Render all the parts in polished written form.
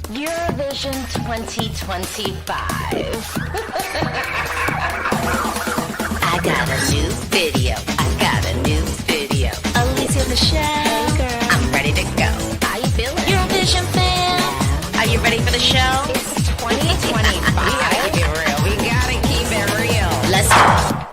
Eurovision 2025. I got a new video. Alesia Michelle. Hey girl. I'm ready to go. How you feeling? Eurovision fan. Are you ready for the show? It's 2025. We gotta keep it real. Let's go.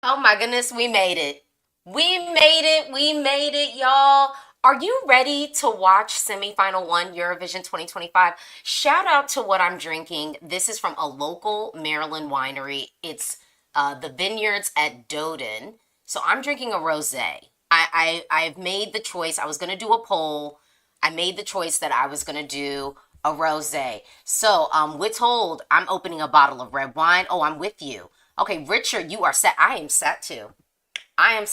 Oh my goodness, we made it. We made it, y'all. Are you ready to watch semifinal 1 Eurovision 2025? Shout out to what I'm drinking. This is from a local Maryland winery. It's the Vineyards at Doden. So I'm drinking a rosé. I've made the choice. I was going to do a poll. I made the choice that I was going to do a rosé. So we're told I'm opening a bottle of red wine. Oh, I'm with you. Okay, Richard, you are set. I am set too. And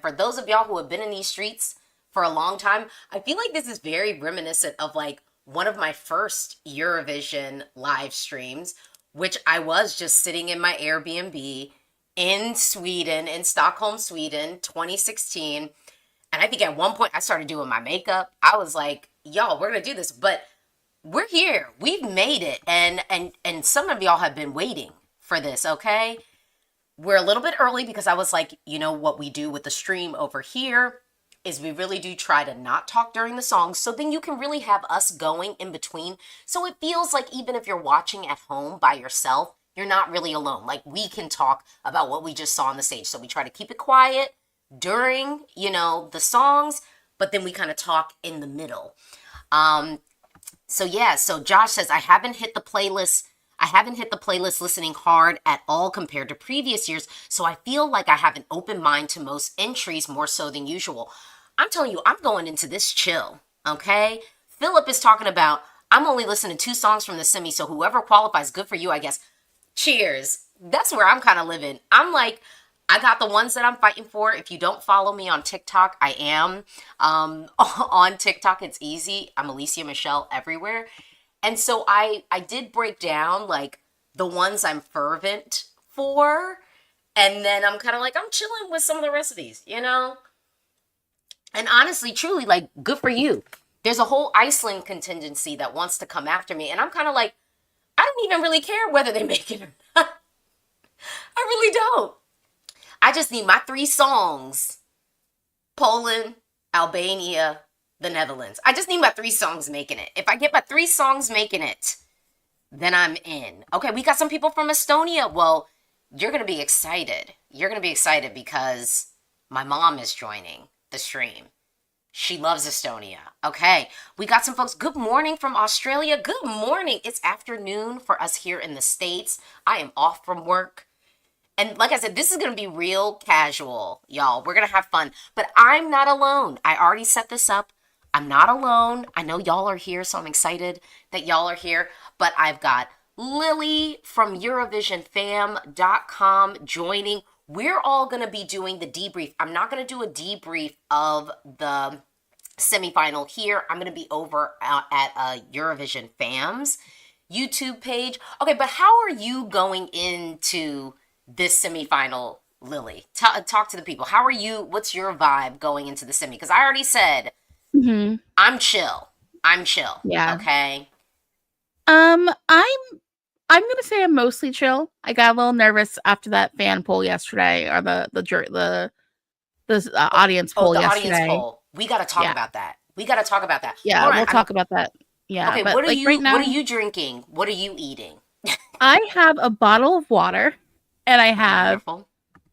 for those of y'all who have been in these streets for a long time, I feel like this is very reminiscent of like one of my first Eurovision live streams, which I was just sitting in my Airbnb in Sweden, in Stockholm, Sweden, 2016. And I think at one point I started doing my makeup. I was like, y'all, we're going to do this, but we're here. We've made it. And some of y'all have been waiting for this, okay? We're a little bit early because I was like, you know what we do with the stream over here is we really do try to not talk during the songs, so then you can really have us going in between. So it feels like even if you're watching at home by yourself, you're not really alone. Like we can talk about what we just saw on the stage. So we try to keep it quiet during, the songs, but then we kind of talk in the middle. So Josh says, I haven't hit the playlist listening hard at all compared to previous years, so I feel like I have an open mind to most entries more so than usual. I'm telling you, I'm going into this chill, okay? Philip is talking about, I'm only listening to 2 songs from the semi, so whoever qualifies, good for you, I guess. Cheers. That's where I'm kind of living. I'm like, I got the ones that I'm fighting for. If you don't follow me on TikTok, I am. On TikTok, it's easy. I'm Alesia Michelle everywhere. And so I did break down like the ones I'm fervent for. And then I'm kind of like, I'm chilling with some of the rest of these, And honestly, truly, like, good for you. There's a whole Iceland contingency that wants to come after me. And I'm kind of like, I don't even really care whether they make it or not. I really don't. I just need my 3 songs. Poland, Albania, the Netherlands. I just need my 3 songs making it. If I get my 3 songs making it, then I'm in. Okay, we got some people from Estonia. Well, you're going to be excited. You're going to be excited because my mom is joining the stream. She loves Estonia. Okay, we got some folks. Good morning from Australia. Good morning. It's afternoon for us here in the States. I am off from work. And like I said, this is going to be real casual, y'all. We're going to have fun. But I'm not alone. I already set this up. I'm not alone. I know y'all are here, so I'm excited that y'all are here. But I've got Lily from EurovisionFam.com joining. We're all going to be doing the debrief. I'm not going to do a debrief of the semifinal here. I'm going to be over at Eurovision Fam's YouTube page. Okay, but how are you going into this semifinal, Lily? Talk to the people. How are you? What's your vibe going into the semi? Because I already said I'm chill. Yeah. Okay. I'm gonna say I'm mostly chill. I got a little nervous after that fan poll yesterday, or the audience poll yesterday. Audience poll. We got to talk about that. Yeah, right, we'll talk about that. Yeah. Okay. But what are like you? Right now, what are you drinking? What are you eating? I have a bottle of water, and I have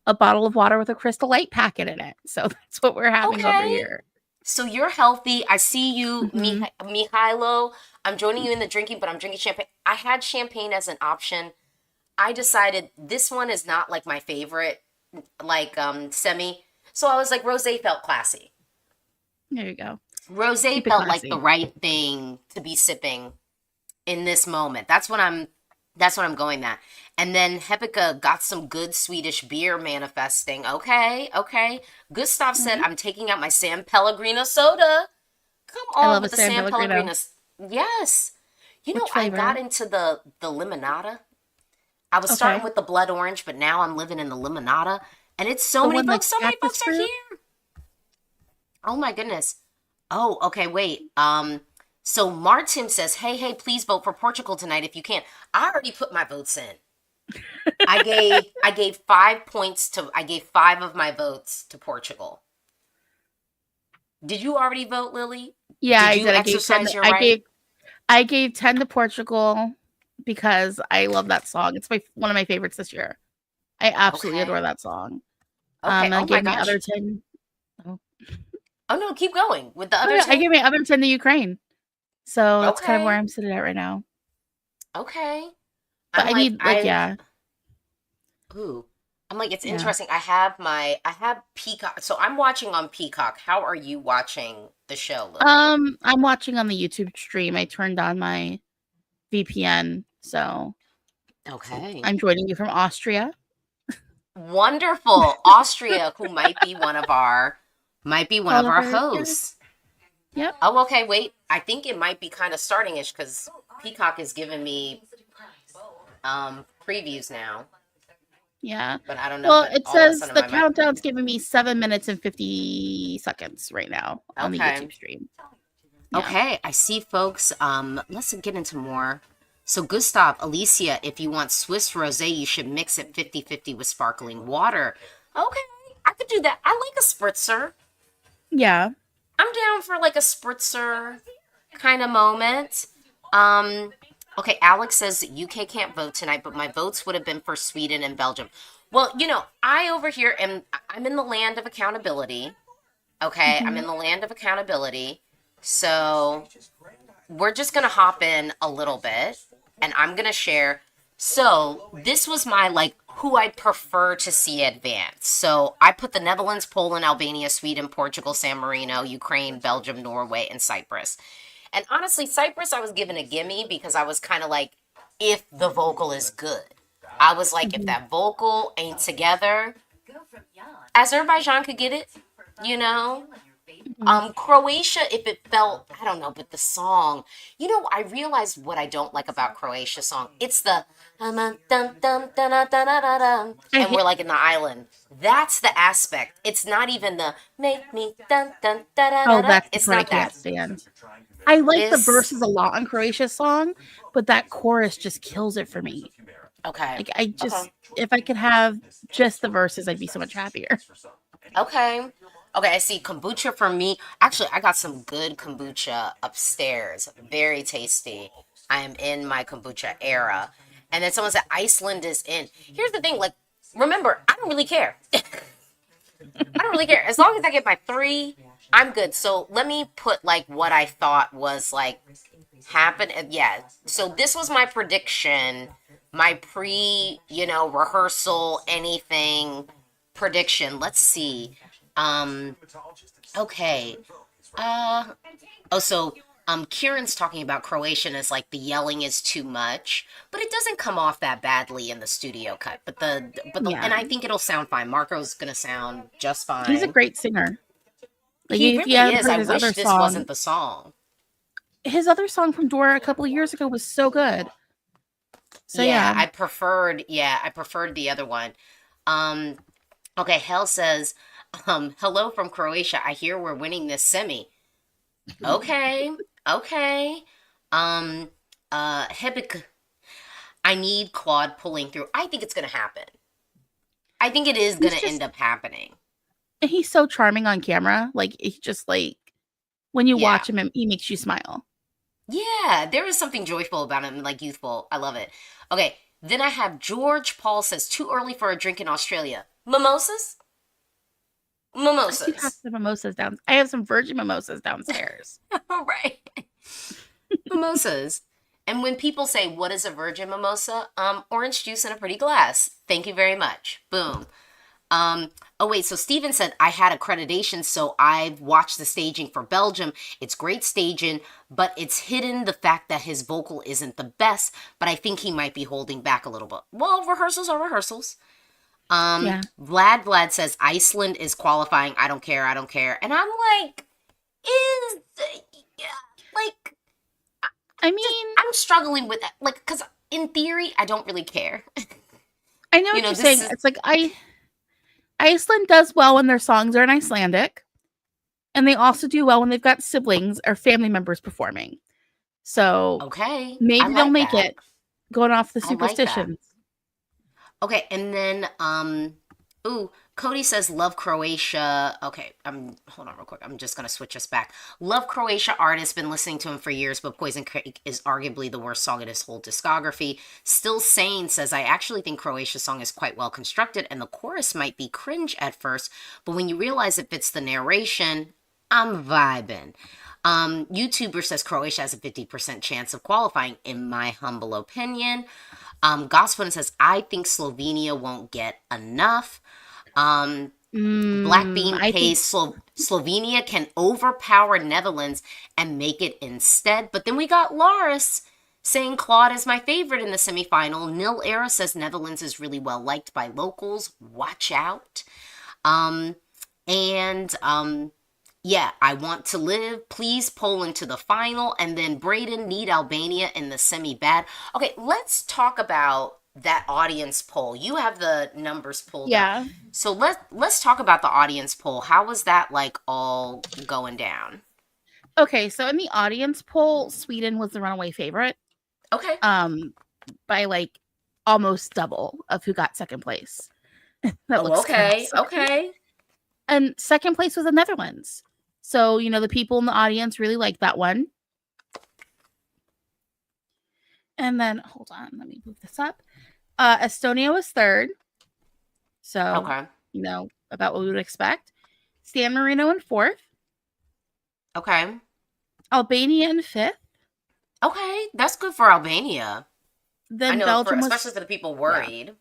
a bottle of water with a Crystal Light packet in it. So that's what we're having over here. So you're healthy. I see you, Mihailo. I'm joining you in the drinking, but I'm drinking champagne. I had champagne as an option. I decided this one is not like my favorite, like semi. So I was like, rosé felt classy. There you go. Rosé felt like the right thing to be sipping in this moment. That's what I'm going at. And then Hepika got some good Swedish beer manifesting. Okay. Gustav said, I'm taking out my San Pellegrino soda. Come on with the San Pellegrino. Yes. I got into the limonada. I was starting with the blood orange, but now I'm living in the limonada. And it's so many folks are here. Oh my goodness. Oh, okay, wait. So Martin says, hey, please vote for Portugal tonight if you can. I already put my votes in. I gave 5 points to, I gave 5 of my votes to Portugal. Did you already vote, Lily? Yeah, did you exercise your right? I gave 10 to Portugal because I love that song. It's one of my favorites this year. I absolutely adore that song. Okay. And I gave my other 10. Oh no, keep going with the other 10. I gave my other 10 to Ukraine. So that's kind of where I'm sitting at right now. Okay. But yeah. Ooh. I'm like, it's interesting. I have Peacock. So I'm watching on Peacock. How are you watching the show, Lily? I'm watching on the YouTube stream. I turned on my VPN, so okay. I'm joining you from Austria. Wonderful. Austria, who might be one of our hosts. Yep. Oh, okay. Wait. I think it might be kind of starting-ish because Peacock is giving me previews now. Yeah. But I don't know. Well, it says the countdown's giving me 7 minutes and 50 seconds right now on the YouTube stream. Yeah. Okay. I see, folks. Let's get into more. So, Gustav, Alesia, if you want Swiss rosé, you should mix it 50-50 with sparkling water. Okay. I could do that. I like a spritzer. Yeah. I'm down for like a spritzer kind of moment. Okay, Alex says UK can't vote tonight, but my votes would have been for Sweden and Belgium. Well, I over here I'm in the land of accountability. Okay, I'm in the land of accountability. So we're just going to hop in a little bit and I'm going to share. So this was my who I'd prefer to see advance. So I put the Netherlands, Poland, Albania, Sweden, Portugal, San Marino, Ukraine, Belgium, Norway, and Cyprus. And honestly, Cyprus, I was given a gimme because I was kind of like, if the vocal is good. I was like, if that vocal ain't together, Azerbaijan could get it, Croatia, if it felt, I don't know, but the song, I realized what I don't like about Croatia song. It's the, and we're like in the island. That's the aspect. It's not even the, make me, dun, dun, da, da, da, da. It's not that. Stand. I like the verses a lot on Croatia's song, but that chorus just kills it for me. Okay. If I could have just the verses, I'd be so much happier. Okay, I see kombucha for me. Actually, I got some good kombucha upstairs. Very tasty. I am in my kombucha era. And then someone said Iceland is in. Here's the thing, remember, I don't really care. I don't really care. As long as I get my 3, I'm good. So let me put what I thought was happen. Yeah. So this was my prediction, my rehearsal, anything prediction. Let's see. Okay. So Kieran's talking about Croatian as the yelling is too much, but it doesn't come off that badly in the studio cut. But and I think it'll sound fine. Marco's gonna sound just fine. He's a great singer. He really is. I wish this wasn't the song. His other song from Dora a couple of years ago was so good. So yeah. I preferred the other one. Okay, Hell says, hello from Croatia. I hear we're winning this semi. Okay. Hebik, I need Claude pulling through. I think it's going to happen. I think it is going to end up happening. He's so charming on camera. He's just when you watch him, he makes you smile. Yeah, there is something joyful about him, youthful. I love it. Okay, then I have George Paul says, too early for a drink in Australia. Mimosas? Mimosas. I have some mimosas down. I have some virgin mimosas downstairs. All right. Mimosas. And when people say, what is a virgin mimosa? Orange juice in a pretty glass. Thank you very much. Boom. Oh, wait. So Steven said, I had accreditation, so I've watched the staging for Belgium. It's great staging, but it's hidden the fact that his vocal isn't the best, but I think he might be holding back a little bit. Well, rehearsals are rehearsals. Vlad says Iceland is qualifying. I don't care. And I'm I'm struggling with that. Because in theory, I don't really care. I know what you're saying. It's Iceland does well when their songs are in Icelandic. And they also do well when they've got siblings or family members performing. So Okay. I maybe they'll like make that. it going off the I like that. superstitions. Okay, and then ooh, Cody says love Croatia. Okay, hold on real quick. I'm just gonna switch us back. Love Croatia artist, been listening to him for years, but Poison Cake is arguably the worst song in his whole discography. Still Sane says I actually think Croatia's song is quite well constructed and the chorus might be cringe at first, but when you realize it fits the narration, I'm vibing. YouTuber says Croatia has a 50% chance of qualifying, in my humble opinion. Gospel says, I think Slovenia won't get enough. Black Bean I think Pays Slovenia can overpower Netherlands and make it instead. But then we got Loris saying Claude is my favorite in the semifinal. Nil Era says Netherlands is really well liked by locals. Watch out. Yeah, I want to live. Please Poland to the final. And then Braden need Albania in the semi-bad. Okay, let's talk about that audience poll. You have the numbers pulled up. So let's talk about the audience poll. How was that like all going down? Okay, so in the audience poll, Sweden was the runaway favorite. Okay. By like almost double of who got second place. Okay. And second place was the Netherlands. So, the people in the audience really liked that one. And then, hold on, let me move this up. Estonia was third. So, okay. About what we would expect. San Marino in fourth. Okay. Albania in fifth. Okay, that's good for Albania. Then I know, Belgium especially for the people worried.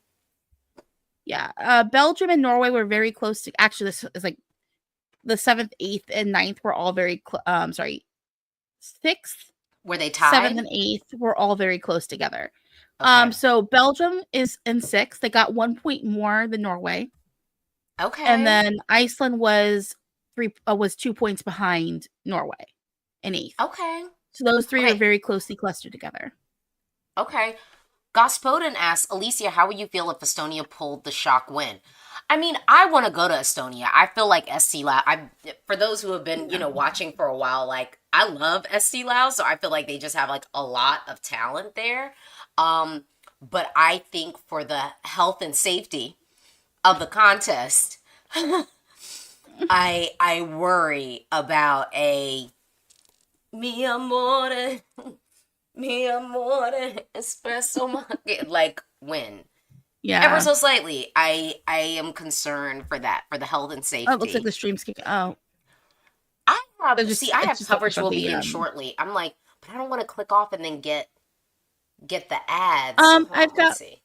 Yeah. Belgium and Norway were very close to. Actually, this is like the 7th, 8th, and 9th were all very. 6th. Were they tied? 7th and 8th were all very close together. Okay. So Belgium is in 6th. They got 1 point more than Norway. Okay. And then Iceland was 2 points behind Norway in 8th. Okay. So those three are very closely clustered together. Okay. Gospodin asks, Alesia, how would you feel if Estonia pulled the shock win? I mean, I want to go to Estonia. I feel like SC Lao. For those who have been, watching for a while, like I love SC Lao, so I feel like they just have like a lot of talent there. But I think for the health and safety of the contest, I worry about a mi amore, espresso like win. Yeah. Ever so slightly. I am concerned for that, for the health and safety. Oh, it looks like the stream's kicking. Oh. I have coverage will begin shortly. I'm like, but I don't want to click off and then get the ads. Let's see.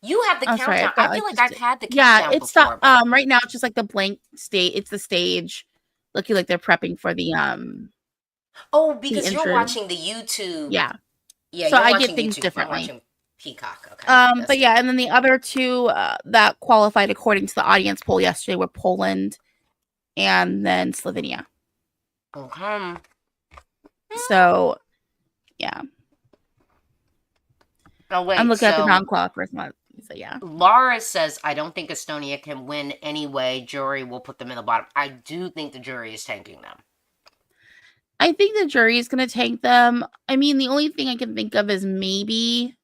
You have the countdown. I feel like I've had the countdown it's before. Right now it's just like the blank state. It's the stage looking like they're prepping for the because you're watching the YouTube. Yeah. Yeah. So I get things differently. I'm watching Peacock. Okay. But yeah, and then the other two that qualified according to the audience poll yesterday were Poland and then Slovenia. Okay. So yeah. Oh wait. I'm looking at the non-qualifiers one. So yeah. Laura says, I don't think Estonia can win anyway. Jury will put them in the bottom. I do think the jury is tanking them. I think the jury is going to tank them. I mean, the only thing I can think of is maybe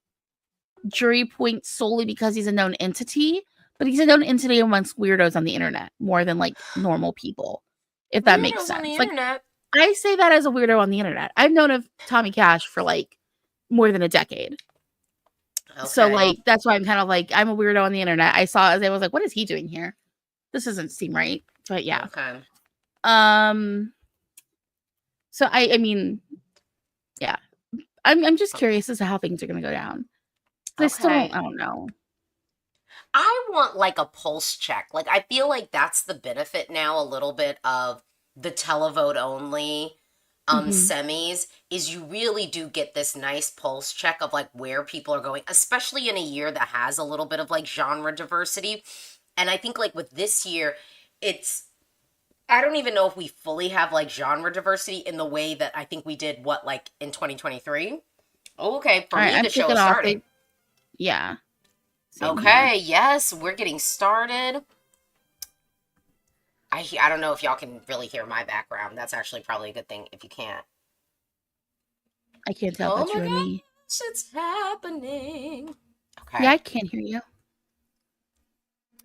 jury points solely because he's a known entity, but he's a known entity amongst weirdos on the internet more than like normal people, if that makes sense. Like, I say that as a weirdo on the internet. I've known of Tommy Cash for like more than a decade. Okay. So like that's why I'm kind of like, I'm a weirdo on the internet. I saw as I was like, what is he doing here? This doesn't seem right. But yeah. Okay. So I mean, yeah. I'm just curious as to how things are gonna go down. I don't know. I want like a pulse check. Like I feel like that's the benefit now a little bit of the televote only semis is you really do get this nice pulse check of like where people are going, especially in a year that has a little bit of like genre diversity. And I think like with this year, I don't even know if we fully have like genre diversity in the way that I think we did like in 2023. Okay, for me the show is starting. Yeah. Okay, yes, we're getting started. I don't know if y'all can really hear my background. That's actually probably a good thing if you can't. I can't tell if Oh that's my you or me. gosh, it's happening. Okay. Yeah, I can't hear you.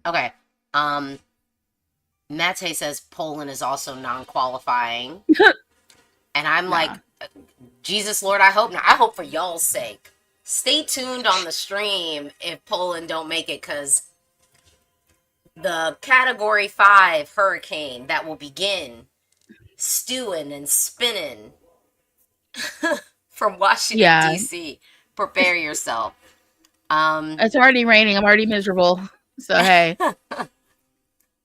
Okay. Mate says Poland is also non-qualifying. And I'm like, Nah. Jesus Lord, I hope not. I hope for y'all's sake. Stay tuned on the stream if Poland don't make it, because the Category 5 hurricane that will begin stewing and spinning from Washington, Yeah. D.C. Prepare yourself. It's already raining. I'm already miserable. So, hey.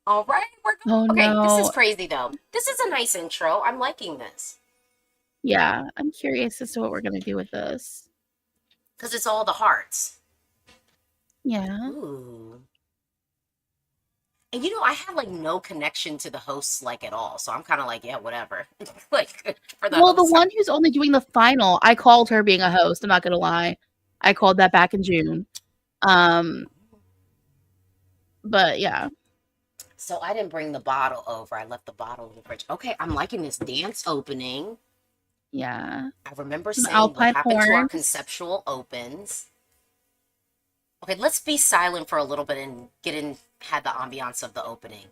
All right, we're good. Oh, Okay, this is no. crazy, though. This is a nice intro. I'm liking this. Yeah, I'm curious as to what we're going to do with this. Because it's all the hearts. Yeah. Ooh. And you know, I have like no connection to the hosts like at all. So I'm kind of like, yeah, whatever. Like for the Well, the hosts. one who's only doing the final, I called her being a host. I'm not going to lie. I called that back in June. But yeah. So I didn't bring the bottle over. I left the bottle in the fridge. Okay, I'm liking this dance opening. Yeah. I remember Some saying alpine what happened to our horns. conceptual opens. Okay, let's be silent for a little bit and have the ambiance of the opening.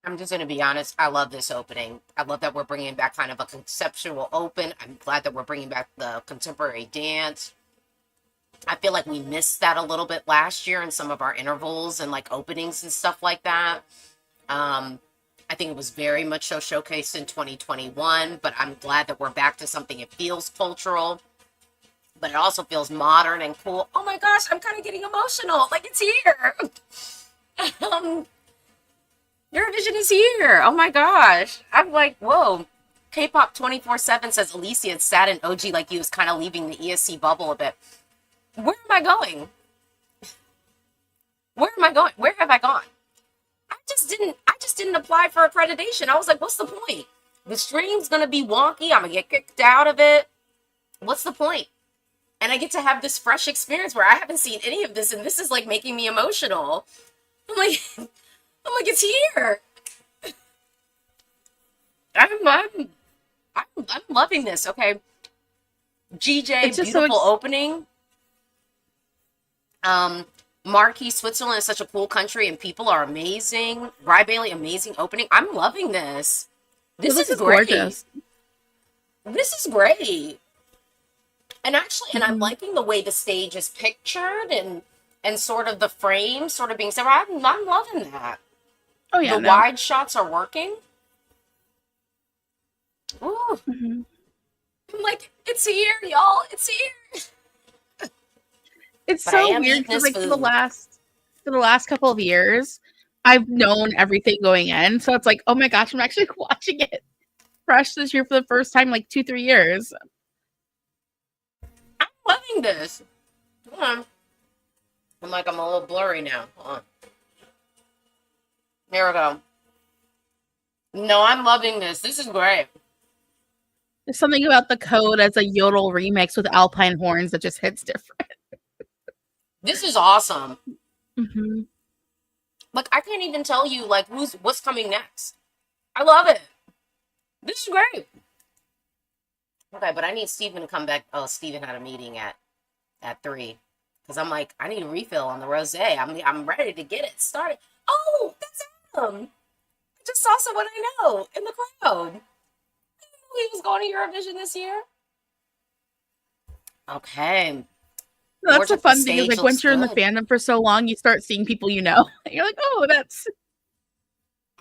I'm just going to be honest. I love this opening. I love that we're bringing back kind of a conceptual open. I'm glad that we're bringing back the contemporary dance. I feel like we missed that a little bit last year in some of our intervals and like openings and stuff like that. I think it was very much so showcased in 2021, but I'm glad that we're back to something. It feels cultural, but it also feels modern and cool. Oh my gosh, I'm kind of getting emotional. Like it's here. Eurovision is here. Oh my gosh. I'm like, whoa. K-pop 24/7 says Alesia is sad and OG like you is kind of leaving the ESC bubble a bit. Where am I going? Where am I going? Where have I gone? I just didn't apply for accreditation. I was like, what's the point? The stream's gonna be wonky. I'm gonna get kicked out of it. What's the point? And I get to have this fresh experience where I haven't seen any of this, and this is like making me emotional. I'm like, it's here. I'm loving this. Okay, GJ, It's just beautiful so opening. Marquis, Switzerland is such a cool country, and people are amazing. Rye Bailey, amazing opening. I'm loving this. This is great. gorgeous. This is great. And actually, and I'm liking the way the stage is pictured and sort of the frame sort of being set. I'm loving that. Oh yeah. The wide shots are working. Ooh. Mhm. I'm like, it's here, y'all. It's here. It's But I so am weird eating because this like for food. the last couple of years, I've known everything going in. So it's like, oh my gosh, I'm actually watching it fresh this year for the first time, like 2-3 years. I'm loving this. Hold on. I'm like, I'm a little blurry now. Hold on. Here we go. No, I'm loving this. This is great. There's something about the code as a yodel remix with alpine horns that just hits different. This is awesome. Mm-hmm. Like, I can't even tell you, like, what's coming next. I love it. This is great. Okay, but I need Steven to come back. Oh, Steven had a meeting at 3. Because I'm like, I need a refill on the rosé. I'm ready to get it started. Oh, that's him. I just saw someone I know in the crowd. I didn't know he was going to Eurovision this year. Okay. That's the fun thing is like once you're in the fandom for so long, you start seeing people you know. You're like, oh, that's.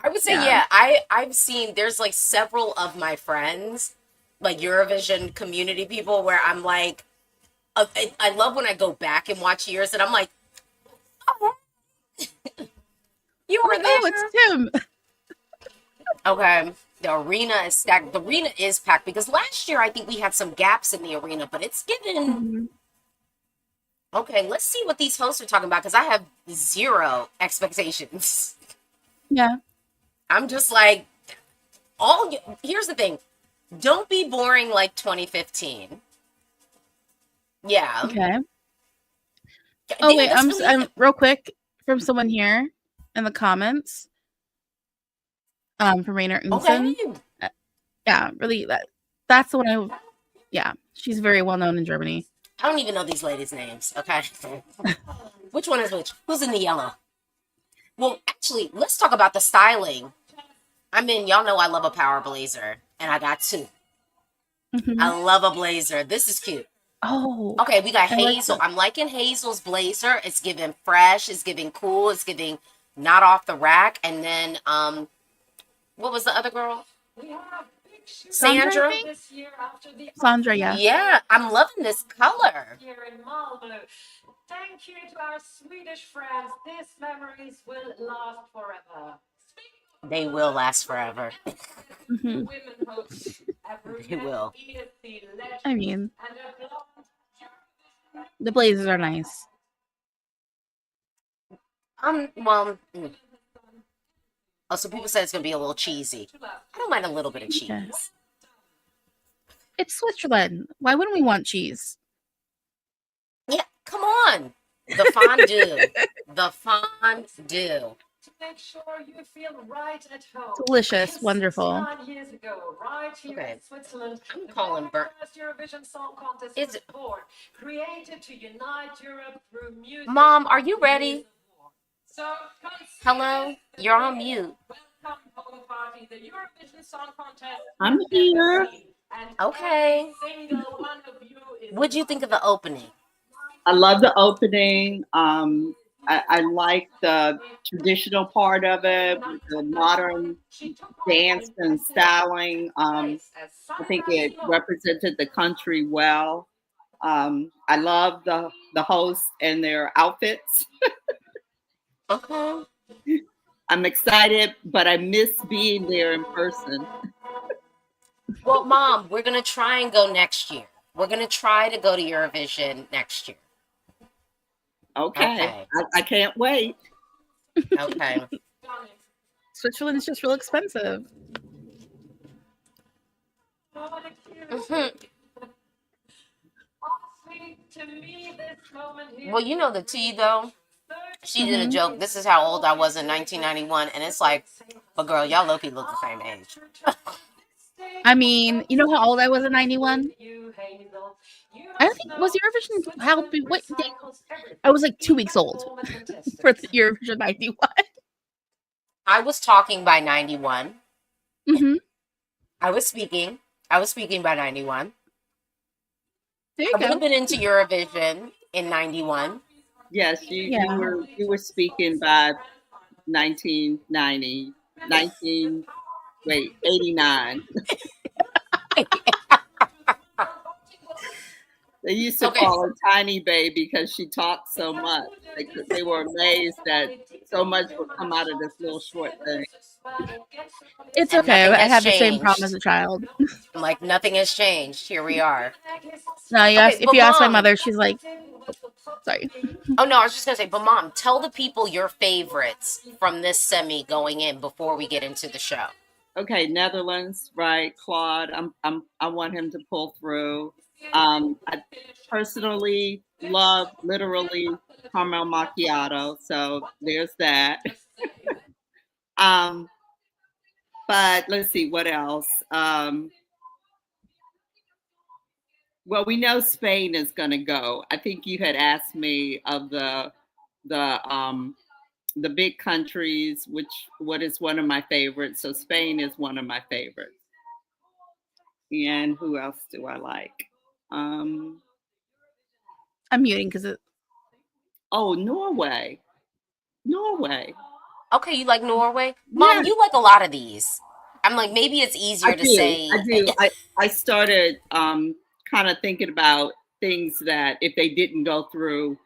I would say, yeah. I've seen, there's like several of my friends, like Eurovision community people, where I'm like, I love when I go back and watch years and I'm like, oh, like, oh, it's Tim. Okay. The arena is stacked. The arena is packed because last year I think we had some gaps in the arena, but it's given. Okay, let's see what these hosts are talking about because I have zero expectations. Yeah. I'm just like, here's the thing. Don't be boring like 2015. Yeah. Okay. Oh wait, I'm real quick from someone here in the comments. From Rainer Unsen. Okay. Yeah, really that's the one yeah, she's very well known in Germany. I don't even know these ladies' names. Okay. Which one is which? Who's in the yellow? Well, actually, let's talk about the styling. I mean, y'all know I love a power blazer, and I got two. I love a blazer. This is cute. Oh. Okay, we got Hazel. I'm liking Hazel's blazer. It's giving fresh. It's giving cool. It's giving not off the rack. And then, what was the other girl? Sandra. Sandra, yeah. Yeah, I'm loving this color. Here in Malmö. Thank you to our Swedish friends. These memories will last forever. They will last forever. Mm-hmm. They will. I mean, the blazers are nice. Well, oh, so people said it's going to be a little cheesy. I don't mind a little bit of cheese. Yeah. It's Switzerland. Why wouldn't we want cheese? Yeah, come on. The fondue. The fondue. To make sure you feel right at home. Delicious, wonderful. 9 years ago, right here in Switzerland, I'm calling the first Eurovision Song Contest was born, created to unite Europe through music. Mom, are you ready? So, hello, you're on mute. Welcome home party, the Eurovision Song Contest. I'm here. Okay. What'd you think of the opening? I love the opening. I like the traditional part of it, the modern dance and styling. I think it represented the country well. I love the hosts and their outfits. Okay. I'm excited, but I miss being there in person. Well, Mom, we're going to try and go next year. We're going to try to go to Eurovision next year. Okay. I can't wait. Okay. Switzerland is just real expensive. Well, you know the tea, though. She did a joke. This is how old I was in 1991. And it's like, but girl, y'all low-key look the same age. I mean, you know how old I was in 91? I don't think, was Eurovision, what date? I was like 2 weeks old for Eurovision 91. I was talking by 91. Mm-hmm. I was speaking by 91. There you I would go. have been into Eurovision in 91. Yes, you were speaking by 1990, 89. They used to call her Tiny Babe because she talked so much. They were amazed that so much would come out of this little short thing. It's okay. I had the same problem as a child. I'm like, nothing has changed. Here we are. No, if you ask my mother, she's like, sorry. Oh, no, I was just going to say, but Mom, tell the people your favorites from this semi going in before we get into the show. Okay, Netherlands, right? Claude, I want him to pull through. I personally love literally caramel macchiato, so there's that. But let's see what else. Well, we know Spain is going to go. I think you had asked me of the big countries, what is one of my favorites. So Spain is one of my favorites. And who else do I like? I'm muting because it. Oh, Norway. Okay, you like Norway? Mom, yeah. You like a lot of these. I'm like, maybe it's easier to say. I do. I started kind of thinking about things that if they didn't go through,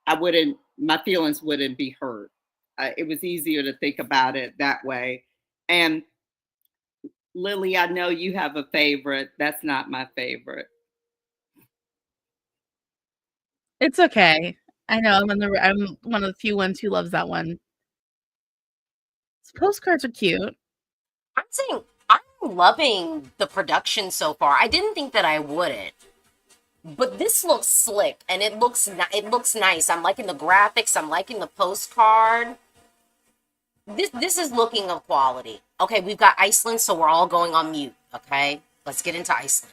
my feelings wouldn't be hurt. it was easier to think about it that way. And Lily, I know you have a favorite. That's not my favorite. It's okay. I know I'm one of the few ones who loves that one. Postcards are cute. I'm saying I'm loving the production so far. I didn't think that I wouldn't, but this looks slick and it looks nice. I'm liking the graphics. I'm liking the postcard. This is looking of quality. Okay, we've got Iceland, so we're all going on mute. Okay, let's get into Iceland.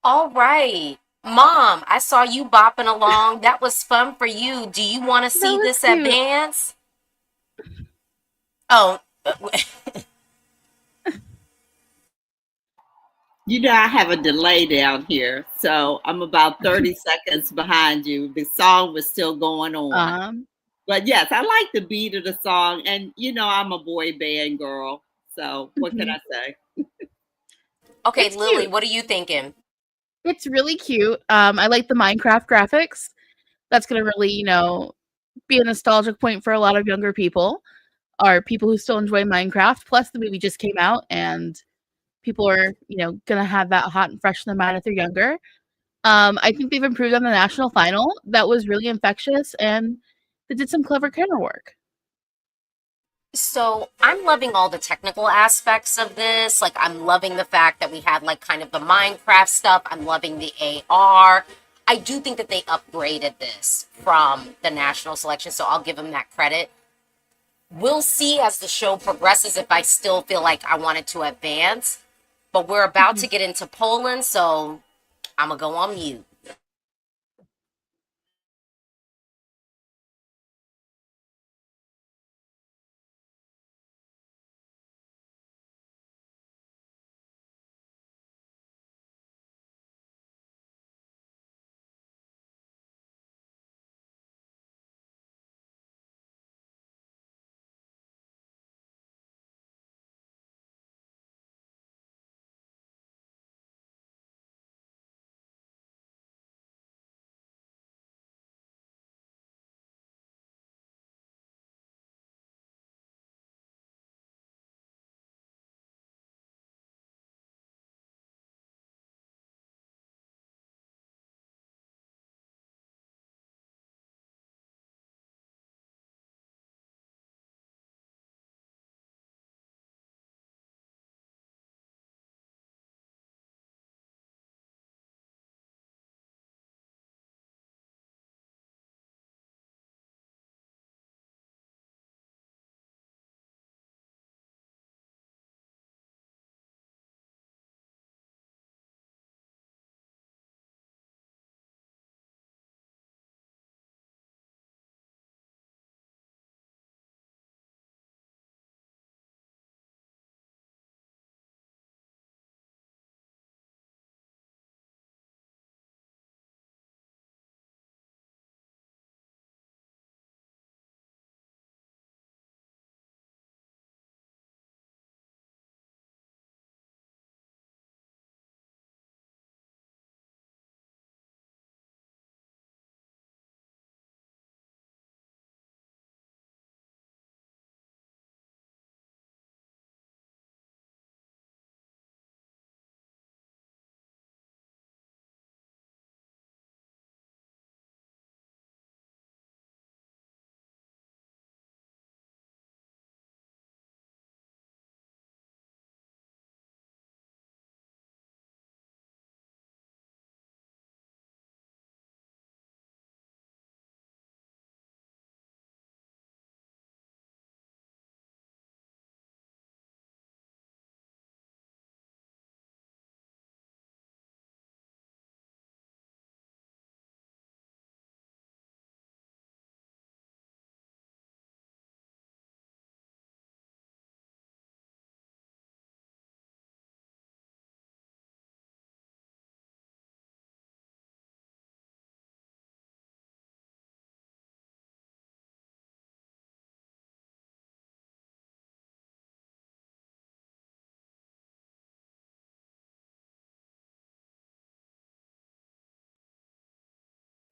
All right. Mom, I saw you bopping along. That was fun for you. Do you want to That see was this cute. advance? Oh, You know, I have a delay down here, so I'm about 30 seconds behind you. The song was still going on. Um, But yes, I like the beat of the song. And, you know, I'm a boy band girl. So what can mhm. I say? okay, It's Lily, cute. what are you thinking? It's really cute. I like the Minecraft graphics. That's gonna really, be a nostalgic point for a lot of younger people, or people who still enjoy Minecraft. Plus, the movie just came out, and people are, gonna have that hot and fresh in their mind if they're younger. I think they've improved on the national final. That was really infectious, and they did some clever camera work. So I'm loving all the technical aspects of this. Like, I'm loving the fact that we had like kind of the Minecraft stuff. I'm loving the AR. I do think that they upgraded this from the national selection, so I'll give them that credit. We'll see as the show progresses if I still feel like I wanted to advance. But we're about to Mhm. get into Poland, so I'm gonna go on mute.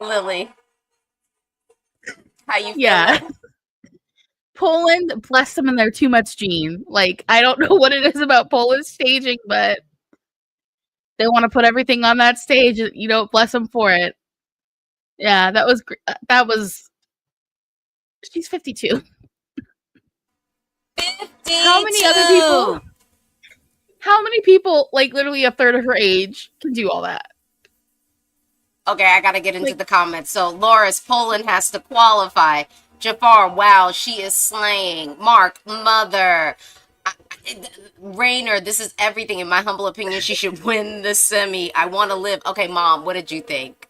Lily, how you Yeah. feeling? Poland, bless them, and they're too much gene. Like, I don't know what it is about Polish staging, but they want to put everything on that stage. You know, bless them for it. Yeah, that was. She's 52. How many other people? 52. How many people, like literally a third of her age, can do all that? Okay, I gotta get into Like, the comments. So, Loris, Poland has to qualify. Jafar, wow, she is slaying. Mark, mother. Rainer, this is everything. In my humble opinion, she should win the semi. I want to live. Okay, Mom, what did you think?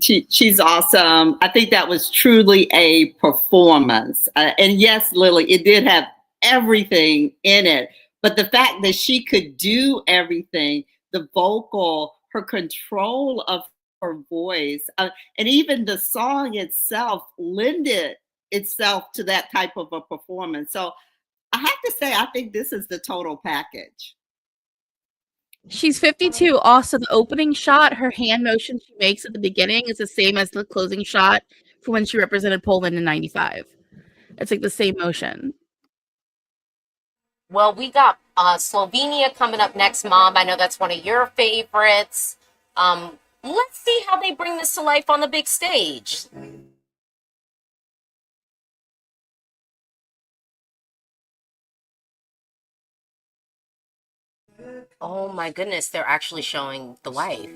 She's awesome. I think that was truly a performance. And yes, Lily, it did have everything in it. But the fact that she could do everything, the vocal, her control of her voice, and even the song itself lended itself to that type of a performance. So I have to say, I think this is the total package. she's 52. Also, the opening shot, her hand motion she makes at the beginning is the same as the closing shot for when she represented Poland in 95. It's like the same motion. Well, we got Slovenia coming up next, Mom. I know that's one of your favorites. Let's see how they bring this to life on the big stage. Oh my goodness, they're actually showing the wife.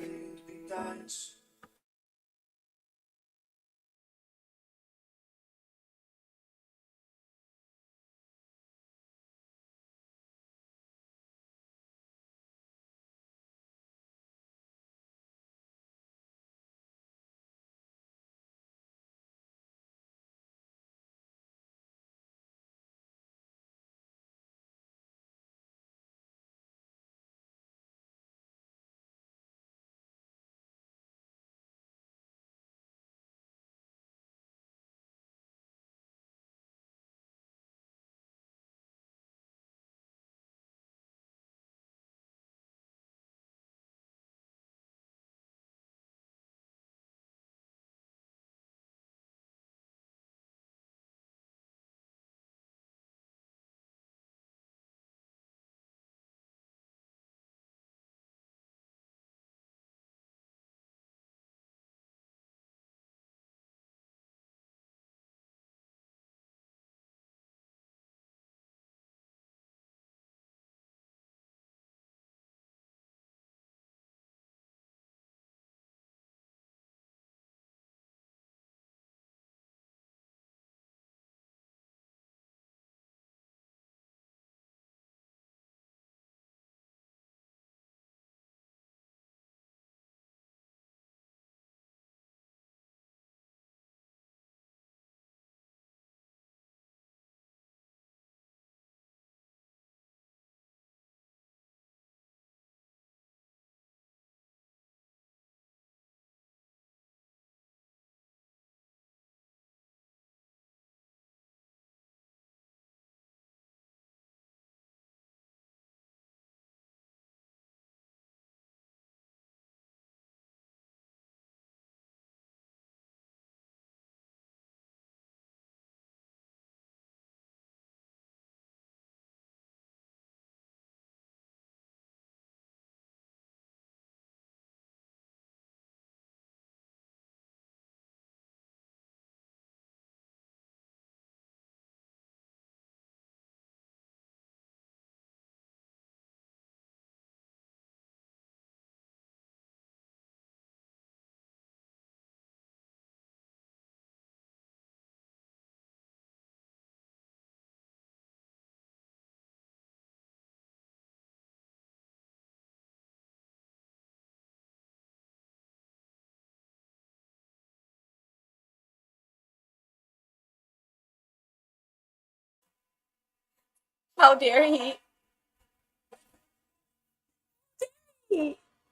How dare he?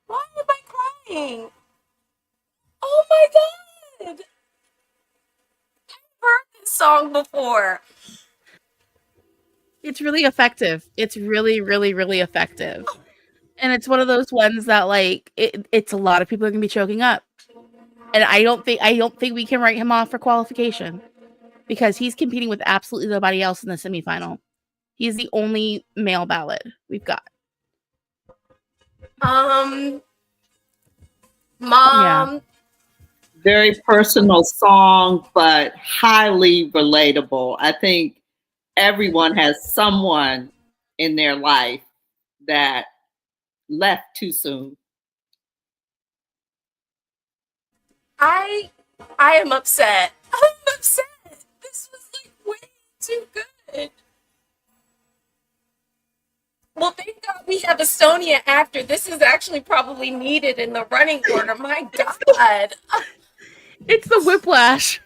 Why am I crying? Oh my god! I've heard this song before. It's really effective. It's really, really, really effective. And it's one of those ones that, like, it's a lot of people are going to be choking up. And I don't think we can write him off for qualification because he's competing with absolutely nobody else in the semifinal. He's the only male ballad we've got. Mom. Yeah. Very personal song, but highly relatable. I think everyone has someone in their life that left too soon. I am upset. I'm upset. This was like way too good. Well, thank God we have Estonia after. This is actually probably needed in the running order. My God. It's the whiplash.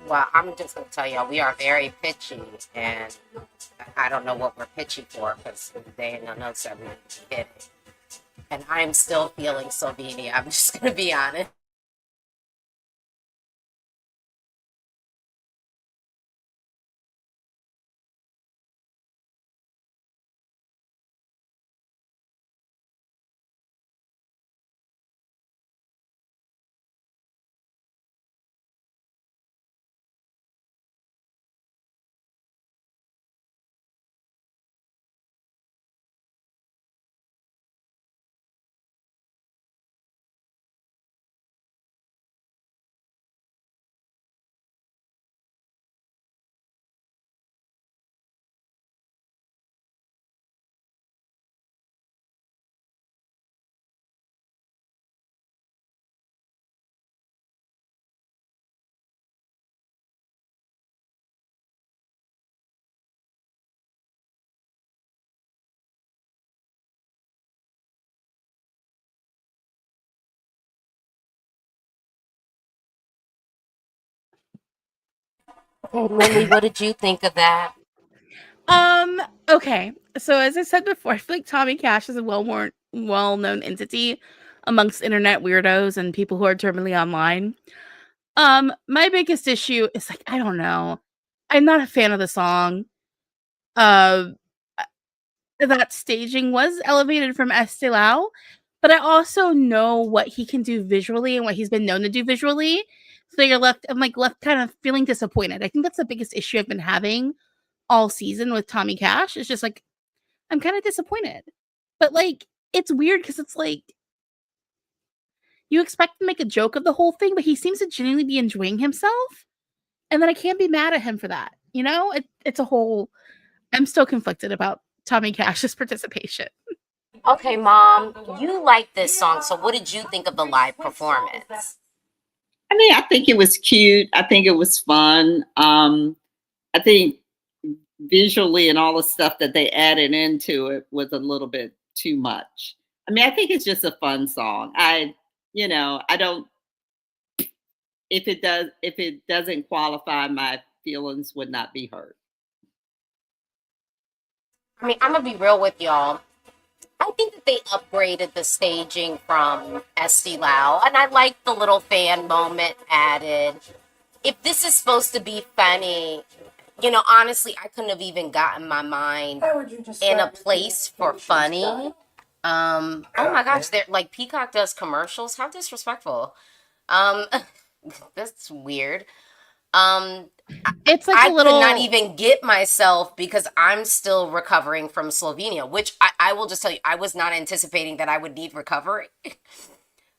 Well, I'm just going to tell y'all, we are very pitchy, and I don't know what we're pitchy for because they in the notes that we hit it. And I'm still feeling Slovenia. I'm just going to be honest. Hey, Lily, what did you think of that? Okay. So as I said before, I feel like Tommy Cash is a well-known entity amongst internet weirdos and people who are terminally online. My biggest issue is like, I don't know. I'm not a fan of the song. Uh that staging was elevated from Estilao, but I also know what he can do visually and what he's been known to do visually. So I'm like left kind of feeling disappointed. I think that's the biggest issue I've been having all season with Tommy Cash. It's just like I'm kind of disappointed. But like it's weird because it's like you expect to make a joke of the whole thing, but he seems to genuinely be enjoying himself. And then I can't be mad at him for that. You know, it's a whole I'm still conflicted about Tommy Cash's participation. Okay, Mom, you like this song, so what did you think of the live performance? I mean, I think it was cute. I think it was fun. I think visually and all the stuff that they added into it was a little bit too much. I mean, I think it's just a fun song. I don't, if it doesn't qualify, my feelings would not be hurt. I mean, I'm gonna be real with y'all. I think that they upgraded the staging from Esti Lau, and I like the little fan moment added. If this is supposed to be funny, you know, honestly, I couldn't have even gotten my mind in a place for funny. Oh my gosh, they're like Peacock does commercials. How disrespectful. Um, that's weird. Um, It's like a I could not little. even get myself because I'm still recovering from Slovenia, which I will just tell you, I was not anticipating that I would need recovery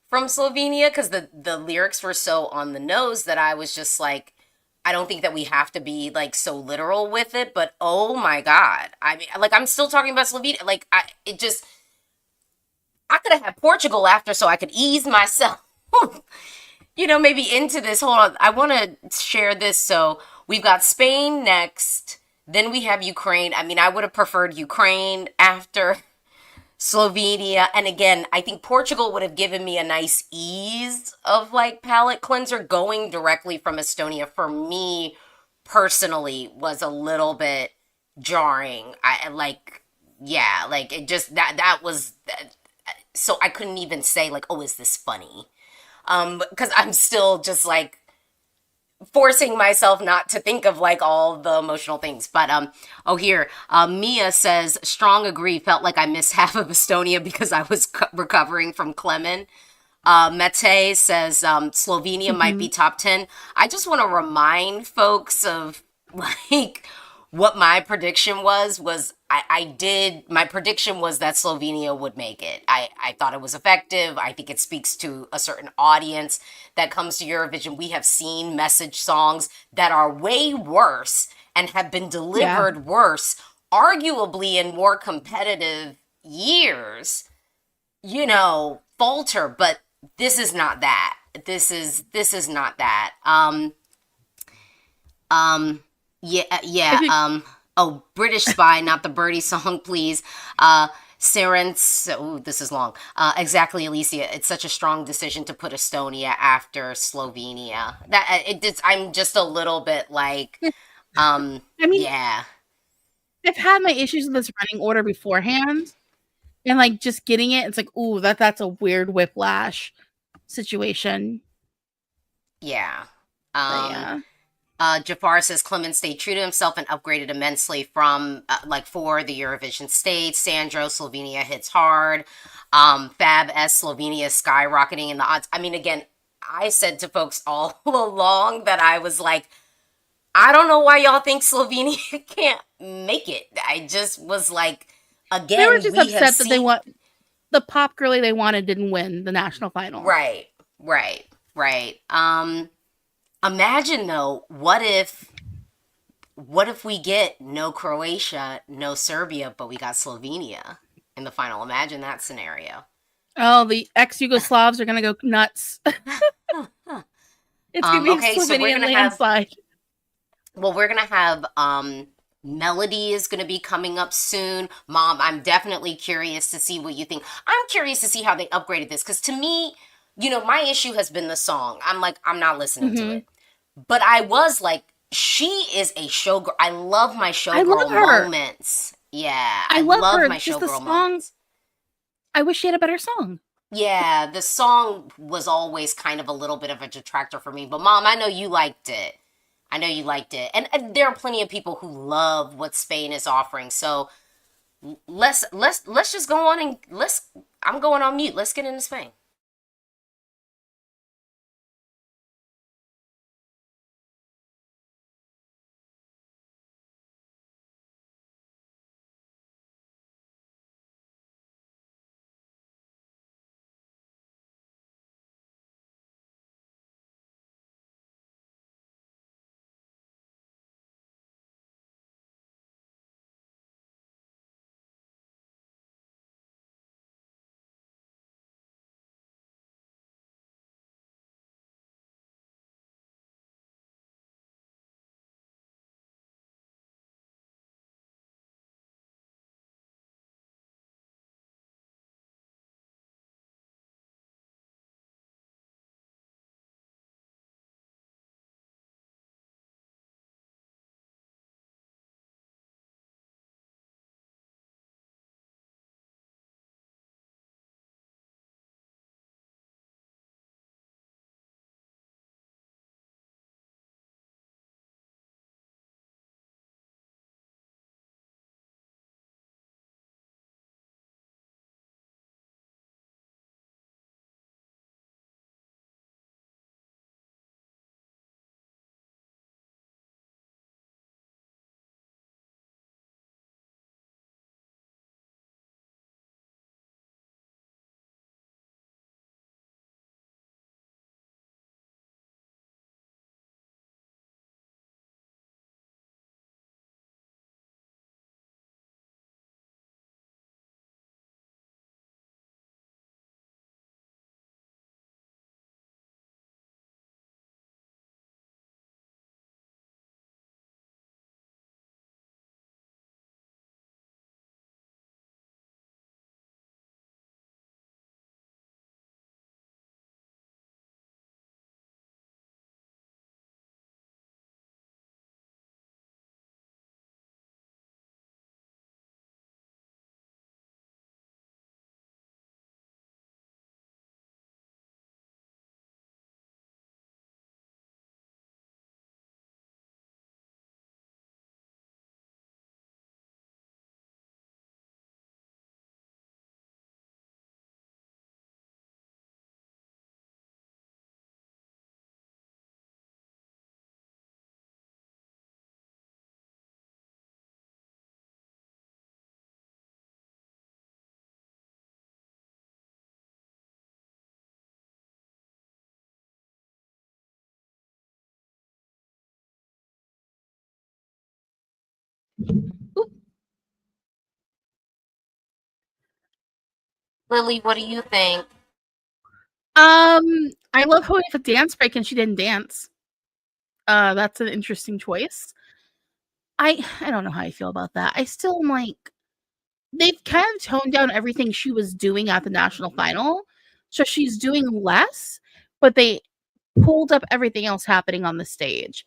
from Slovenia because the lyrics were so on the nose that I was just like, I don't think that we have to be like so literal with it, but oh my God. I mean, like, I'm still talking about Slovenia. Like, I could have had Portugal after so I could ease myself. You know, maybe into this. Hold on. I want to share this. So we've got Spain next. Then we have Ukraine. I mean, I would have preferred Ukraine after Slovenia. And again, I think Portugal would have given me a nice ease of like palate cleanser. Going directly from Estonia for me personally was a little bit jarring. I like, yeah, like it just that was so I couldn't even say like, oh, is this funny? Because I'm still just like forcing myself not to think of like all the emotional things. But oh, here, Mia says, strong agree, felt like I missed half of Estonia because I was recovering from Clemen. Mete says Slovenia might be top 10. I just want to remind folks of like what my prediction was I did my prediction was that Slovenia would make it. I thought it was effective. I think it speaks to a certain audience that comes to Eurovision. We have seen message songs that are way worse and have been delivered worse, arguably in more competitive years, you know, falter, but this is not that. This is not that. Yeah. Oh, British Spy, not the Birdie song, please. Serence. Oh, this is long. Exactly, Alesia. It's such a strong decision to put Estonia after Slovenia. That I'm just a little bit like, I mean, yeah, I've had my issues with this running order beforehand, and like just getting it, it's like, ooh, that's a weird whiplash situation. yeah. But yeah. Jafar says Clement stayed true to himself and upgraded immensely from like for the Eurovision stage. Sandro, Slovenia hits hard. Fab S, Slovenia is skyrocketing in the odds. I mean, again, I said to folks all along that I was like, I don't know why y'all think Slovenia can't make it. I just was like, They were again, just we have upset that they seen. want the pop girly they wanted didn't win the national final. Right. Imagine though, what if we get no Croatia, no Serbia, but we got Slovenia in the final? Imagine that scenario. Oh, the ex-Yugoslavs are gonna go nuts. It's gonna be a Okay, so we're Slovenian gonna have landslide. Melody is gonna be coming up soon. Mom, I'm definitely curious to see what you think. I'm curious to see how they upgraded this because to me, you know, my issue has been the song. I'm like, I'm not listening to it. But I was like, she is a showgirl. I love my I love showgirl her. moments. Yeah, I I love love her. my Just the showgirl song. moments. I wish she had a better song. Yeah, the song was always kind of a little bit of a detractor for me. But Mom, I know you liked it. I know you liked it. And there are plenty of people who love what Spain is offering. So let's just go on and I'm going on mute. Let's get into Spain. Lily, what do you think? I love how we have a dance break and she didn't dance. That's an interesting choice. I don't know how I feel about that. I still am like, they've kind of toned down everything she was doing at the national final. So she's doing less, but they pulled up everything else happening on the stage.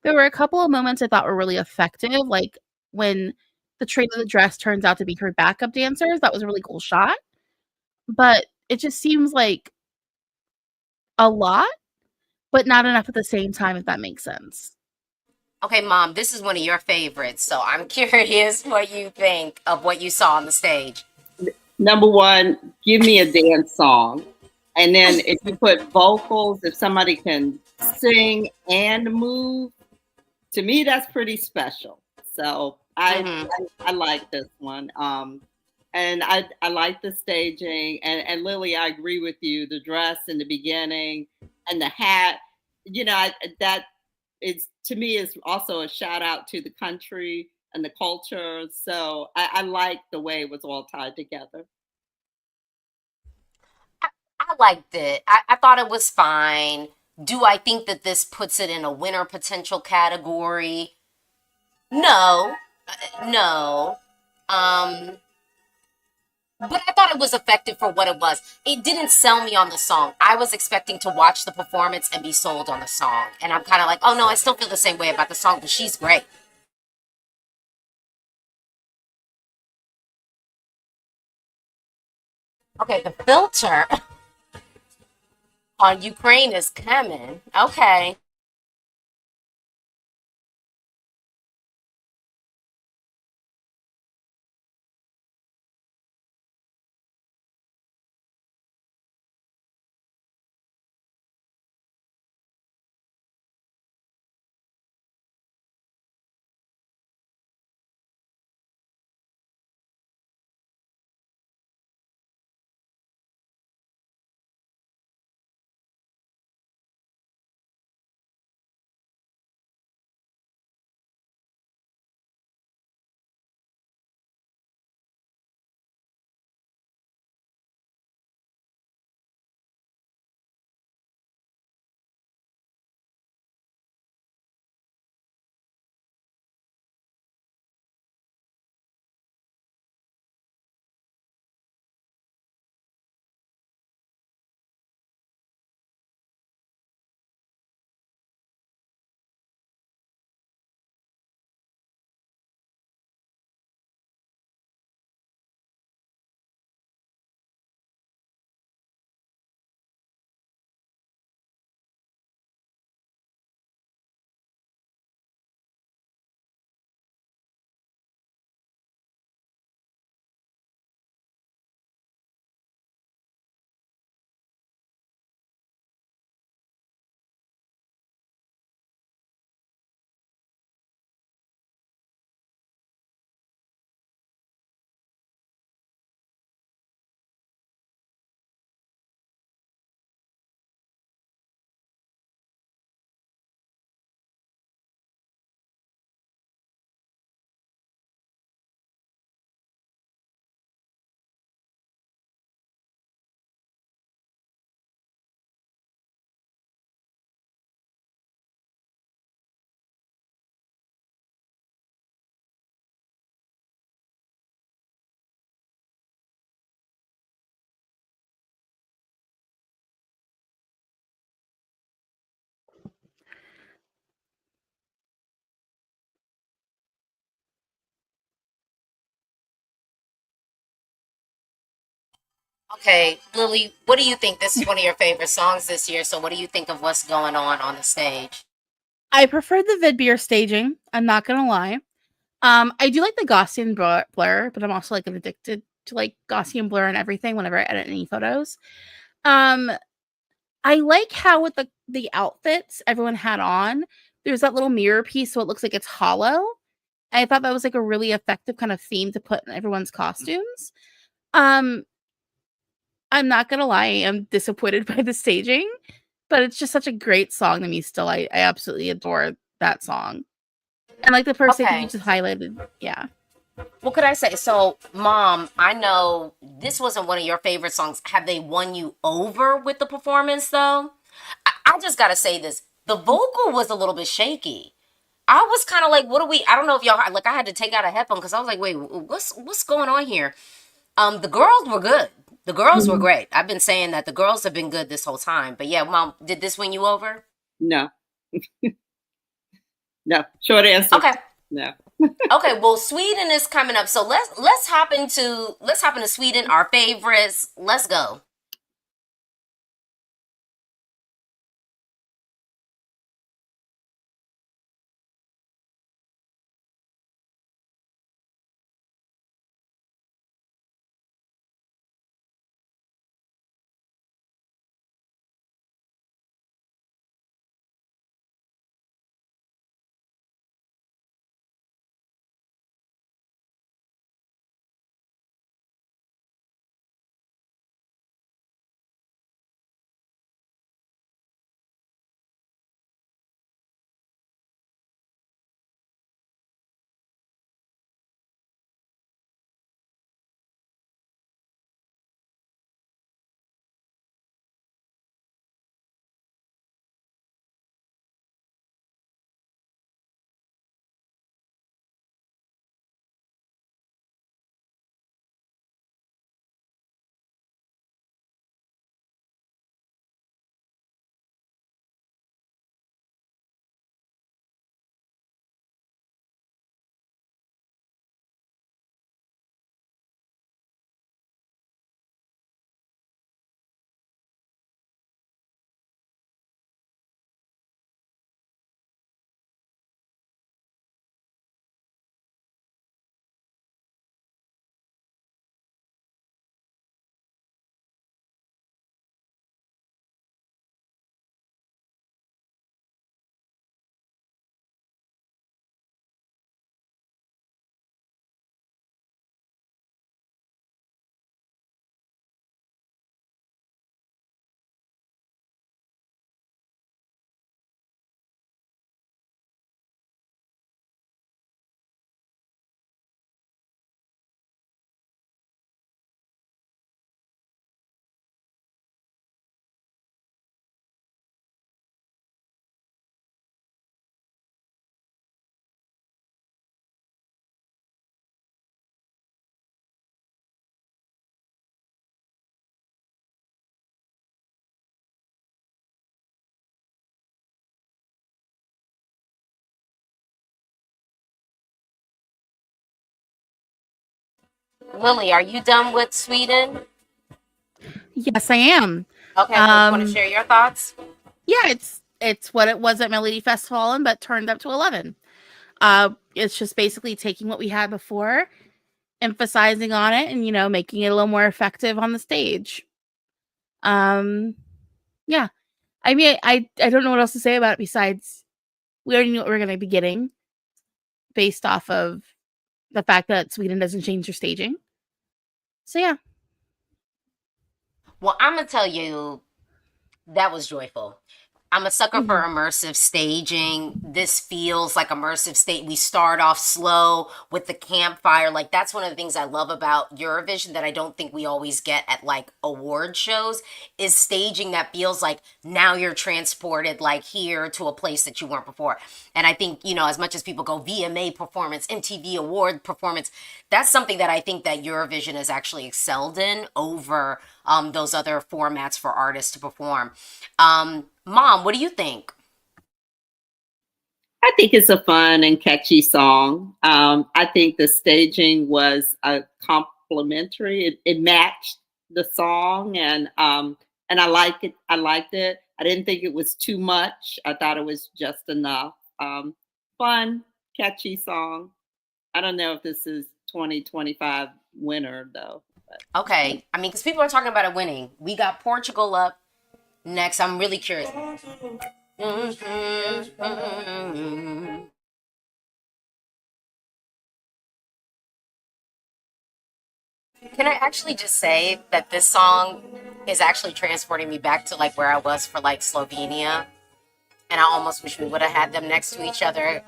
There were a couple of moments I thought were really effective, like when the train of the dress turns out to be her backup dancers. That was a really cool shot. But it just seems like a lot, but not enough at the same time, if that makes sense. Okay, Mom, this is one of your favorites, so I'm curious what you think of what you saw on the stage. Number one, give me a dance song. And then if you put vocals, if somebody can sing and move, to me, that's pretty special. So I like this one. And I like the staging. And Lily, I agree with you. The dress in the beginning and the hat, that is, to me, is also a shout out to the country and the culture. So I like the way it was all tied together. I liked it. I thought it was fine. Do I think that this puts it in a winner potential category? No. No. But I thought it was effective for what it was. It didn't sell me on the song. I was expecting to watch the performance and be sold on the song. And I'm kind of like, oh no, I still feel the same way about the song, but she's great. Okay, the filter on Ukraine is coming. Okay. Okay, Lily, what do you think? This is one of your favorite songs this year, so what do you think of what's going on the stage? I prefer the Vidbeer staging. I'm not gonna lie. I do like the Gaussian blur, but I'm also like addicted to like Gaussian blur and everything whenever I edit any photos. Um, I like how with the outfits everyone had on, there's that little mirror piece, so it looks like it's hollow. I thought that was like a really effective kind of theme to put in everyone's costumes. Um, I'm not gonna lie, I'm disappointed by the staging, but it's just such a great song to me still. I absolutely adore that song. And like the person Okay. you just highlighted. Yeah. What could I say? So, Mom, I know this wasn't one of your favorite songs. Have they won you over with the performance, though? I just got to say this. The vocal was a little bit shaky. I was kind of like, what are we? I don't know if y'all, like, I had to take out a headphone because I was like, wait, what's going on here? The girls were good. The girls were great. I've been saying that the girls have been good this whole time. But yeah, Mom, did this win you over? No. No. Short answer. Okay. No. Okay, well, Sweden is coming up, so let's hop into Sweden, our favorites. Let's go. Lily, are you done with Sweden? Yes, I am. Okay, well, you want to share your thoughts? Yeah, it's what it was at Melody Festival, but turned up to 11. It's just basically taking what we had before, emphasizing on it, and making it a little more effective on the stage. Yeah. I mean, I don't know what else to say about it besides we already knew what we're going to be getting based off of the fact that Sweden doesn't change their staging. So yeah. Well, I'm gonna tell you that was joyful. I'm a sucker for immersive staging. This feels like immersive state. We start off slow with the campfire. Like that's one of the things I love about Eurovision that I don't think we always get at like award shows is staging that feels like now you're transported like here to a place that you weren't before. And I think, as much as people go VMA performance, MTV award performance, that's something that I think that Eurovision has actually excelled in over those other formats for artists to perform. Mom, what do you think? I think it's a fun and catchy song. I think the staging was complimentary. It matched the song, and I like it. I liked it. I didn't think it was too much. I thought it was just enough. Fun, catchy song. I don't know if this is 2025 winner though. But. Okay, I mean, because people are talking about it winning. We got Portugal up next. I'm really curious. Can I actually just say that this song is actually transporting me back to like where I was for like Slovenia, and I almost wish we would have had them next to each other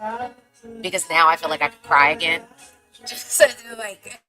because now I feel like I could cry again. Just like,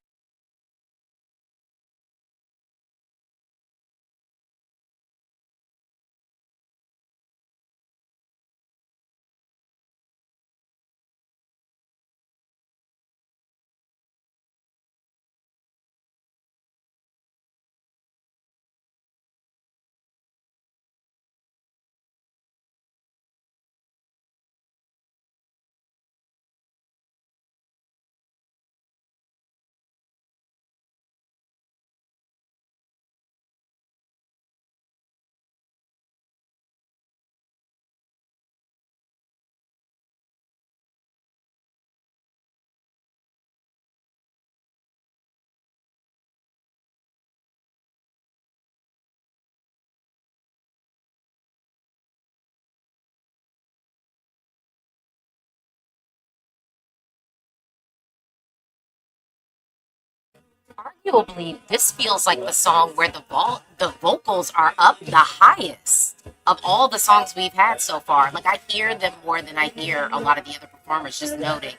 arguably, this feels like the song where the vocals are up the highest of all the songs we've had so far. Like I hear them more than I hear a lot of the other performers. Just noting.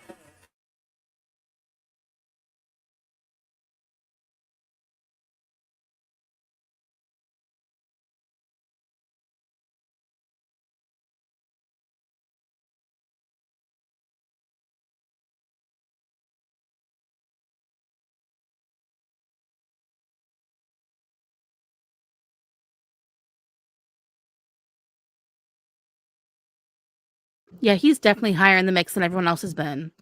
Yeah, he's definitely higher in the mix than everyone else has been.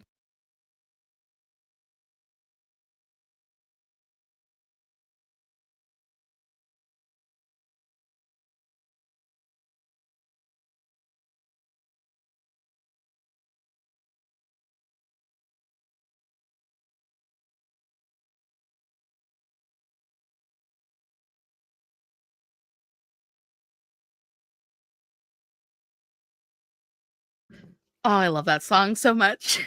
Oh, I love that song so much.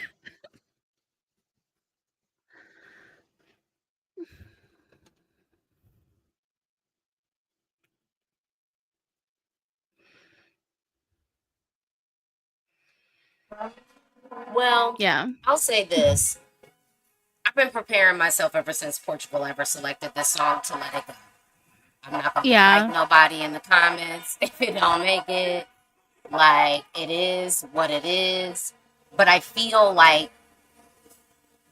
Well, Yeah. I'll say this. I've been preparing myself ever since Portugal ever selected this song to let it go. I'm not gonna Yeah. fight nobody in the comments if it don't make it. Like it is what it is. But I feel like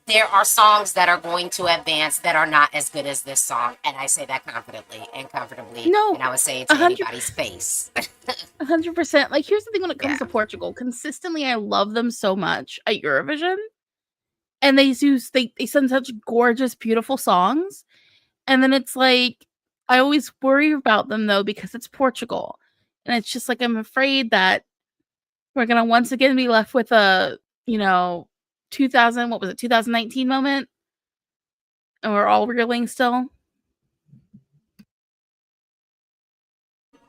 there are songs that are going to advance that are not as good as this song, and I say that confidently and comfortably, No, and I would say it to 100 anybody's face. 100%. Like, here's the thing when it comes Yeah. to Portugal, consistently, I love them so much at Eurovision, and they send such gorgeous, beautiful songs, and then it's like, I always worry about them, though, because it's Portugal, and it's just like, I'm afraid that we're gonna once again be left with a, you know, 2019 moment, and we're all reeling still.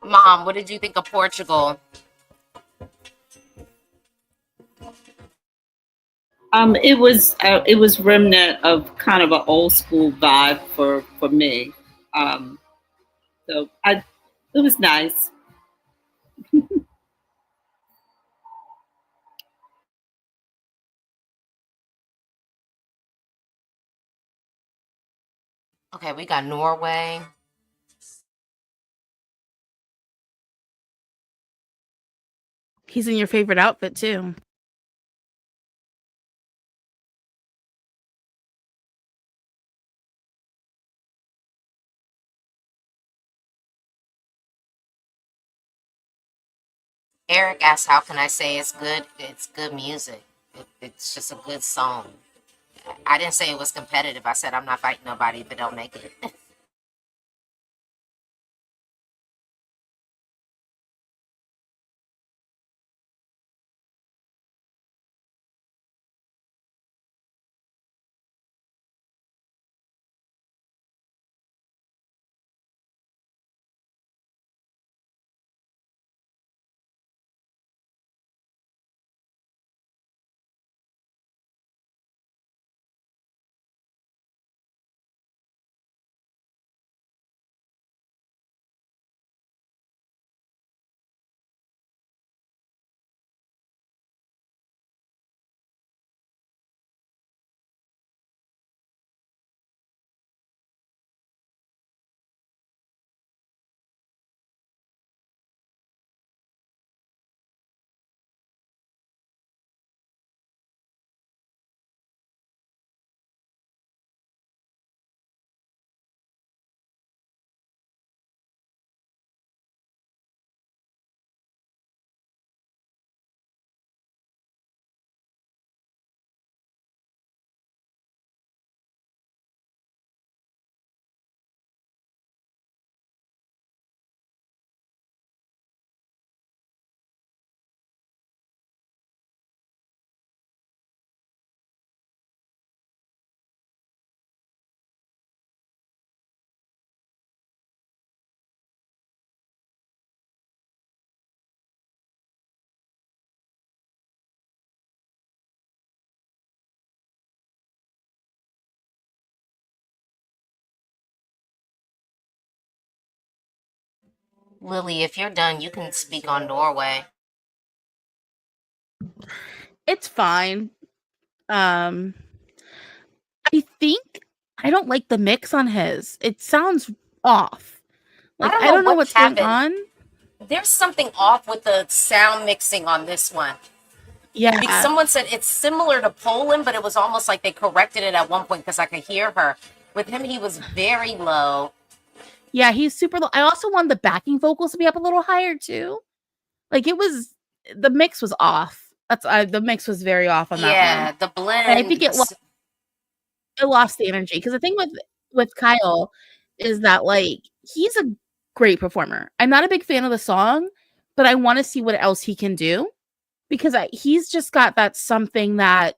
Mom, what did you think of Portugal? It was remnant of kind of an old school vibe for me. Um, so it was nice. Okay, we got Norway. He's in your favorite outfit, too. Eric asked, "How can I say it's good? It's good music. It's just a good song." I didn't say it was competitive. I said I'm not fighting nobody if it don't make it. Lily, if you're done, you can speak on Norway. It's fine. I think I don't like the mix on his. It sounds off. Like I don't know what's going on. There's something off with the sound mixing on this one. Yeah. Because someone said it's similar to Poland, but it was almost like they corrected it at one point because I could hear her. With him, he was very low. Yeah, he's super low. I also want the backing vocals to be up a little higher too. Like the mix was off. The mix was very off on that one. Yeah, the blend. And I think it lost the energy. Because the thing with Kyle is that like he's a great performer. I'm not a big fan of the song, but I want to see what else he can do because he's just got that something that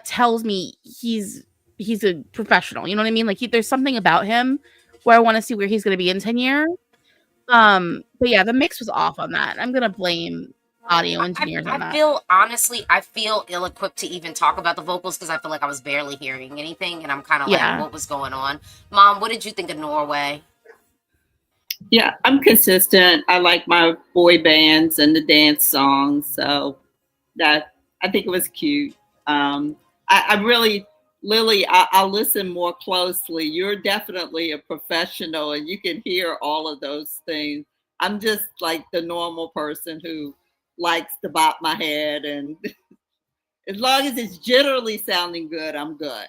tells me he's a professional. You know what I mean? Like there's something about him where I want to see where he's going to be in 10 years. But yeah, the mix was off on that. I'm going to blame audio engineers on that. I feel ill-equipped to even talk about the vocals because I feel like I was barely hearing anything and I'm kind of like, what was going on? Mom, what did you think of Norway? Yeah, I'm consistent. I like my boy bands and the dance songs. So I think it was cute. I really, Lily, I'll listen more closely. You're definitely a professional and you can hear all of those things. I'm just like the normal person who likes to bop my head. And as long as it's generally sounding good, I'm good.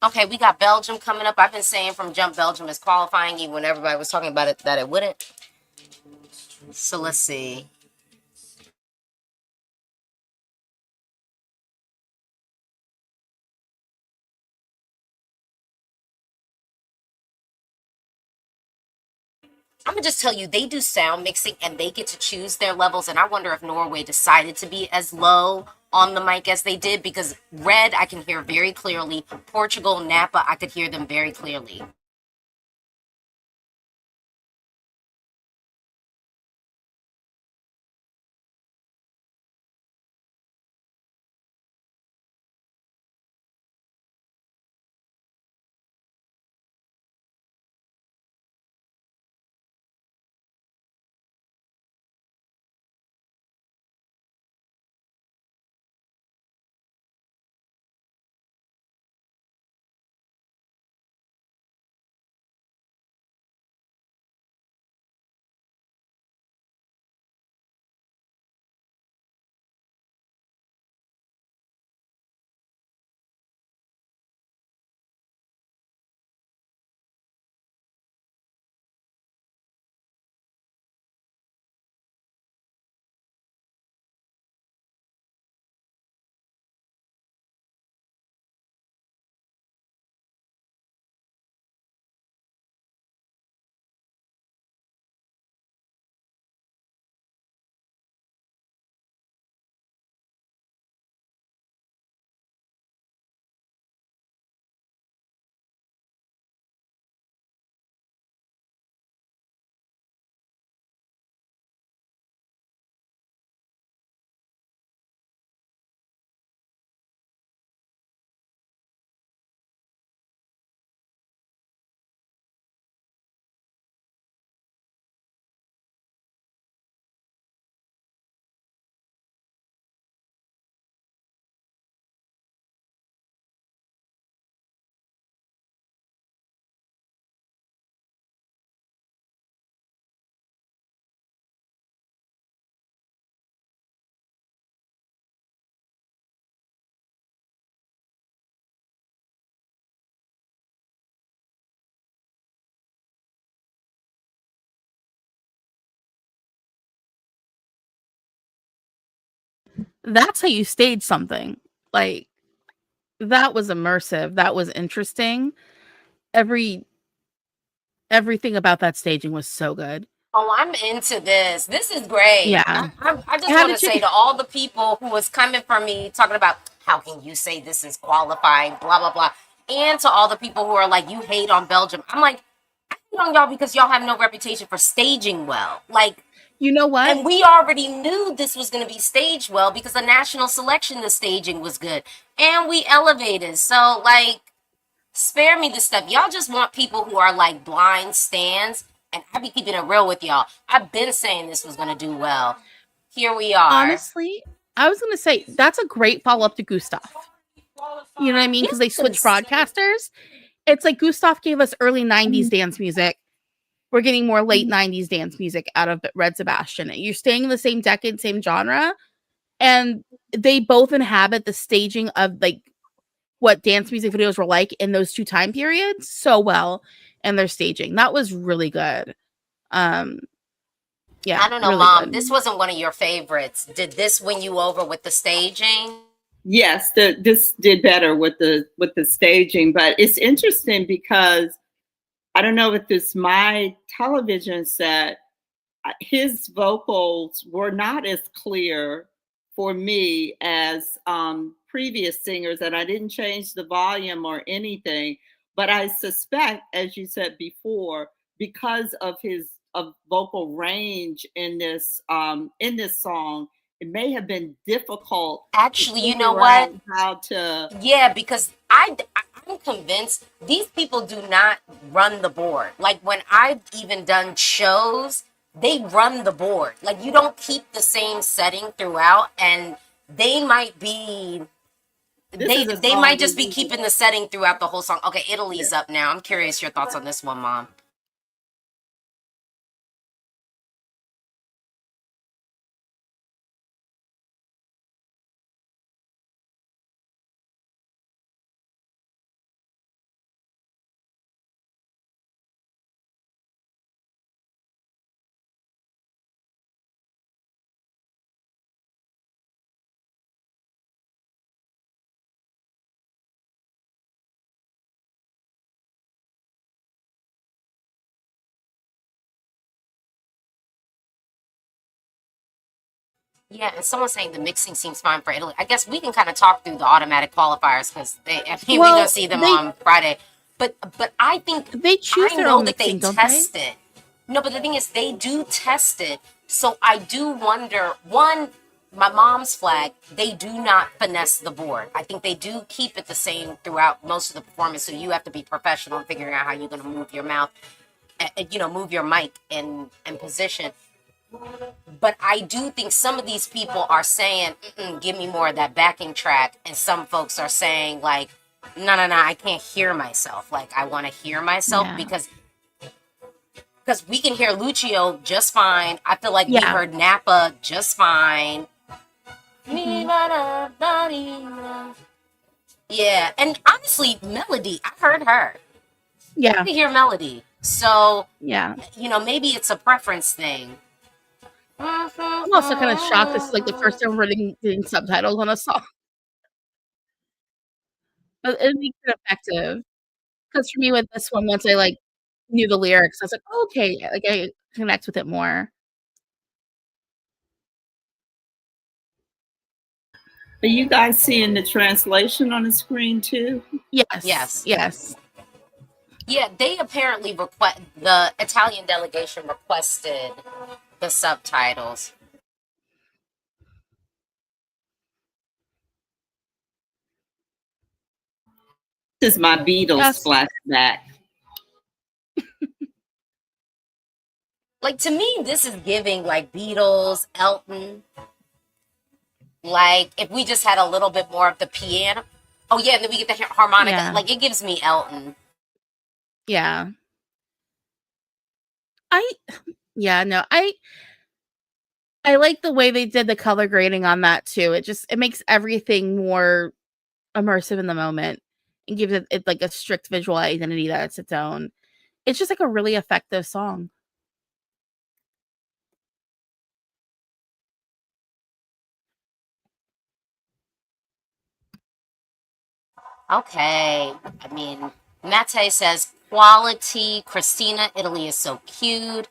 Okay, we got Belgium coming up. I've been saying from jump Belgium is qualifying even when everybody was talking about it that it wouldn't. So let's see. I'm gonna just tell you, they do sound mixing and they get to choose their levels. And I wonder if Norway decided to be as low on the mic as they did, because Red, I can hear very clearly. Portugal, Napa, I could hear them very clearly. That's how you stage something. Like that was immersive. That was interesting. Everything about that staging was so good. Oh, I'm into this. This is great. Yeah. I just want to say to all the people who was coming from me talking about how can you say this is qualifying, blah, blah, blah. And to all the people who are like, you hate on Belgium. I'm like, I hate on y'all because y'all have no reputation for staging well. Like, you know what? And we already knew this was going to be staged well because the national selection, the staging was good. And we elevated. So, like, spare me the stuff. Y'all just want people who are like blind stands, and I be keeping it real with y'all. I've been saying this was gonna do well. Here we are. Honestly, I was gonna say that's a great follow-up to Gustav. You know what I mean? Because they switched broadcasters. It's like Gustav gave us early 90s dance music. We're getting more late 90s dance music out of Red Sebastian. You're staying in the same decade, same genre, and they both inhabit the staging of like what dance music videos were like in those two time periods so well, and their staging. That was really good. Yeah, I don't know, really Mom. good. This wasn't one of your favorites. Did this win you over with the staging? Yes, this did better with the staging, but it's interesting because I don't know if it's my television set. His vocals were not as clear for me as previous singers, and I didn't change the volume or anything. But I suspect, as you said before, because of his vocal range in this song, it may have been difficult. Actually, you know what? How to? Yeah, because I'm convinced these people do not run the board. Like when I've even done shows, they run the board. Like you don't keep the same setting throughout, and they might be. They might just be keeping the setting throughout the whole song. Okay, Italy's up now. I'm curious your thoughts on this one, Mom. Yeah, and someone's saying the mixing seems fine for Italy. I guess we can kind of talk through the automatic qualifiers because we're gonna see them on Friday. But I think they choose their own mixing, don't they? Test it. No, but the thing is, they do test it. So I do wonder. One, my mom's flag, they do not finesse the board. I think they do keep it the same throughout most of the performance. So you have to be professional in figuring out how you're gonna move your mouth, move your mic and position. But I do think some of these people are saying, give me more of that backing track. And some folks are saying like, no, I can't hear myself. Like I want to hear myself because we can hear Lucio just fine. I feel like we heard Napa just fine. Yeah. And honestly, Melody, I heard her. Yeah. I can hear Melody. So, yeah, maybe it's a preference thing. I'm also kind of shocked. This is like the first time we're reading subtitles on a song. But it makes it effective. Because for me with this one, once I like knew the lyrics, I was like, oh, okay, like I connect with it more. Are you guys seeing the translation on the screen too? Yes. Yeah, they apparently the Italian delegation requested the subtitles. This is my Beatles flashback. Like to me, this is giving like Beatles, Elton. Like if we just had a little bit more of the piano. Oh yeah, and then we get the harmonica. Yeah. Like it gives me Elton. Yeah. I like the way they did the color grading on that too. It makes everything more immersive in the moment and gives it like a strict visual identity that's its own. It's just like a really effective song. Okay. I mean, Mate says quality. Christina, Italy is so cute.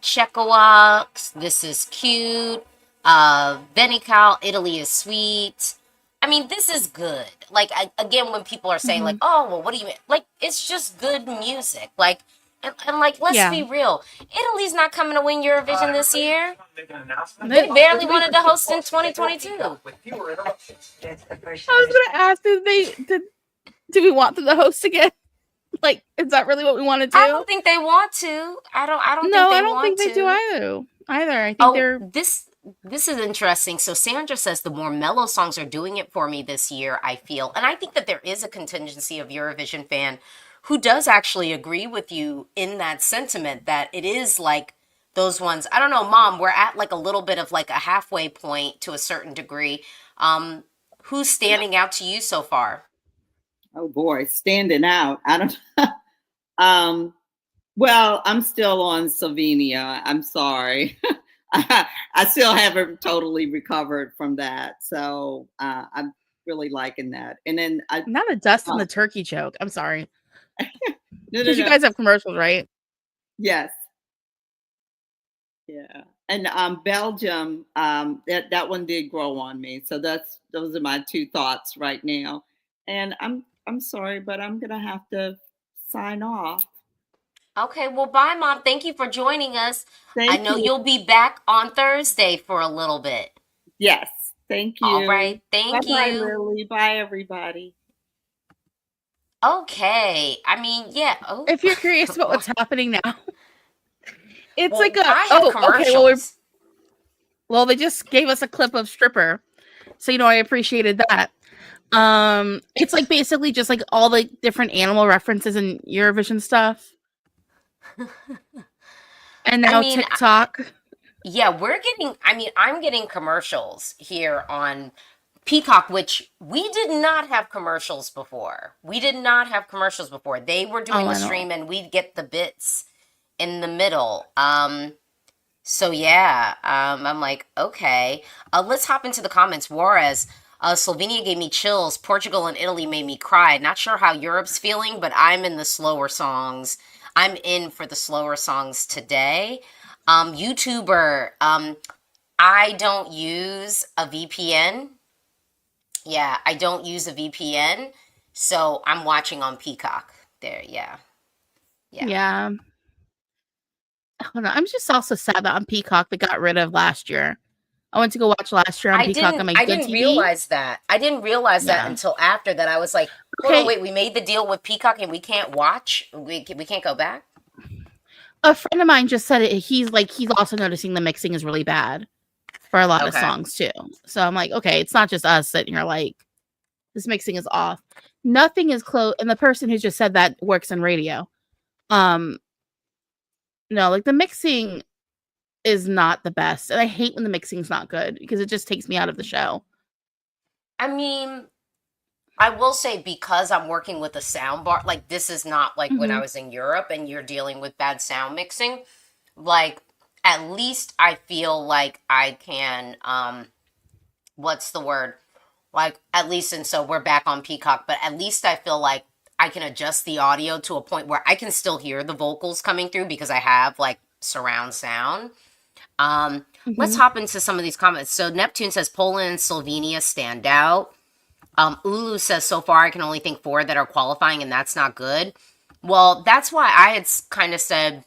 Czechoslovakia, this is cute. Venikal, Italy is sweet. I mean, this is good. Like, again, when people are saying, like, oh, well, what do you mean? Like, it's just good music. Like, and like, let's be real. Italy's not coming to win Eurovision this year. They barely wanted to host in 2022. I was going to ask, Do we want them to host again? Like, is that really what we want to do? I don't think they want to. I don't think No, they I don't want think they to. do either. I think Oh, they're this is interesting. So Sandra says the more mellow songs are doing it for me this year, I feel. And I think that there is a contingency of Eurovision fan who does actually agree with you in that sentiment that it is like those ones. I don't know, Mom, we're at like a little bit of like a halfway point to a certain degree. Who's standing out to you so far? Oh boy, standing out. I don't. Well, I'm still on Slovenia. I'm sorry. I still haven't totally recovered from that. So I'm really liking that. And then not a dust in the turkey joke. I'm sorry. no, Because you guys have commercials, right? Yes. Yeah. And Belgium, that one did grow on me. So those are my two thoughts right now. And I'm sorry, but I'm gonna have to sign off. Okay, well, bye, Mom. Thank you for joining us. I Thank know you. you'll be back on Thursday for a little bit. Yes. Thank All you. right, thank Bye-bye, you. Lily. Bye, everybody. Okay, I mean, yeah. Oh, If you're curious about what's happening now, it's well, like a I have okay. commercials. Well, they just gave us a clip of Stripper, so I appreciated that. It's like basically just like all the different animal references in Eurovision stuff, and now mean, TikTok. Yeah, we're getting. I mean, I'm getting commercials here on Peacock, which we did not have commercials before. We did not have commercials before. They were doing Oh, the I know. stream, and we'd get the bits in the middle. So yeah, I'm like, okay. Let's hop into the comments. Juarez, Slovenia gave me chills. Portugal and Italy made me cry. Not sure how Europe's feeling, but I'm in the slower songs. I'm in for the slower songs today. YouTuber, I don't use a VPN. Yeah, I don't use a VPN, so I'm watching on Peacock. There, yeah. Yeah. Hold on. I'm just also sad that on Peacock they got rid of last year. I went to go watch last year on Peacock on my I good didn't TV. realize that. I didn't realize that Yeah. until after that. I was like, hold Okay. on, wait, we made the deal with Peacock and we can't watch? We can't go back? A friend of mine just said it. He's also noticing the mixing is really bad for a lot of Okay. songs too. So I'm like, okay, it's not just us sitting here like this mixing is off. Nothing is close. And the person who just said that works in radio. No, like the mixing is not the best. And I hate when the mixing's not good because it just takes me out of the show. I mean, I will say because I'm working with a sound bar, like this is not like when I was in Europe and you're dealing with bad sound mixing. Like at least I feel like I can what's the word? Like at least, and so we're back on Peacock, but at least I feel like I can adjust the audio to a point where I can still hear the vocals coming through because I have like surround sound. Let's hop into some of these comments. So Neptune says Poland and Slovenia stand out. Ulu says so far I can only think 4 that are qualifying, and that's not good. Well, that's why I had kind of said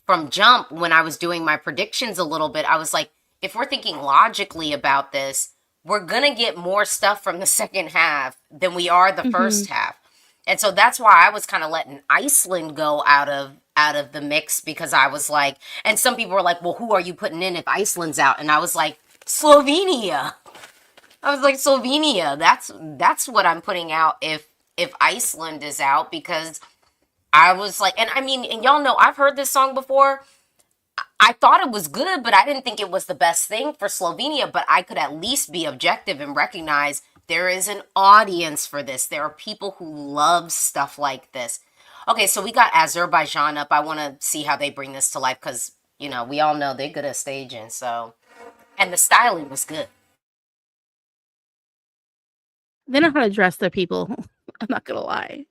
from jump when I was doing my predictions a little bit, I was like, if we're thinking logically about this, we're gonna get more stuff from the second half than we are the first half. And so that's why I was kind of letting Iceland go out of the mix, because I was like, and some people were like, well, who are you putting in if Iceland's out? And I was like, Slovenia. I was like, Slovenia. That's what I'm putting out if Iceland is out, because I was like, and I mean, and y'all know I've heard this song before. I thought it was good, but I didn't think it was the best thing for Slovenia. But I could at least be objective and recognize there is an audience for this. There are people who love stuff like this. Okay, so we got Azerbaijan up. I want to see how they bring this to life because, you know, we all know they're good at staging. So, and the styling was good. They know how to dress their people. I'm not going to lie.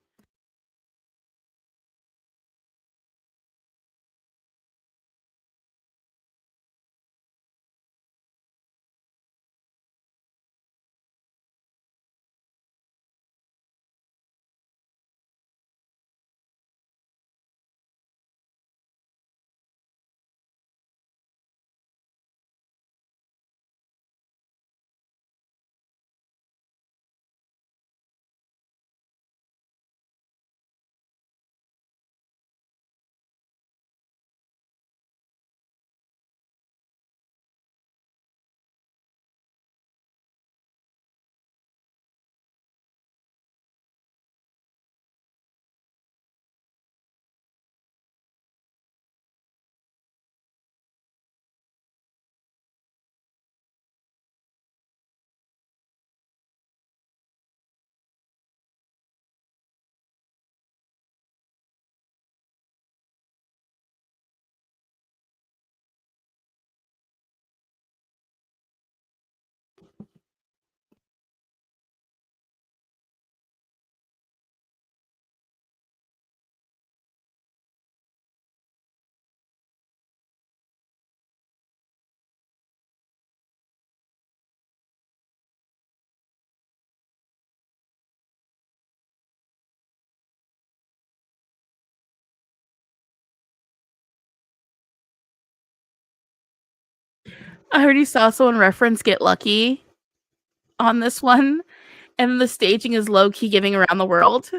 I already saw someone reference Get Lucky on this one, and the staging is low-key giving Around the World.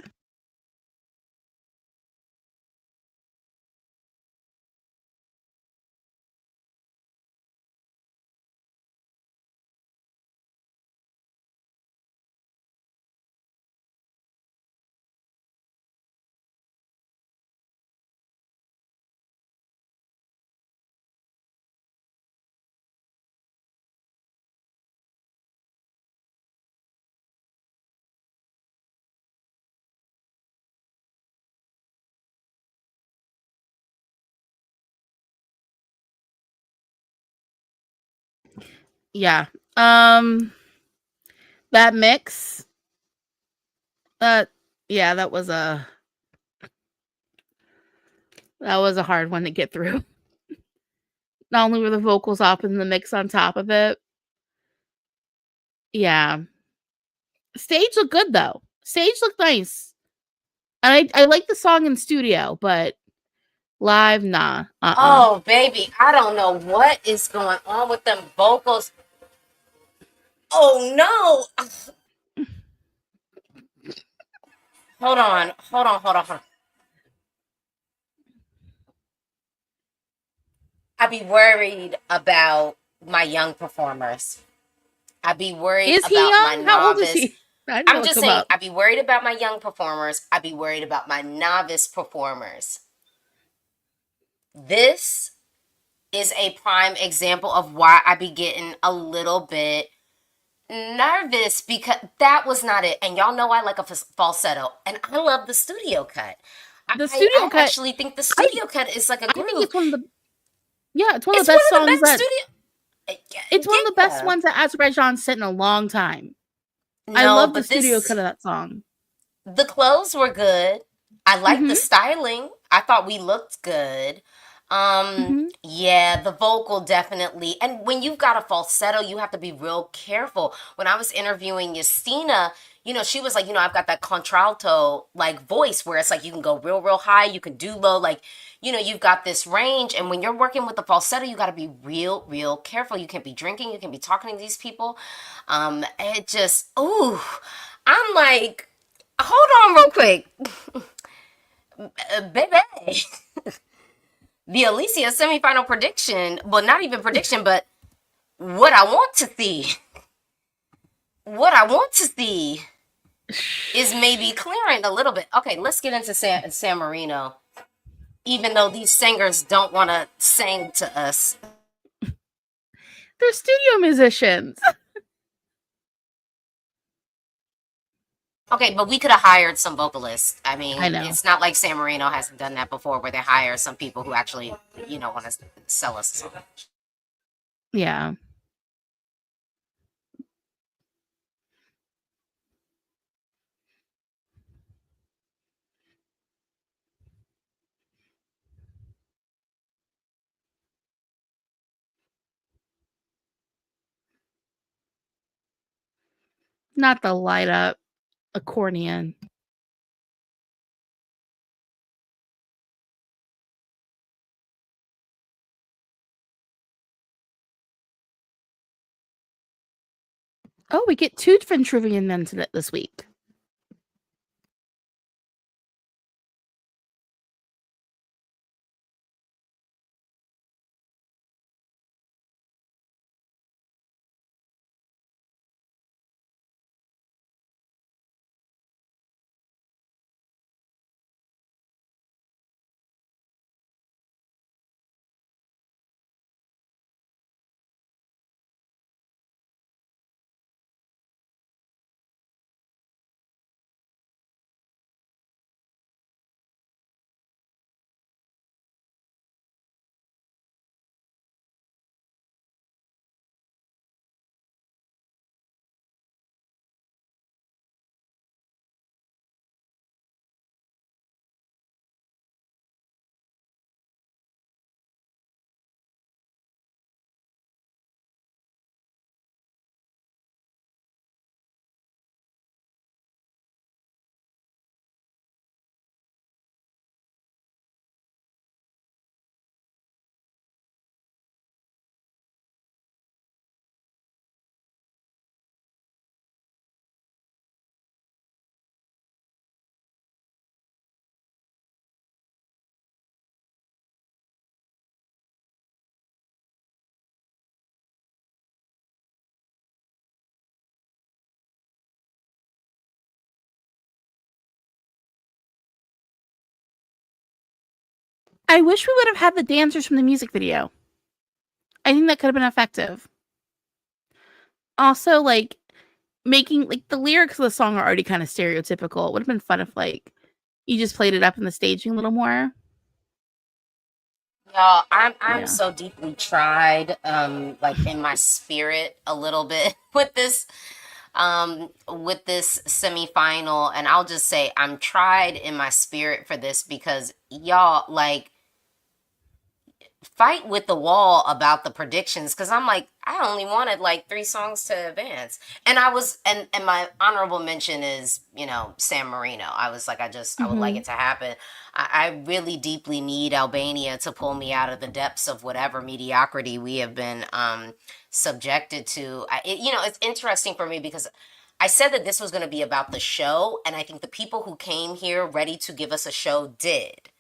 Yeah. That mix. Yeah, that was a hard one to get through. Not only were the vocals off and the mix on top of it. Yeah. Stage looked good though. Stage looked nice. And I like the song in studio, but live, nah. Oh, baby, I don't know what is going on with them vocals. Oh no. Hold on. I be worried about my young performers. I be worried Is he about my young? How old is novice. he? I need to I'm look just him saying, up. I be worried about my young performers. I be worried about my novice performers. This is a prime example of why I be getting a little bit nervous, because that was not it. And y'all know I like a falsetto, and I love the studio cut. The studio I cut, actually think the studio cut is like a I groove. think it's one of the it's one of It's the one best of the songs best that studio. it's one of the best Yeah. ones that Azerbaijan's set in a long time. I No, love the but studio this cut of that song. the clothes were good. I liked the Mhm. styling. I thought we looked good. Mhm. Yeah, the vocal definitely. And when you've got a falsetto, you have to be real careful. When I was interviewing Justina, she was like, I've got that contralto like voice where it's like you can go real, real high, you can do low, like, you've got this range. And when you're working with the falsetto, you got to be real, real careful. You can't be drinking, you can't be talking to these people. It just, ooh, I'm like, hold on real quick. Baby. The Alesia semifinal prediction, well, not even prediction, but what I want to see. What I want to see is maybe clearing a little bit. Okay, let's get into San Marino. Even though these singers don't want to sing to us. They're studio musicians. Okay, but we could have hired some vocalists. I mean, I know. it's not like San Marino hasn't done that before, where they hire some people who actually, want to sell us a song. Yeah. Not the light up accordion. Oh, we get 2 different trivia men this week. I wish we would have had the dancers from the music video. I think that could have been effective. Also, like, making, like, the lyrics of the song are already kind of stereotypical. It would have been fun if, like, you just played it up in the staging a little more. Y'all, I'm Yeah. so deeply tried, like in my spirit a little bit with this semifinal, and I'll just say I'm tried in my spirit for this because y'all, like, fight with the wall about the predictions, because I'm like, I only wanted like 3 songs to advance, and I was, and my honorable mention is, you know, San Marino. I was like, I would like it to happen. I really deeply need Albania to pull me out of the depths of whatever mediocrity we have been subjected to. You know, it's interesting for me because I said that this was going to be about the show, and I think the people who came here ready to give us a show did.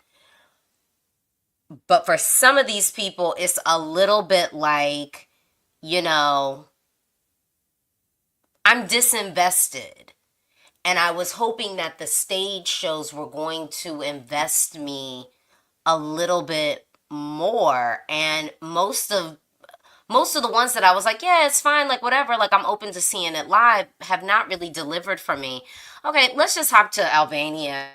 But for some of these people, it's a little bit like, you know, I'm disinvested. And I was hoping that the stage shows were going to invest me a little bit more. And most of the ones that I was like, yeah, it's fine, like whatever, like I'm open to seeing it live, have not really delivered for me. Okay, let's just hop to Albania.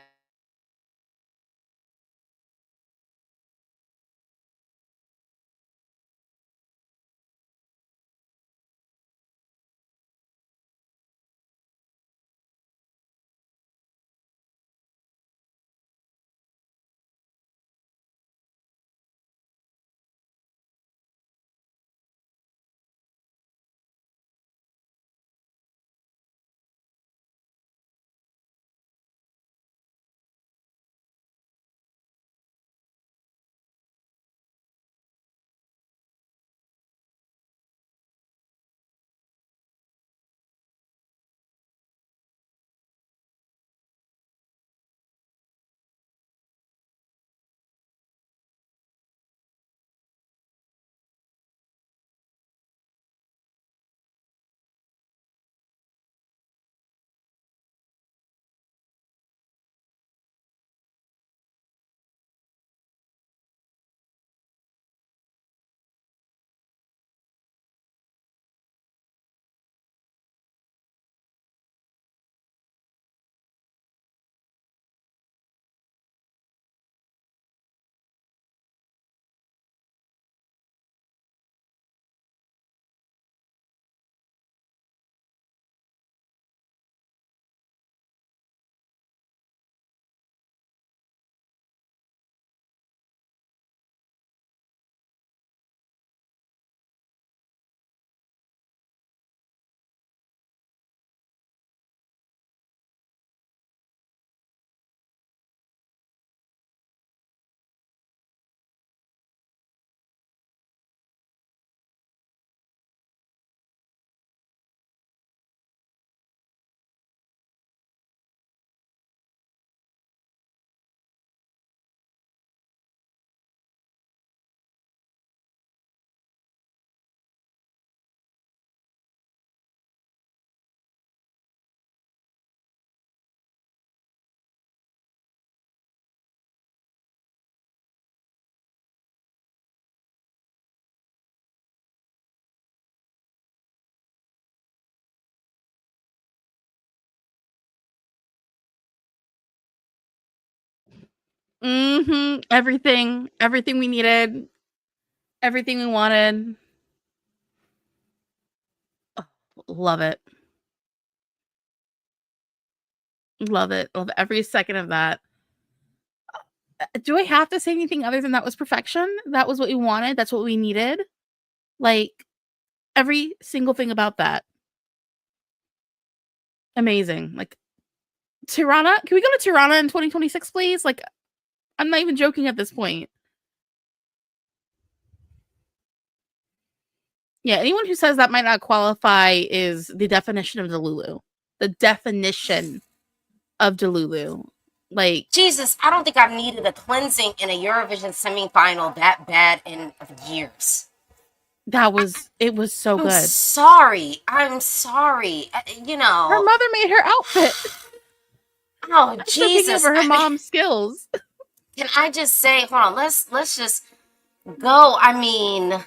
Everything we needed, everything we wanted. Oh, love it. Love it. Love every second of that. Do I have to say anything other than that was perfection? That was what we wanted. That's what we needed. Like, every single thing about that. Amazing. Like, Tirana. Can we go to Tirana in 2026, please? Like, I'm not even joking at this point. Yeah, anyone who says that might not qualify is the definition of Delulu. The definition of Delulu. Like, Jesus, I don't think I've needed a cleansing in a Eurovision semifinal that bad in years. it was so I'm good. I'm sorry. You know, Her mother made her outfit. oh I'm tripping Jesus, over her mom's skills. can I just say, hold on, let's just go. I mean,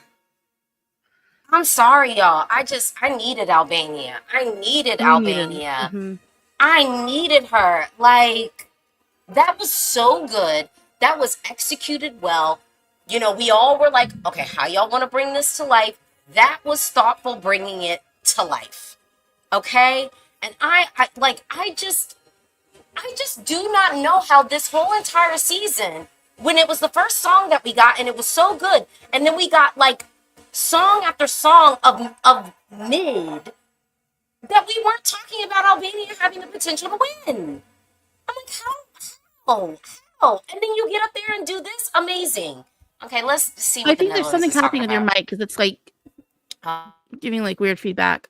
I'm sorry, y'all. I needed Albania. I needed We needed. Albania. Mhm. I needed her. Like, that was so good. That was executed well. You know, we all were like, okay, how y'all want to bring this to life? That was thoughtful bringing it to life. Okay? And I just do not know how this whole entire season, when it was the first song that we got and it was so good, and then we got like song after song of mid, that we weren't talking about Albania having the potential to win. I'm like, how? And then you get up there and do this? Amazing. Okay, let's see I what the think there's Netherlands something is talking happening with your about. mic because it's like giving like weird feedback.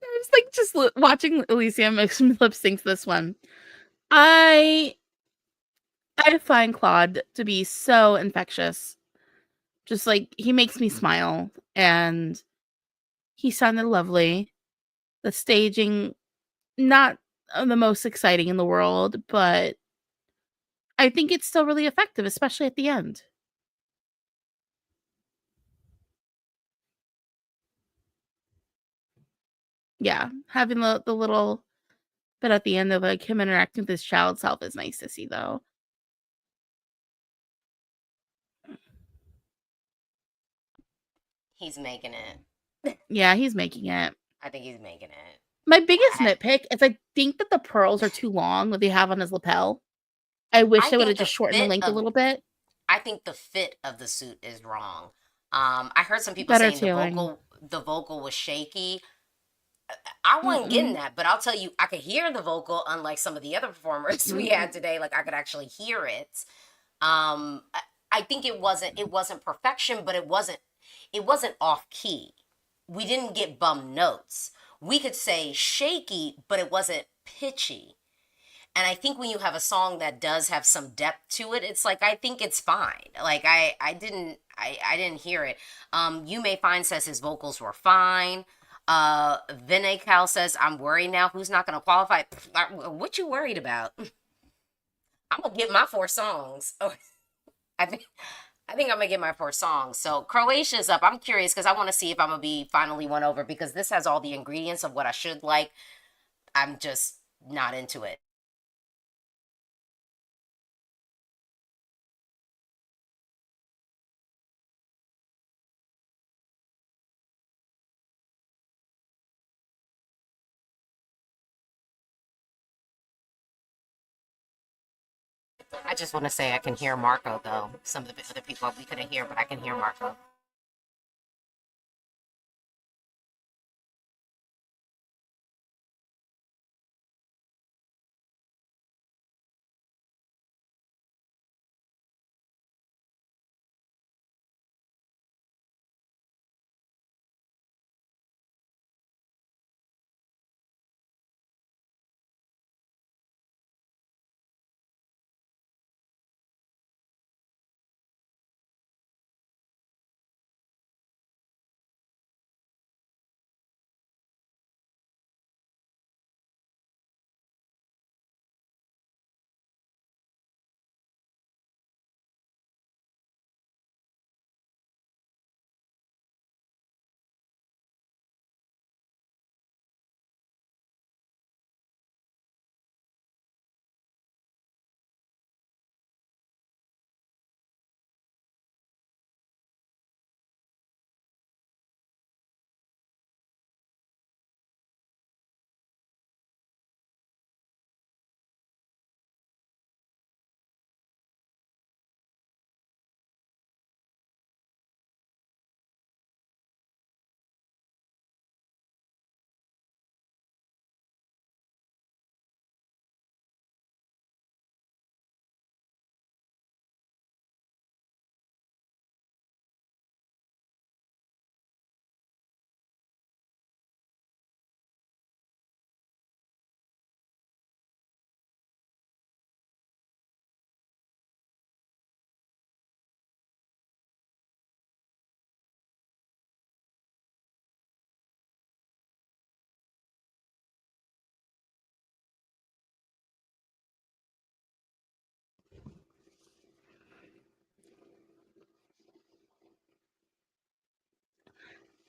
I was like just watching Alesia lip sync this one. I find Claude to be so infectious. Just like he makes me smile, and he sounded lovely. The staging, not the most exciting in the world, but I think it's still really effective, especially at the end. Yeah, having the little bit at the end of like him interacting with his child self is nice to see, though. He's making it. Yeah, he's making it. I think he's making it. My biggest I, nitpick is I think that the pearls are too long that they have on his lapel. I wish I they would have think the just shortened the fit length a of little bit. I think the fit of the suit is wrong. I heard some people Better saying tailoring. the vocal was shaky. I wasn't getting Mm-mm. that, but I'll tell you, I could hear the vocal, unlike some of the other performers we had today. Like, I could actually hear it. I think it wasn't perfection, but it wasn't off key. We didn't get bum notes. We could say shaky, but it wasn't pitchy. And I think when you have a song that does have some depth to it, it's like I think it's fine. Like I didn't hear it. You May Find says his vocals were fine. Vinay Cal says I'm worried now. Who's not gonna qualify? What you worried about? I'm gonna get my 4 songs. Oh, I think I think I'm gonna get my 4 songs. So Croatia's up. I'm curious because I want to see if I'm gonna be finally won over because this has all the ingredients of what I should like. I'm just not into it. I just want to say I can hear Marco though. Some of the other people we couldn't hear, but I can hear Marco.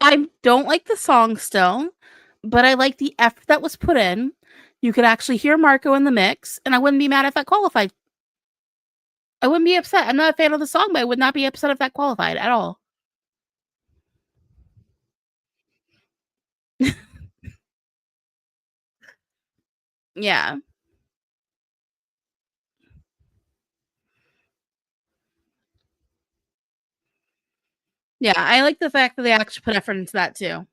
I don't like the song still, but I like the effort that was put in. You could actually hear Marco in the mix, and I wouldn't be mad if that qualified. I wouldn't be upset. I'm not a fan of the song, but I would not be upset if that qualified at all. Yeah. Yeah, I like the fact that they actually put effort into that too.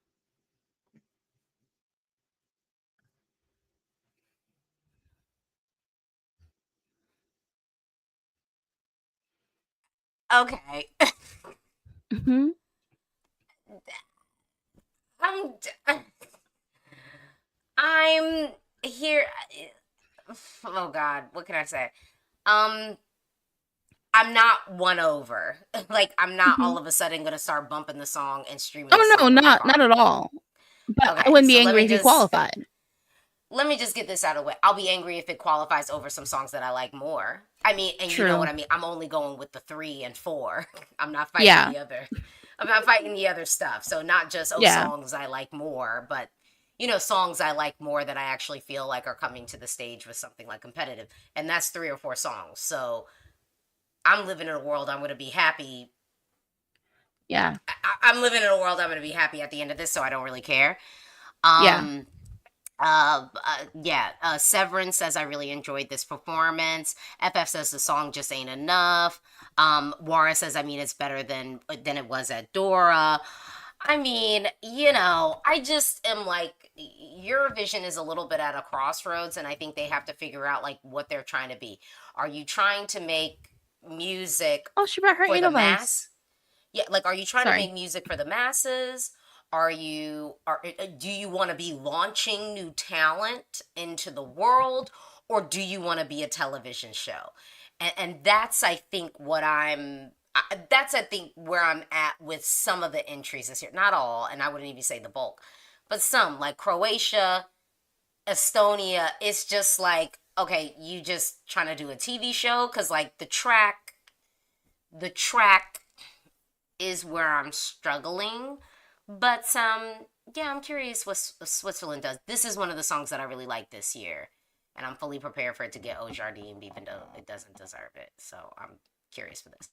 Okay. Mhm. I'm I'm here. Oh God, what can I say? Um, I'm not won over. Like I'm not all Mhm. of a sudden gonna start bumping the song and streaming the Oh, no, song in my not car. at all. But I Okay, wouldn't be so angry if he qualified. let me just get this out of the way. I'll be angry if it qualifies over some songs that I like more. I mean, and you know what True. I mean. I'm only going with the 3 and 4. I'm not fighting Yeah. the other. I'm not fighting the other stuff. So not just Yeah. songs I like more, but songs I like more that I actually feel like are coming to the stage with something like competitive, and that's 3 or 4 songs. So I'm living in a world I'm going to be happy. Yeah. I'm living in a world I'm going to be happy at the end of this, so I don't really care. Yeah. Um, Severin says I really enjoyed this performance. FF says the song just ain't enough. Wara says I mean it's better than it was at Dora. I mean, I just am like Eurovision is a little bit at a crossroads, and I think they have to figure out like what they're trying to be. Are you trying to make music Oh, she brought her for the Edelweiss. mass? Yeah, like are you trying to Sorry. make music for the masses? Do you want to be launching new talent into the world, or do you want to be a television show? And that's I think that's I think where I'm at with some of the entries this year. Not all, and I wouldn't even say the bulk, but some like Croatia, Estonia. It's just like okay, you just trying to do a TV show because like the track is where I'm struggling. But yeah, I'm curious what Switzerland does. This is one of the songs that I really like this year, and I'm fully prepared for it to get Au Jardin, even though it doesn't deserve it. So I'm curious for this.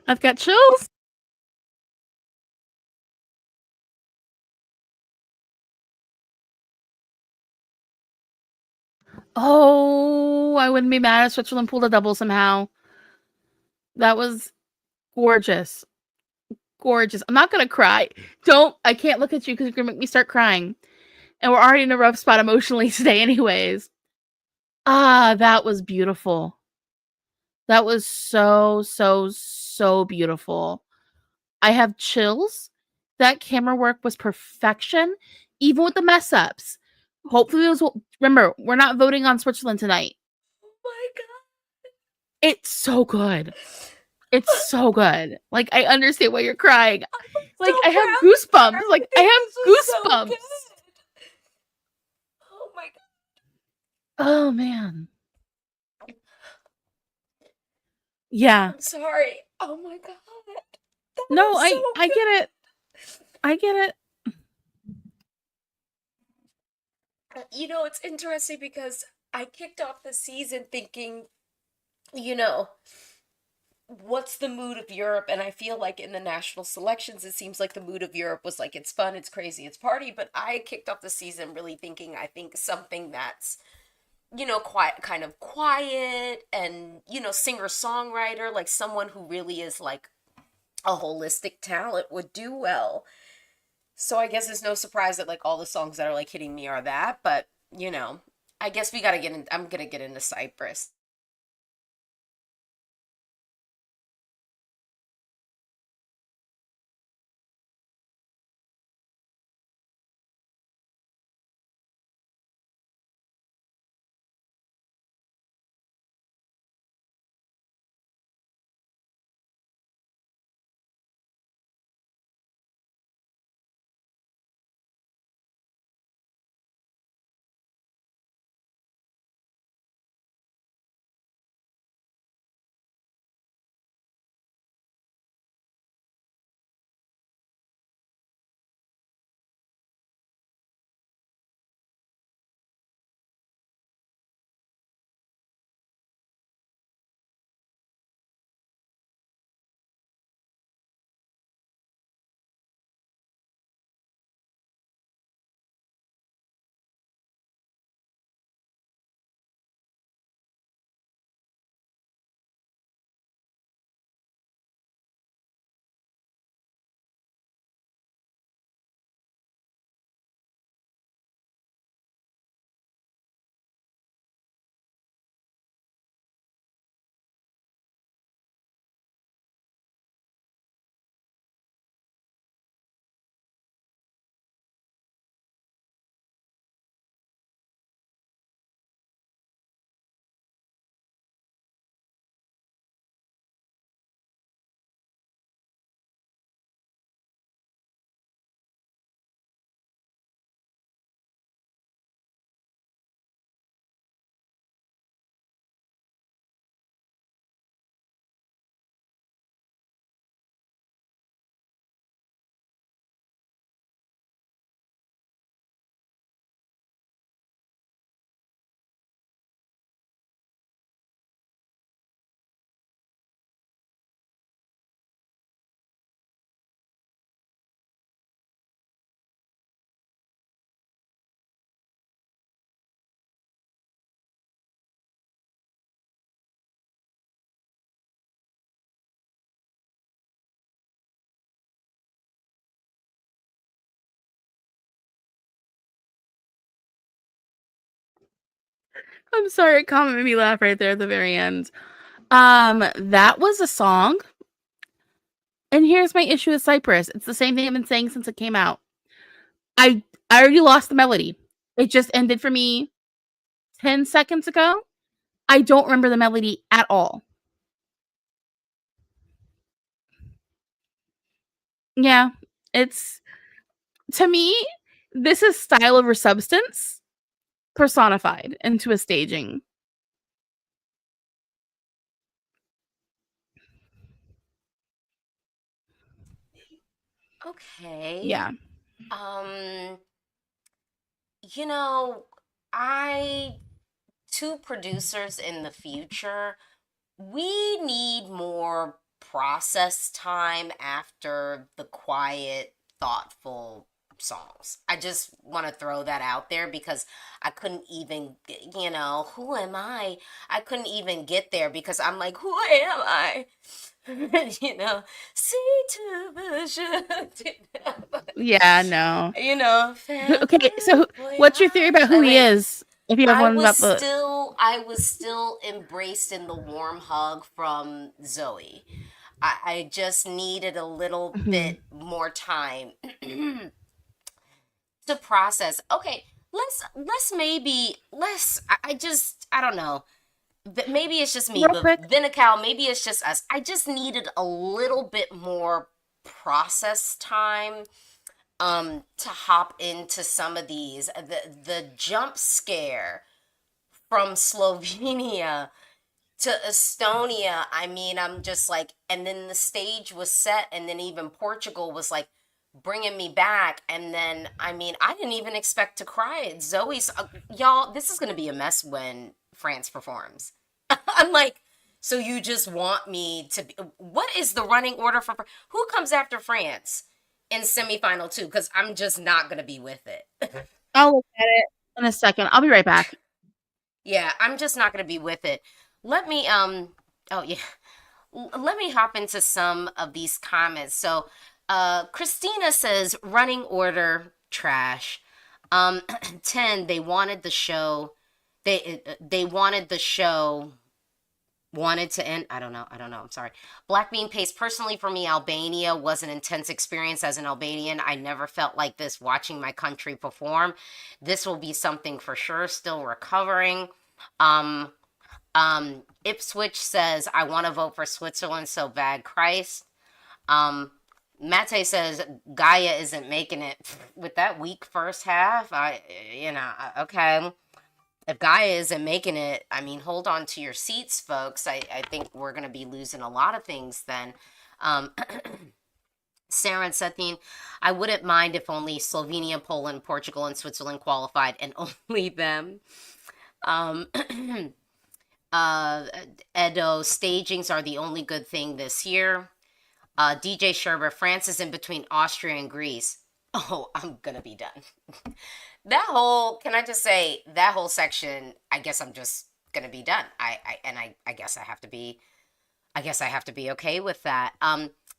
I've got chills. Oh, I wouldn't be mad if Switzerland pulled a double somehow. That was gorgeous. Gorgeous. I'm not gonna cry. I can't look at you because you're gonna make me start crying. And we're already in a rough spot emotionally today, anyways. That was beautiful. That was so, so, so beautiful. I have chills. That camera work was perfection, even with the mess ups. Hopefully, those will. Remember, we're not voting on Switzerland tonight. Oh my god. It's so good. It's so good. Like, I understand why you're crying. Like, I have goosebumps. Like, I have goosebumps. Oh my god. Oh, man. Yeah. I'm sorry. Oh my god. That No, was so I good. get it. I get it. You know, it's interesting because I kicked off the season thinking, you know, what's the mood of Europe? And I feel like in the national selections, it seems like the mood of Europe was like, it's fun, it's crazy, it's party. But I kicked off the season really thinking, I think something that's, you know, kind of quiet and, you know, singer-songwriter, like someone who really is like a holistic talent would do well. So I guess it's no surprise that like all the songs that are like hitting me are that, but you know, I guess we gotta get in. I'm gonna get into Cyprus. I'm sorry, a comment made me laugh right there at the very end. That was a song. And here's my issue with Cyprus. It's the same thing I've been saying since it came out. I already lost the melody. It just ended for me 10 seconds ago. I don't remember the melody at all. Yeah, it's to me, this is style over substance personified into a staging. Okay. Yeah. You know, I to producers in the future, we need more process time after the quiet, thoughtful songs. I just want to throw that out there because I couldn't even, who am I? I couldn't even get there because I'm like, who am I? See to vision. Yeah, no. Okay, so Fanboy what's your theory about who he heart. is? If you have one about the I was still embraced in the warm hug from Zoe. I just needed a little bit more time to process. Okay, I don't know. Maybe it's just me, Real but quick. Vinical, maybe it's just us. I just needed a little bit more process time to hop into some of these. The jump scare from Slovenia to Estonia, I mean, I'm just like, and then the stage was set, and then even Portugal was like bringing me back. And then, I mean, I didn't even expect to cry. Zoe's, y'all, this is going to be a mess when France performs. I'm like, so you just want me to be, what is the running order for, who comes after France in semifinal 2? Because I'm just not going to be with it. I'll look at it in a second. I'll be right back. Yeah, I'm just not going to be with it. Let me let me hop into some of these comments. So Christina says running order trash. 10, they wanted the show wanted to end. I don't know. I'm sorry. Black Bean Paste. Personally, for me, Albania was an intense experience as an Albanian. I never felt like this watching my country perform. This will be something for sure. Still recovering. Ipswich says, I want to vote for Switzerland so bad. Christ. Mate says, Gaia isn't making it with that weak first half. Okay. If Gaia isn't making it, I mean, hold on to your seats, folks. I think we're going to be losing a lot of things then. Sarah and Sethine, I wouldn't mind if only Slovenia, Poland, Portugal, and Switzerland qualified, and only them. Edo, stagings are the only good thing this year. DJ Sherber, France is in between Austria and Greece. Oh, I'm going to be done. Can I just say, that whole section, I guess I'm just going to be done. I guess I have to be okay with that.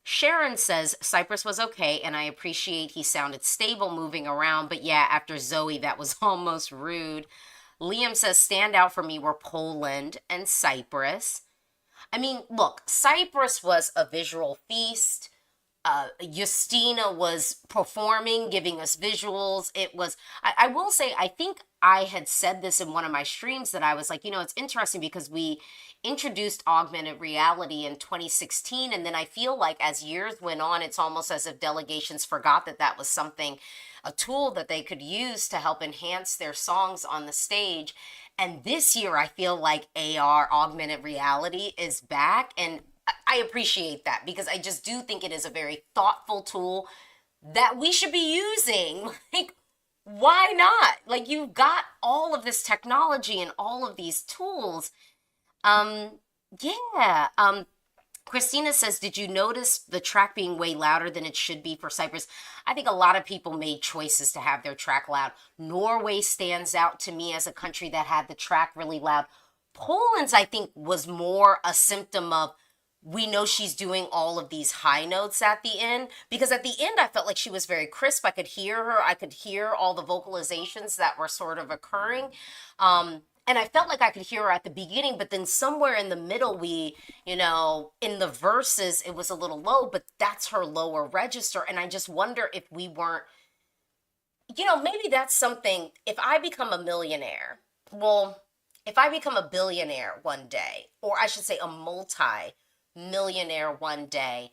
Sharon says, Cyprus was okay, and I appreciate he sounded stable moving around, but yeah, after Zoe, that was almost rude. Liam says, standout for me were Poland and Cyprus. I mean, look, Cyprus was a visual feast. Justina was performing, giving us visuals. It was, I will say, I think I had said this in one of my streams that I was like, it's interesting because we introduced augmented reality in 2016. And then I feel like as years went on, it's almost as if delegations forgot that that was something, a tool that they could use to help enhance their songs on the stage. And this year, I feel like AR, augmented reality, is back. And I appreciate that because I just do think it is a very thoughtful tool that we should be using. Like, why not? Like, you've got all of this technology and all of these tools. Christina says, did you notice the track being way louder than it should be for Cyprus? I think a lot of people made choices to have their track loud. Norway stands out to me as a country that had the track really loud. Poland's, I think, was more a symptom of, we know she's doing all of these high notes at the end, because at the end I felt like she was very crisp. I could hear her. I could hear all the vocalizations that were sort of occurring. And I felt like I could hear her at the beginning, but then somewhere in the middle, in the verses, it was a little low, but that's her lower register. And I just wonder if we weren't, maybe that's something, if I become a millionaire, if I become a billionaire one day, or I should say a multi-millionaire one day,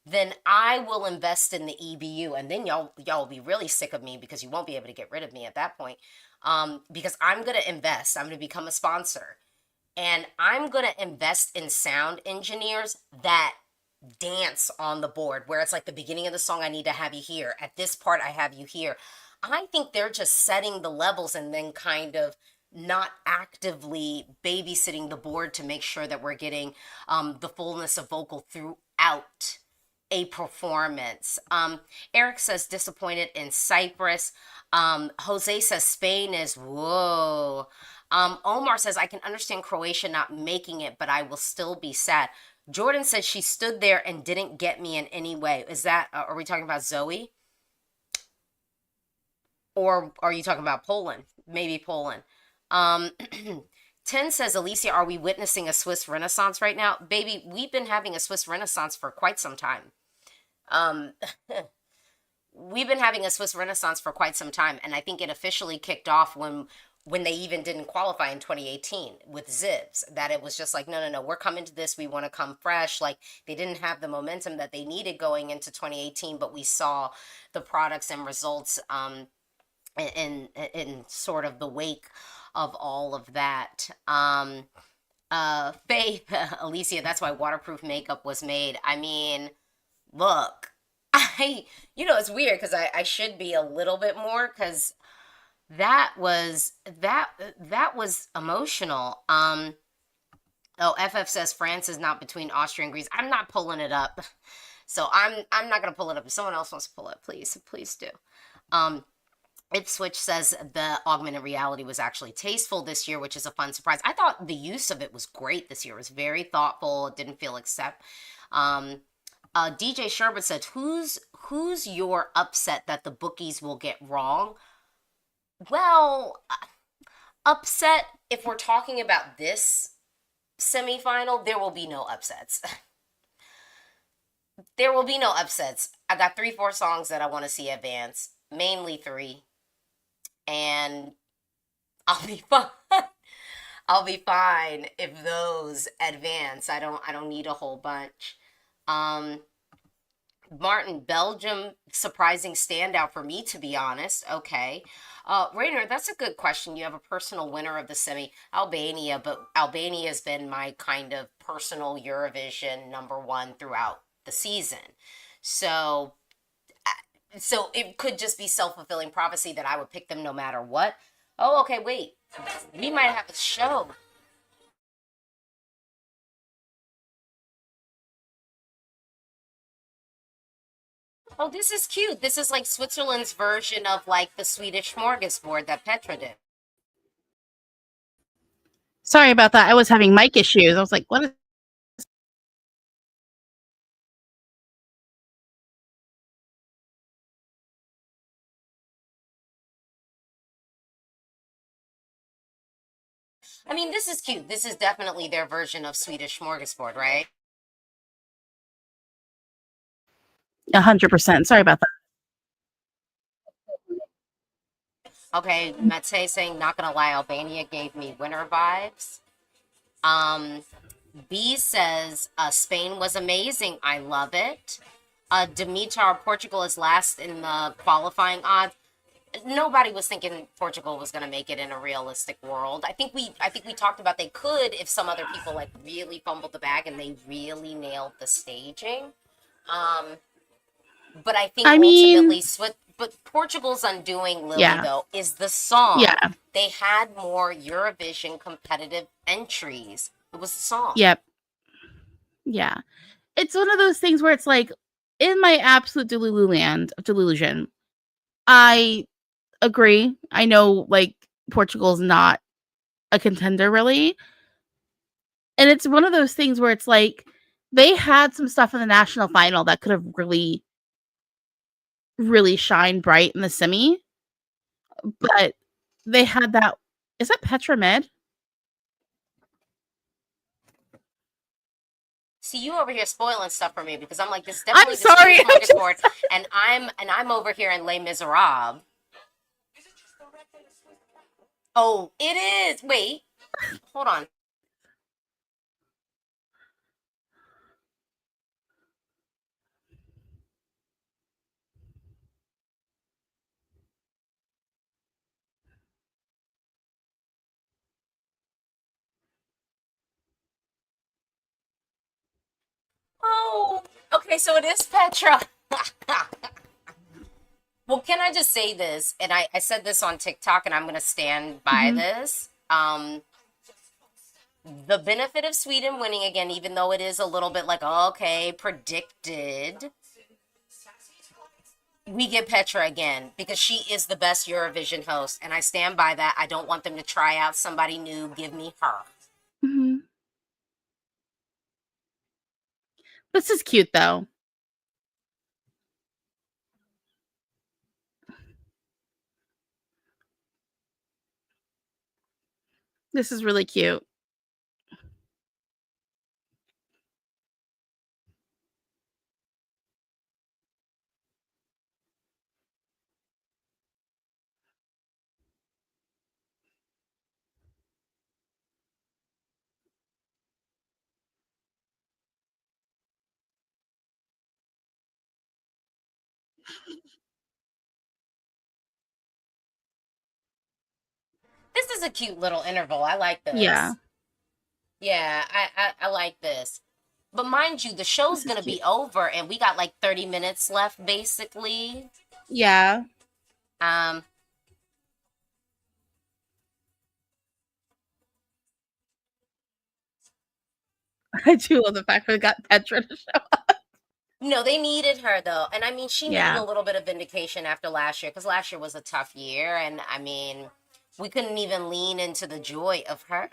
then I will invest in the EBU, and then y'all will be really sick of me because you won't be able to get rid of me at that point. Because I'm going to invest. I'm going to become a sponsor, and I'm going to invest in sound engineers that dance on the board, where it's like the beginning of the song, I need to have you here. At this part, I have you here. I think they're just setting the levels and then kind of not actively babysitting the board to make sure that we're getting the fullness of vocal throughout without a performance. Eric says disappointed in Cyprus. Jose says Spain is whoa. Omar says I can understand Croatia not making it, but I will still be sad. Jordan says she stood there and didn't get me in any way. Is that, are we talking about Zoe? Or are you talking about Poland? Maybe Poland. 10 says, Alesia, are we witnessing a Swiss Renaissance right now? Baby, we've been having a Swiss Renaissance for quite some time. We've been having a Swiss Renaissance for quite some time, and I think it officially kicked off when they even didn't qualify in 2018 with Zivs, that it was just like, no, we're coming to this, we want to come fresh. Like, they didn't have the momentum that they needed going into 2018, but we saw the products and results in sort of the wake of all of that. Faith, Alesia, that's why waterproof makeup was made. I mean, look, it's weird because I should be a little bit more, because that was emotional. FF says France is not between Austria and Greece. I'm not pulling it up, so I'm not gonna pull it up. If someone else wants to pull it, please do. Ipswich says the augmented reality was actually tasteful this year, which is a fun surprise. I thought the use of it was great this year. It was very thoughtful. It didn't feel DJ Sherbert said, who's your upset that the bookies will get wrong? Well, upset, if we're talking about this semifinal, there will be no upsets. There will be no upsets. I got 3-4 songs that I want to see advance, mainly 3. And I'll be fine. I'll be fine if those advance. I don't need a whole bunch. Martin, Belgium, surprising standout for me, to be honest. Okay. Rainer, that's a good question. You have a personal winner of the semi, Albania, but Albania has been my kind of personal Eurovision #1 throughout the season. So it could just be self-fulfilling prophecy that I would pick them no matter what. Oh, okay, wait. We might have a show. Oh, this is cute. This is like Switzerland's version of like the Swedish smorgasbord that Petra did. Sorry about that. I was having mic issues. I was like, what is... I mean, this is cute. This is definitely their version of Swedish smorgasbord, right? 100%. Sorry about that. Okay, Mate saying, not gonna lie, Albania gave me winter vibes. B says, Spain was amazing. I love it. Dimitar, Portugal is last in the qualifying odds. Nobody was thinking Portugal was going to make it in a realistic world. I think we talked about they could if some other people like really fumbled the bag and they really nailed the staging. But I think ultimately, but Portugal's undoing, Lily, though, is the song. Yeah. They had more Eurovision competitive entries. It was the song. Yep. Yeah. It's one of those things where it's like, in my absolute delusion, I agree. I know, like, Portugal's not a contender, really. And it's one of those things where it's like, they had some stuff in the national final that could have really, really shined bright in the semi. But they had that... Is that Petra Med? See, you over here spoiling stuff for me because I'm like, this is I'm definitely sorry. the sport, and I'm over here in Les Miserables. Oh, it is. Wait, hold on. Oh, okay, so it is Petra. Well, can I just say this? And I said this on TikTok, and I'm going to stand by this. the benefit of Sweden winning again, even though it is a little bit like, okay, predicted, we get Petra again because she is the best Eurovision host, and I stand by that. I don't want them to try out somebody new. Give me her. Mm-hmm. This is cute, though. This is really cute. This is a cute little interval. I like this. Yeah. Yeah, I like this. But mind you, the show's going to be over and we got like 30 minutes left, basically. Yeah. I do love the fact that we got Petra to show up. No, they needed her though. And I mean, she needed Yeah. a little bit of vindication after last year because last year was a tough year. And I mean, we couldn't even lean into the joy of her.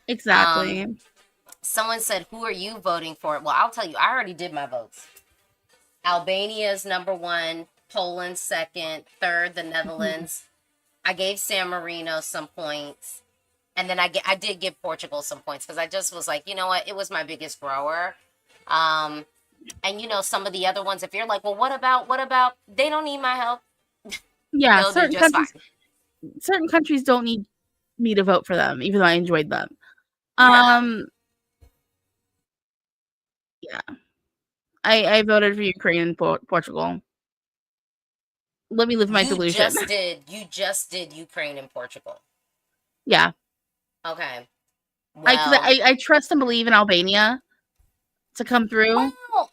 Exactly. Someone said, who are you voting for? Well, I'll tell you, I already did my votes. Albania is number 1, Poland second, third, the Netherlands. I gave San Marino some points. And then I did give Portugal some points because I just was like, you know what? It was my biggest grower. And you know, some of the other ones, if you're like, well, what about, they don't need my help. Yeah, They'll do just fine. certain countries don't need me to vote for them, even though I enjoyed them. Yeah. Yeah. I voted for Ukraine and Portugal. Let me live my delusion. You just did Ukraine and Portugal. Yeah. Okay. I trust and believe in Albania to come through. Well,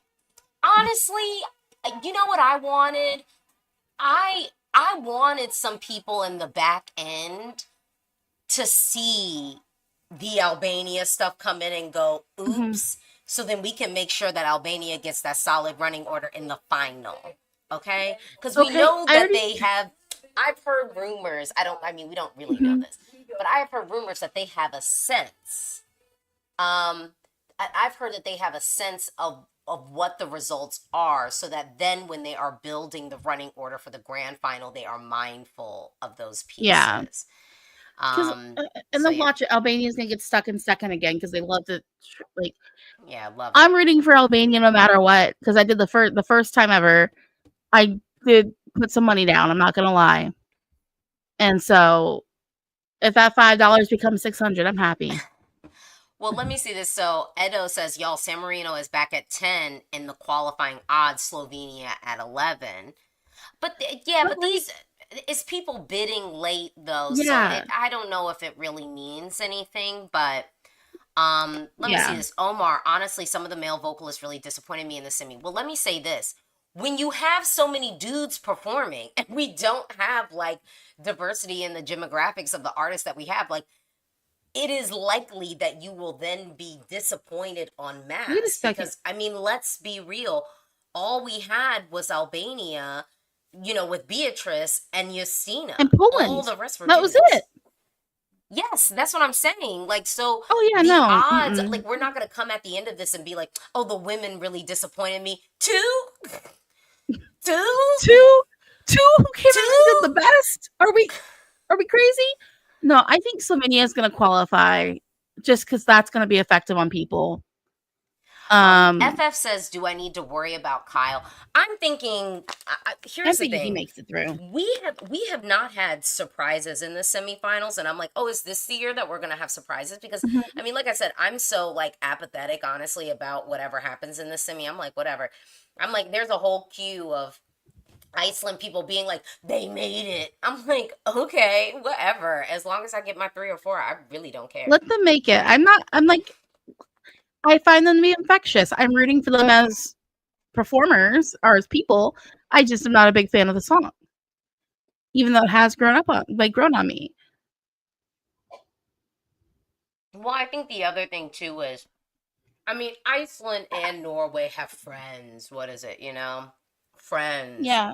honestly, you know what I wanted? I wanted some people in the back end to see the Albania stuff come in and go, oops. So then we can make sure that Albania gets that solid running order in the final. Okay? Because we know that they have, I've heard rumors. We don't really know this, but I have heard rumors that they have a sense. I've heard that they have a sense of what the results are so that then when they are building the running order for the grand final, they are mindful of those pieces. Yeah. Watch it. Albania's gonna get stuck in second again because they love to love it. I'm rooting for Albania no matter what because I did the first time ever. I did put some money down. I'm not gonna lie, and so if that $5 becomes $600, I'm happy. Well, let me see this. So Edo says, y'all, San Marino is back at 10 in the qualifying odds. Slovenia at 11. But these. It's people bidding late though, so I don't know if it really means anything. But let me see this. Omar, honestly, some of the male vocalists really disappointed me in the semi. Well, let me say this: when you have so many dudes performing, and we don't have like diversity in the demographics of the artists that we have, like it is likely that you will then be disappointed en masse. Because I mean, let's be real. All we had was Albania. You know, with Beatrice and Justina. And Poland. All the rest were that dudes. was it. Yes, that's what I'm saying. Like, so odds, like we're not going to come at the end of this and be like, oh, the women really disappointed me. Two? Who came out did the best? Are we crazy? No, I think Slovenia is going to qualify just because that's going to be effective on people. FF says, do I need to worry about Kyle? I'm thinking, here's the thing. He makes it through. We have not had surprises in the semifinals, and I'm like, oh, is this the year that we're going to have surprises? Because, I mean, like I said, I'm so, like, apathetic, honestly, about whatever happens in the semi. I'm like, whatever. I'm like, there's a whole queue of Iceland people being like, they made it. I'm like, okay, whatever. As long as I get my 3 or 4, I really don't care. Let them make it. I find them to be infectious. I'm rooting for them as performers or as people. I just am not a big fan of the song, even though it has grown on me. Well, I think the other thing too is, I mean, Iceland and Norway have friends. What is it? Friends. Yeah,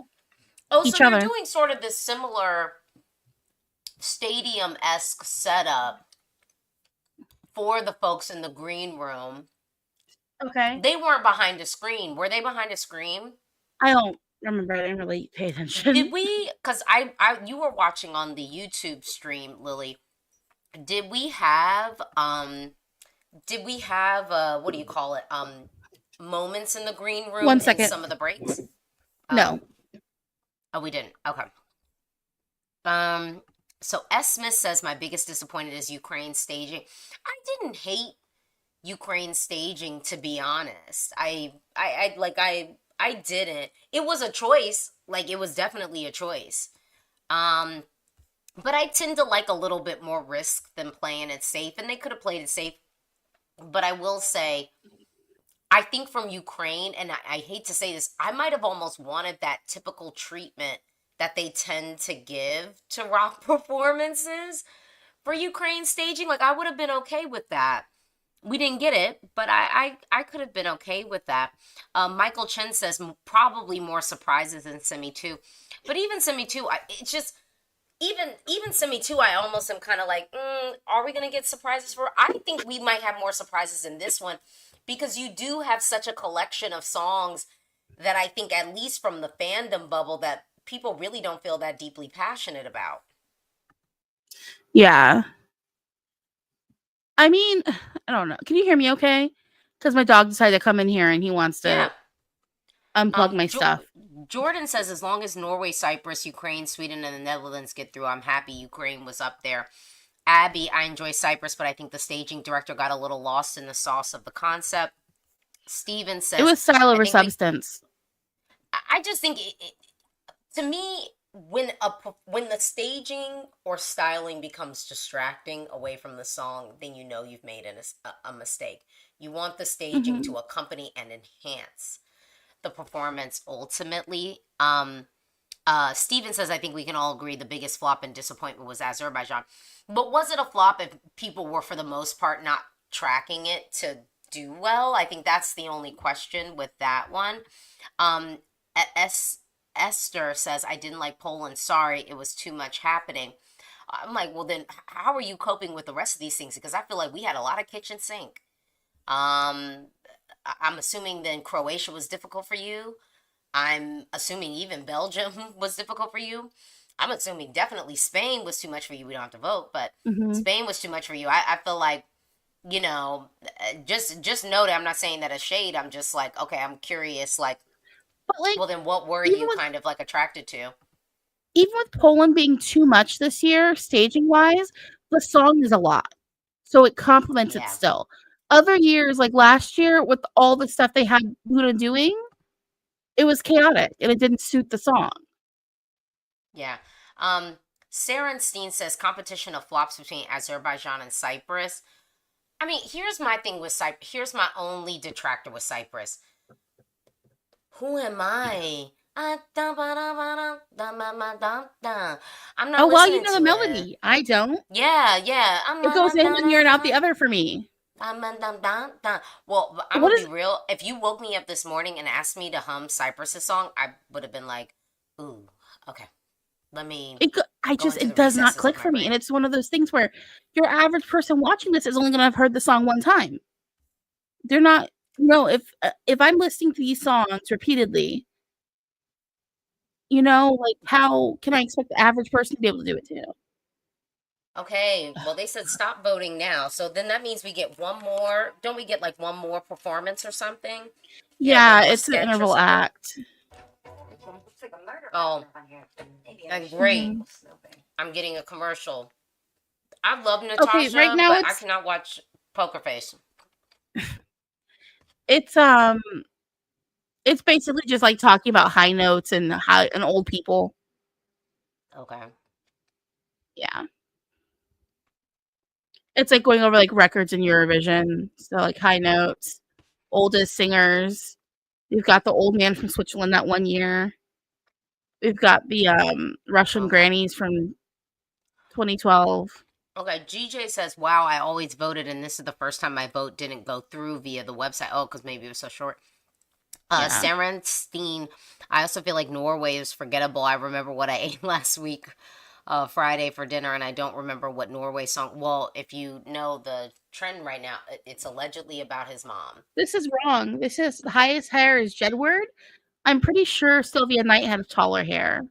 Oh, so each they're other. doing sort of this similar stadium-esque setup for the folks in the green room. Okay. They weren't behind a screen. Were they behind a screen? I don't remember. I didn't really pay attention. Did we? Because you were watching on the YouTube stream, Lily. Did we have what do you call it? Moments in the green room 1 in second. some of the breaks? No. Oh, we didn't. Okay. So S. Smith says my biggest disappointment is Ukraine staging. I didn't hate Ukraine staging, to be honest. I didn't. It was a choice. Like, it was definitely a choice. But I tend to like a little bit more risk than playing it safe, and they could have played it safe. But I will say, I think from Ukraine, and I hate to say this, I might have almost wanted that typical treatment that they tend to give to rock performances for Ukraine staging. Like, I would have been okay with that. We didn't get it, but I could have been okay with that. Michael Chen says probably more surprises than Semi 2. But even Semi 2, it's just... Even Semi 2, I almost am kind of like, are we going to get surprises for? I think we might have more surprises in this one, because you do have such a collection of songs that I think, at least from the fandom bubble, that people really don't feel that deeply passionate about. Yeah. I mean, I don't know. Can you hear me okay? Because my dog decided to come in here and he wants to unplug my stuff. Jordan says, as long as Norway, Cyprus, Ukraine, Sweden, and the Netherlands get through, I'm happy Ukraine was up there. Abby, I enjoy Cyprus, but I think the staging director got a little lost in the sauce of the concept. Steven says... It was style over substance. I just think, to me, when the staging or styling becomes distracting away from the song, then you know you've made a mistake. You want the staging to accompany and enhance the performance ultimately. Steven says, I think we can all agree the biggest flop and disappointment was Azerbaijan. But was it a flop if people were, for the most part, not tracking it to do well? I think that's the only question with that one. Esther says, I didn't like Poland. Sorry, it was too much happening. I'm like, well, then how are you coping with the rest of these things? Because I feel like we had a lot of kitchen sink. I'm assuming then Croatia was difficult for you. I'm assuming even Belgium was difficult for you. I'm assuming definitely Spain was too much for you. We don't have to vote, but Spain was too much for you. I feel like, just know that I'm not saying that as shade. I'm just like, okay, I'm curious, like, well, then what were you kind of like attracted to? Even with Poland being too much this year, staging wise, the song is a lot. So it complements it still. Other years, like last year, with all the stuff they had Luna doing, it was chaotic and it didn't suit the song. Yeah. Sarah Steen says competition of flops between Azerbaijan and Cyprus. I mean, here's my thing with Cyprus. Here's my only detractor with Cyprus. Who am I? I'm not. Oh, well, you know the melody. I don't. Yeah. It goes in one ear and out the other for me. Well, I'm gonna be real. If you woke me up this morning and asked me to hum Cyprus's song, I would have been like, "Ooh, okay, let me." It does not click for me, and it's one of those things where your average person watching this is only gonna have heard the song one time. They're not. No, if I'm listening to these songs repeatedly, like, how can I expect the average person to be able to do it too? Okay, well, they said stop voting now. So then that means we get one more. Don't we get like one more performance or something? Yeah, it's an interval act. Oh, great. I'm getting a commercial. I love Natasha, okay, right now but I cannot watch Poker Face. It's basically just like talking about high notes and old people. Okay. Yeah. It's like going over like records in Eurovision. So like high notes, oldest singers. We've got the old man from Switzerland that one year. We've got the Russian grannies from 2012. Okay, GJ says, wow, I always voted, and this is the first time my vote didn't go through via the website. Oh, because maybe it was so short. Yeah. Sarenstein, I also feel like Norway is forgettable. I remember what I ate last week, Friday for dinner, and I don't remember what Norway song. Well, if you know the trend right now, it's allegedly about his mom. This is wrong. This is the highest hair is Jedward. I'm pretty sure Sylvia Knight had taller hair.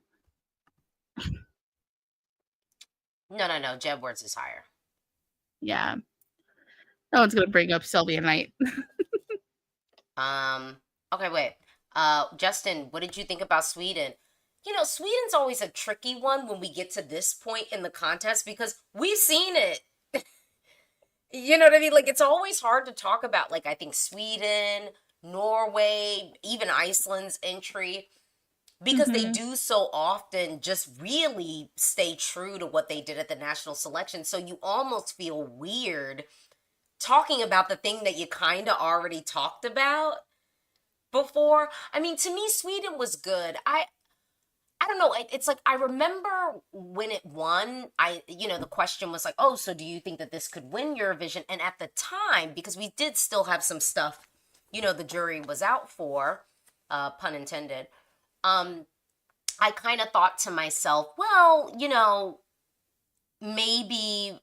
No. Jedward's is higher. Yeah. No one's gonna bring up Sylvia Knight. Okay, wait. Justin, what did you think about Sweden? You know, Sweden's always a tricky one when we get to this point in the contest because we've seen it. You know what I mean? Like, it's always hard to talk about, like, I think Sweden, Norway, even Iceland's entry, because they do so often just really stay true to what they did at the national selection. So you almost feel weird talking about the thing that you kind of already talked about before. I mean, to me, Sweden was good. I don't know. It's like, I remember when it won, the question was like, oh, so do you think that this could win Eurovision? And at the time, because we did still have some stuff, the jury was out for, pun intended. I kind of thought to myself, well, maybe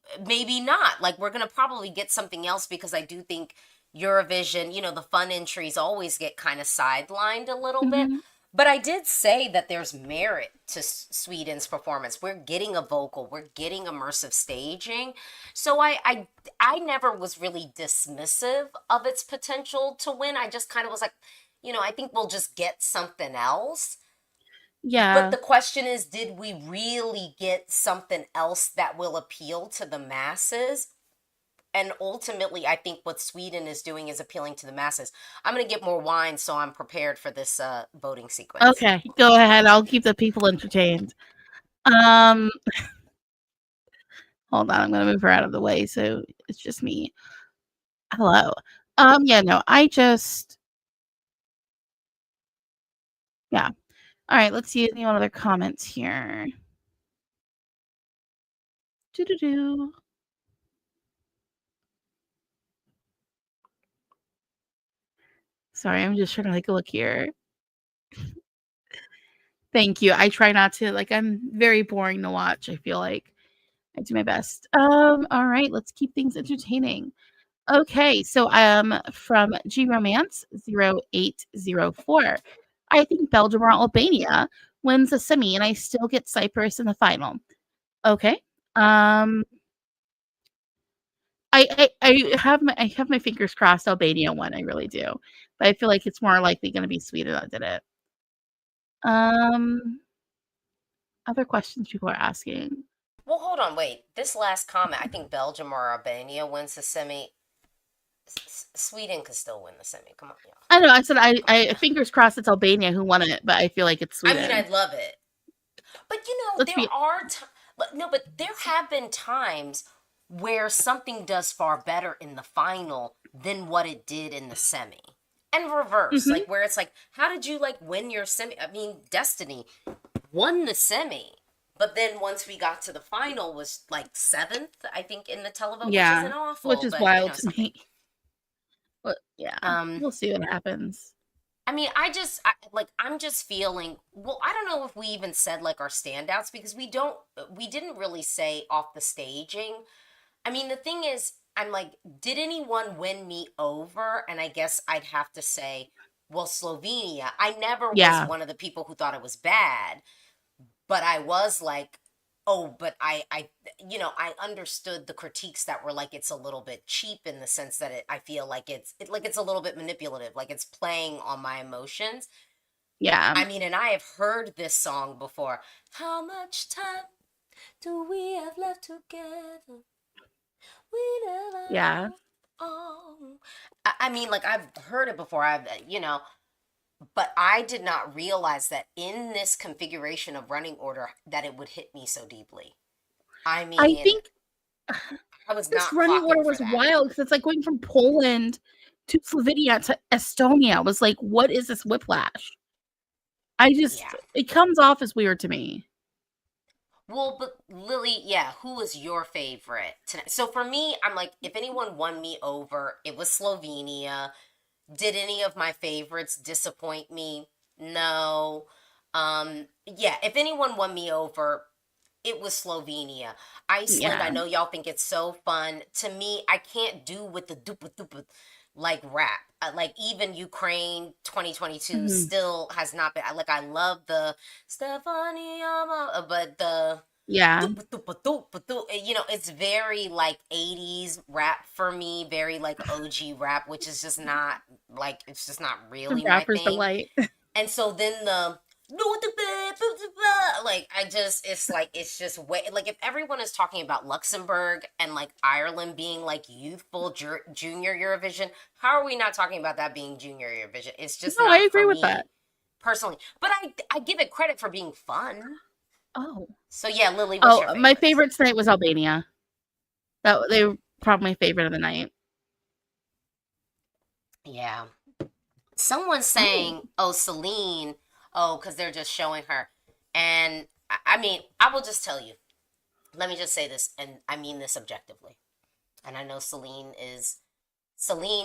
not. Like, we're going to probably get something else because I do think Eurovision, the fun entries always get kind of sidelined a little bit. But I did say that there's merit to Sweden's performance. We're getting a vocal, we're getting immersive staging. So I never was really dismissive of its potential to win. I just kind of was like, I think we'll just get something else. Yeah. But the question is, did we really get something else that will appeal to the masses? And ultimately, I think what Sweden is doing is appealing to the masses. I'm going to get more wine so I'm prepared for this voting sequence. Okay, go ahead. I'll keep the people entertained. Hold on. I'm going to move her out of the way so it's just me. Hello. Yeah, no, yeah. All right, let's see any other comments here. Doo-doo-doo. Sorry, I'm just trying to take a look here. Thank you. I try not to, I'm very boring to watch. I feel like I do my best. All right, let's keep things entertaining. Okay, so from G Romance 0804. I think Belgium or Albania wins the semi, and I still get Cyprus in the final. Okay. I have my fingers crossed Albania won. I really do, but I feel like it's more likely going to be Sweden that did it. Other questions people are asking. Well, hold on, wait. This last comment, I think Belgium or Albania wins the semi. Sweden could still win the semi. Come on, y'all. I know. I said I fingers crossed it's Albania who won it, but I feel like it's Sweden. I mean, I'd love it, but there have been times where something does far better in the final than what it did in the semi, and reverse, like where it's like, how did you win your semi? I mean, Destiny won the semi, but then once we got to the final was 7th, I think, in the televote, yeah, which isn't awful, which is wild to me. But yeah, we'll see what happens. I mean, I'm just feeling, well, I don't know if we even said our standouts, because we didn't really say off the staging. I mean, the thing is, I'm like, did anyone win me over? And I guess I'd have to say, well, Slovenia. I never was one of the people who thought it was bad, but I was like, oh, but I understood the critiques that were it's a little bit cheap in the sense that I feel like it's a little bit manipulative, it's playing on my emotions. Yeah. I mean, and I have heard this song before. How much time do we have left together? We never. Yeah. I mean, I've heard it before. But I did not realize that in this configuration of running order that it would hit me so deeply. I mean, I think I was this not running order was that. wild, because it's going from Poland to Slovenia to Estonia. I was like, what is this whiplash? It comes off as weird to me. Well, but Lily, yeah, who was your favorite tonight? So for me, I'm like, if anyone won me over, it was Slovenia. Did any of my favorites disappoint me? No. Yeah, if anyone won me over, it was Slovenia. Iceland, I Yeah. know y'all think it's so fun. To me, I can't do with the dupa dupa like rap. Like even Ukraine 2022 Mhm. still has not been like I love the Stefania, but the Yeah. dupa dupa dupa du- you know, it's very like 80s rap for me, very like OG rap, which is just not like it's just not The really my rapper's thing. delight. And so then the like I just it's just way like if everyone is talking about Luxembourg and like Ireland being like youthful junior Eurovision, how are we not talking about that being junior Eurovision? It's just No, I not for agree with that. me personally. But I give it credit for being fun. Oh. So yeah, Lily, what's your My favorite? favorite tonight was Albania. They were probably my favorite of the night. Yeah. Someone's Oh. saying, "Oh, Celine, oh, because they're just showing her," and I mean, I will just tell you. Let me just say this, and I mean this objectively. And I know Celine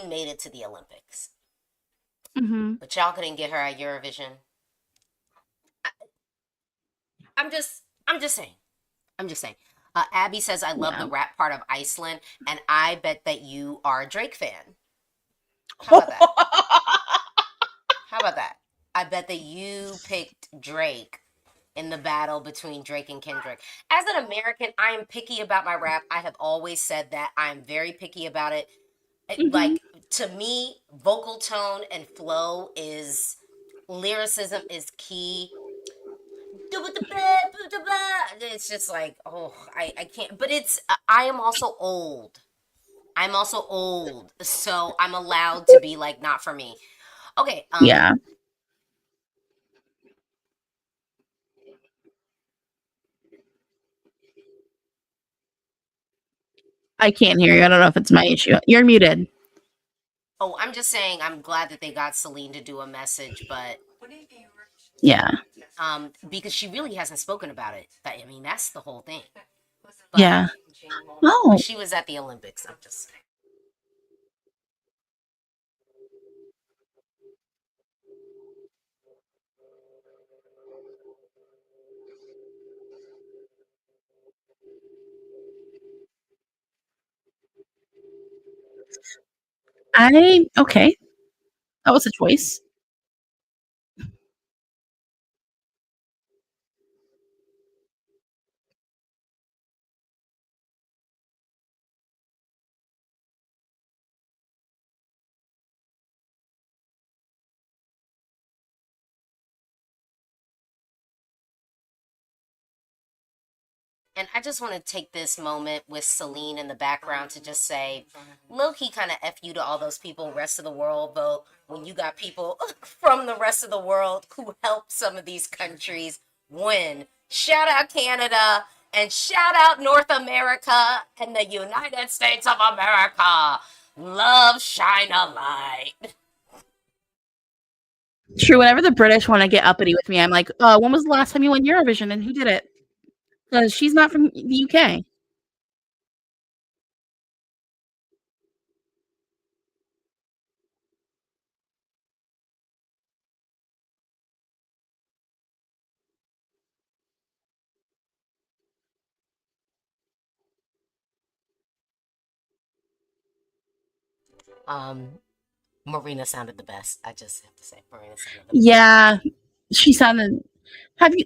made it to the Olympics, Mhm. but y'all couldn't get her at Eurovision. I, I'm just saying. I'm just saying. Abby says, "I love Yeah. the rap part of Iceland," and I bet that you are a Drake fan. How about that? How about that? I bet that you picked Drake in the battle between Drake and Kendrick. As an American, I am picky about my rap. I have always said that. I'm very picky about it. Mhm. Like, to me, vocal tone and flow is lyricism is key. It's just like, oh, I can't. But I am also old. I'm also old. So I'm allowed to be like, not for me. Okay. Yeah. I can't hear you. I don't know if it's my issue. You're muted. Oh, I'm just saying I'm glad that they got Celine to do a message, but Yeah. because she really hasn't spoken about it. I mean, that's the whole thing. But Yeah. Oh. she was at the Olympics. I'm just saying. Okay. That was a choice. And I just want to take this moment with Celine in the background to just say, low key kind of F you to all those people, rest of the world vote, when you got people from the rest of the world who helped some of these countries win. Shout out Canada and shout out North America and the United States of America. Love, shine a light. True. Whenever the British want to get uppity with me, I'm like, when was the last time you won Eurovision and who did it? Because she's not from the UK. Um, Marina sounded the best. I just have to say, Marina sounded the best. Yeah. She sounded. Have you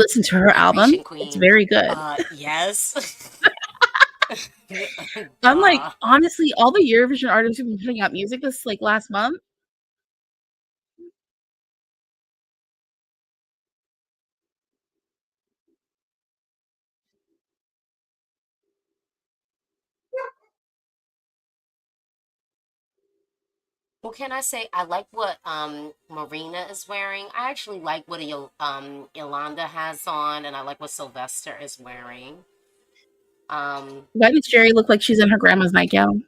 listened to her album? Migration It's Queen. very good. Yes. I'm like, honestly, all the Eurovision artists who've been putting out music this like last month. Well, can I say I like what Marina is wearing. I actually like what Yolanda has on, and I like what Sylvester is wearing. Why does Jerry look like she's in her grandma's nightgown?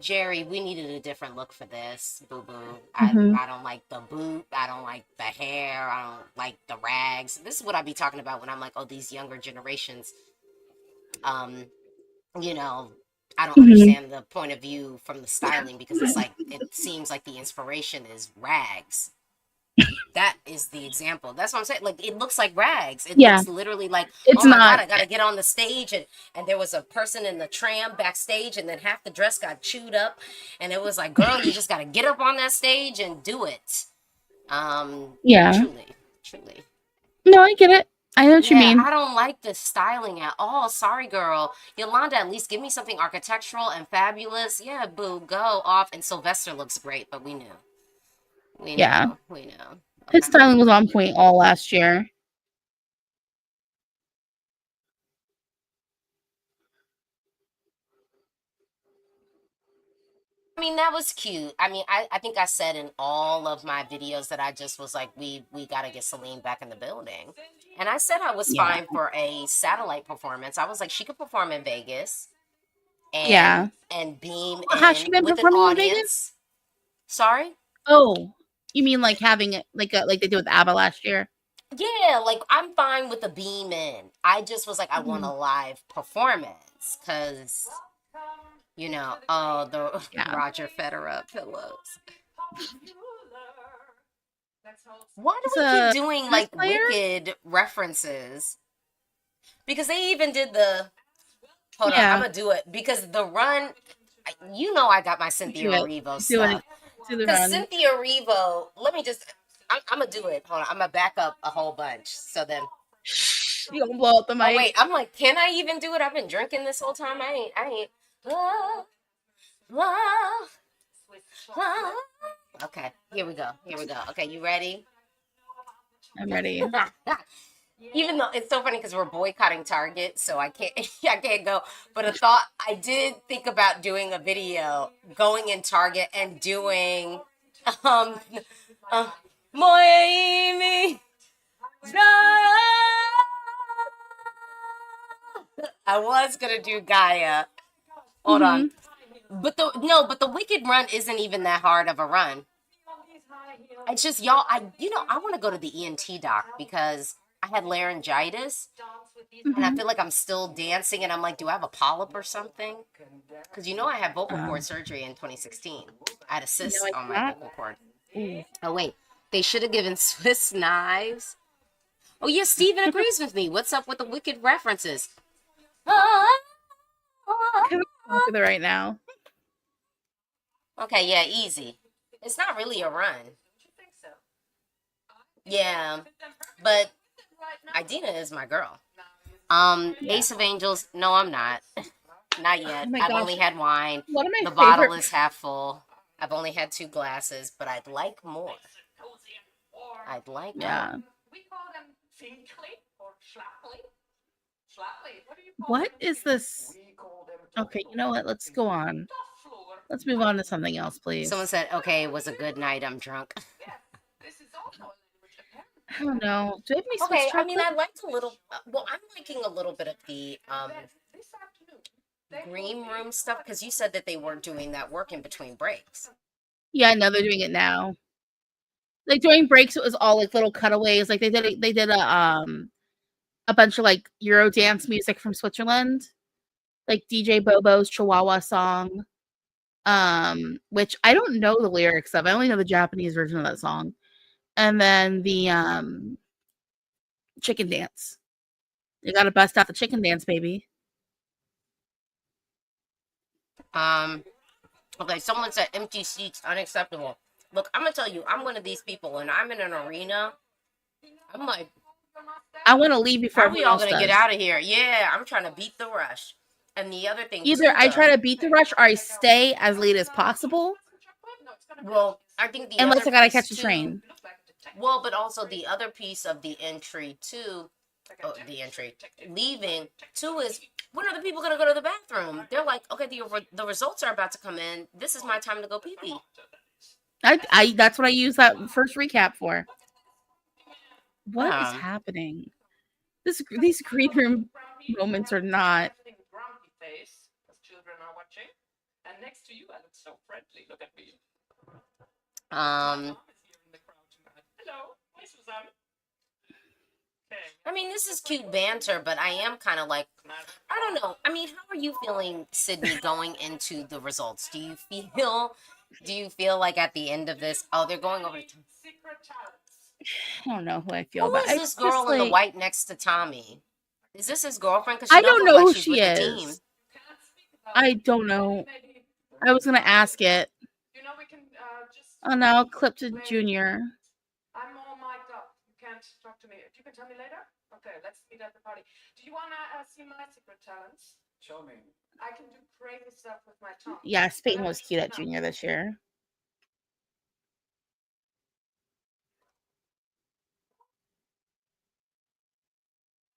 Jerry, we needed a different look for this, boo boo. Mhm. I don't like the boot. I don't like the hair. I don't like the rags. This is what I be talking about when I'm like, oh, these younger generations, you know, I don't Mhm. understand the point of view from the styling because it's like it seems like the inspiration is rags. That is the example. That's what I'm saying. Like it looks like rags. It Yeah. looks literally like, It's oh my god, not. I gotta get on the stage and there was a person in the tram backstage and then half the dress got chewed up and it was like, girl, you just gotta get up on that stage and do it. Yeah. Truly. No, I get it. I know what you Yeah, mean. I don't like the styling at all. Sorry, girl. Yolanda, at least give me something architectural and fabulous. Yeah, boo, go off. And Sylvester looks great, but we knew. Yeah. We know. His Okay. styling was on point all last year. I mean, that was cute. I mean, I think I said in all of my videos that I just was like, we got to get Celine back in the building. And I said I was Yeah. fine for a satellite performance. I was like, she could perform in Vegas Yeah. and beam Has she in been with an performing in Vegas? audience. Sorry? Oh, you mean like having it like they did with ABBA last year? Yeah, like I'm fine with the beam in. I just was like, I want a Mhm. live performance because, you know, oh, the Yeah. Roger Federer pillows. Why do He's we a keep doing tennis like player? wicked references? Because they even did the. Hold on, I'm Yeah. gonna do it because the run. You know, I got my Cynthia Do it. Erivo Do it. stuff. Do the Because run. Cynthia Erivo, let me just. I'm gonna do it. Hold on, I'm gonna back up a whole bunch. So then. You gonna blow out the Oh mic? wait, I'm like, can I even do it? I've been drinking this whole time. I ain't. Love, love, love. Okay, here we go. Okay, you ready? I'm ready. Even though it's so funny because we're boycotting Target, so I can't I can't go. But a thought I did think about doing a video going in Target and doing um uh, Moimi. I was gonna do Gaia. Hold on. Mhm. But the Wicked run isn't even that hard of a run. It's just y'all. I want to go to the ENT doc because I had laryngitis, and I Mhm. feel like I'm still dancing, and I'm like, do I have a polyp or something? Because I had vocal cord surgery in 2016. I had a No, cyst I on my cannot. vocal cord. Ooh. Oh wait, they should have given Swiss knives. Oh yeah, Steven agrees with me. What's up with the Wicked references? Can I look at it right now? Okay, yeah, easy. It's not really a run. Yeah, but Idina is my girl. Yeah. Ace of Angels. No, I'm not. Not yet. Oh my I've gosh. only had wine. One of my The bottle favorite. is half full. I've only had 2 glasses, but I'd like more. Yeah. More. We call them Finkley or Schlapply. Schlapply. What do you call What them? is this? We call them Okay, you know what? Let's go on. Toffler. Let's move on to something else, please. Someone said, "Okay, it was a good night. I'm drunk." This is also a language apparently. I don't know. Do I have any Swiss Okay, I mean, chocolate? I liked a little. Well, I'm liking a little bit of the This afternoon. green room stuff because you said that they weren't doing that work in between breaks. Yeah, no, they're doing it now. Like during breaks, it was all like little cutaways. Like they did a bunch of like Euro dance music from Switzerland, like DJ Bobo's Chihuahua song, which I don't know the lyrics of. I only know the Japanese version of that song, and then the chicken dance. You got to bust out the chicken dance, baby. Okay, someone said empty seats unacceptable. Look, I'm gonna tell you, I'm one of these people, and I'm in an arena. I'm like, I want to leave before how are we everyone all else gonna get does. out of here? Yeah, I'm trying to beat the rush. And the other thing, Either too, I try though- to beat the rush or I stay as late as possible, Well, I think the unless other I gotta piece, catch a too- train. Well, but also the other piece of the entry too, leaving too is when are the people gonna go to the bathroom? They're like, okay, the results are about to come in. This is my time to go pee pee. I that's what I use that first recap for. What is Um, happening? These green room moments are not. Grumpy face, because children are watching. And next to you. I look so friendly. Look at me. Um, Hello. Hi, Suzanne. Okay. I mean, this is cute banter, but I am kind of like, I don't know. I mean, how are you feeling, Sydney, going into the results? Do you feel like at the end of this, oh, they're going over to Secret talents. I don't know who I feel who about. is this girl in the white next to Tommy? Is this his girlfriend? Because she I don't don't look know like who she's she with the team. is. I don't know. I was gonna ask it. You know, we can just. Oh no, clip to Junior. I'm all mic'd up. You can't talk to me. You can tell me later. Okay, let's meet at the party. Do you wanna see my secret talents? Show me. I can do crazy stuff with my tongue. Yeah, Spain was cute at Junior this year.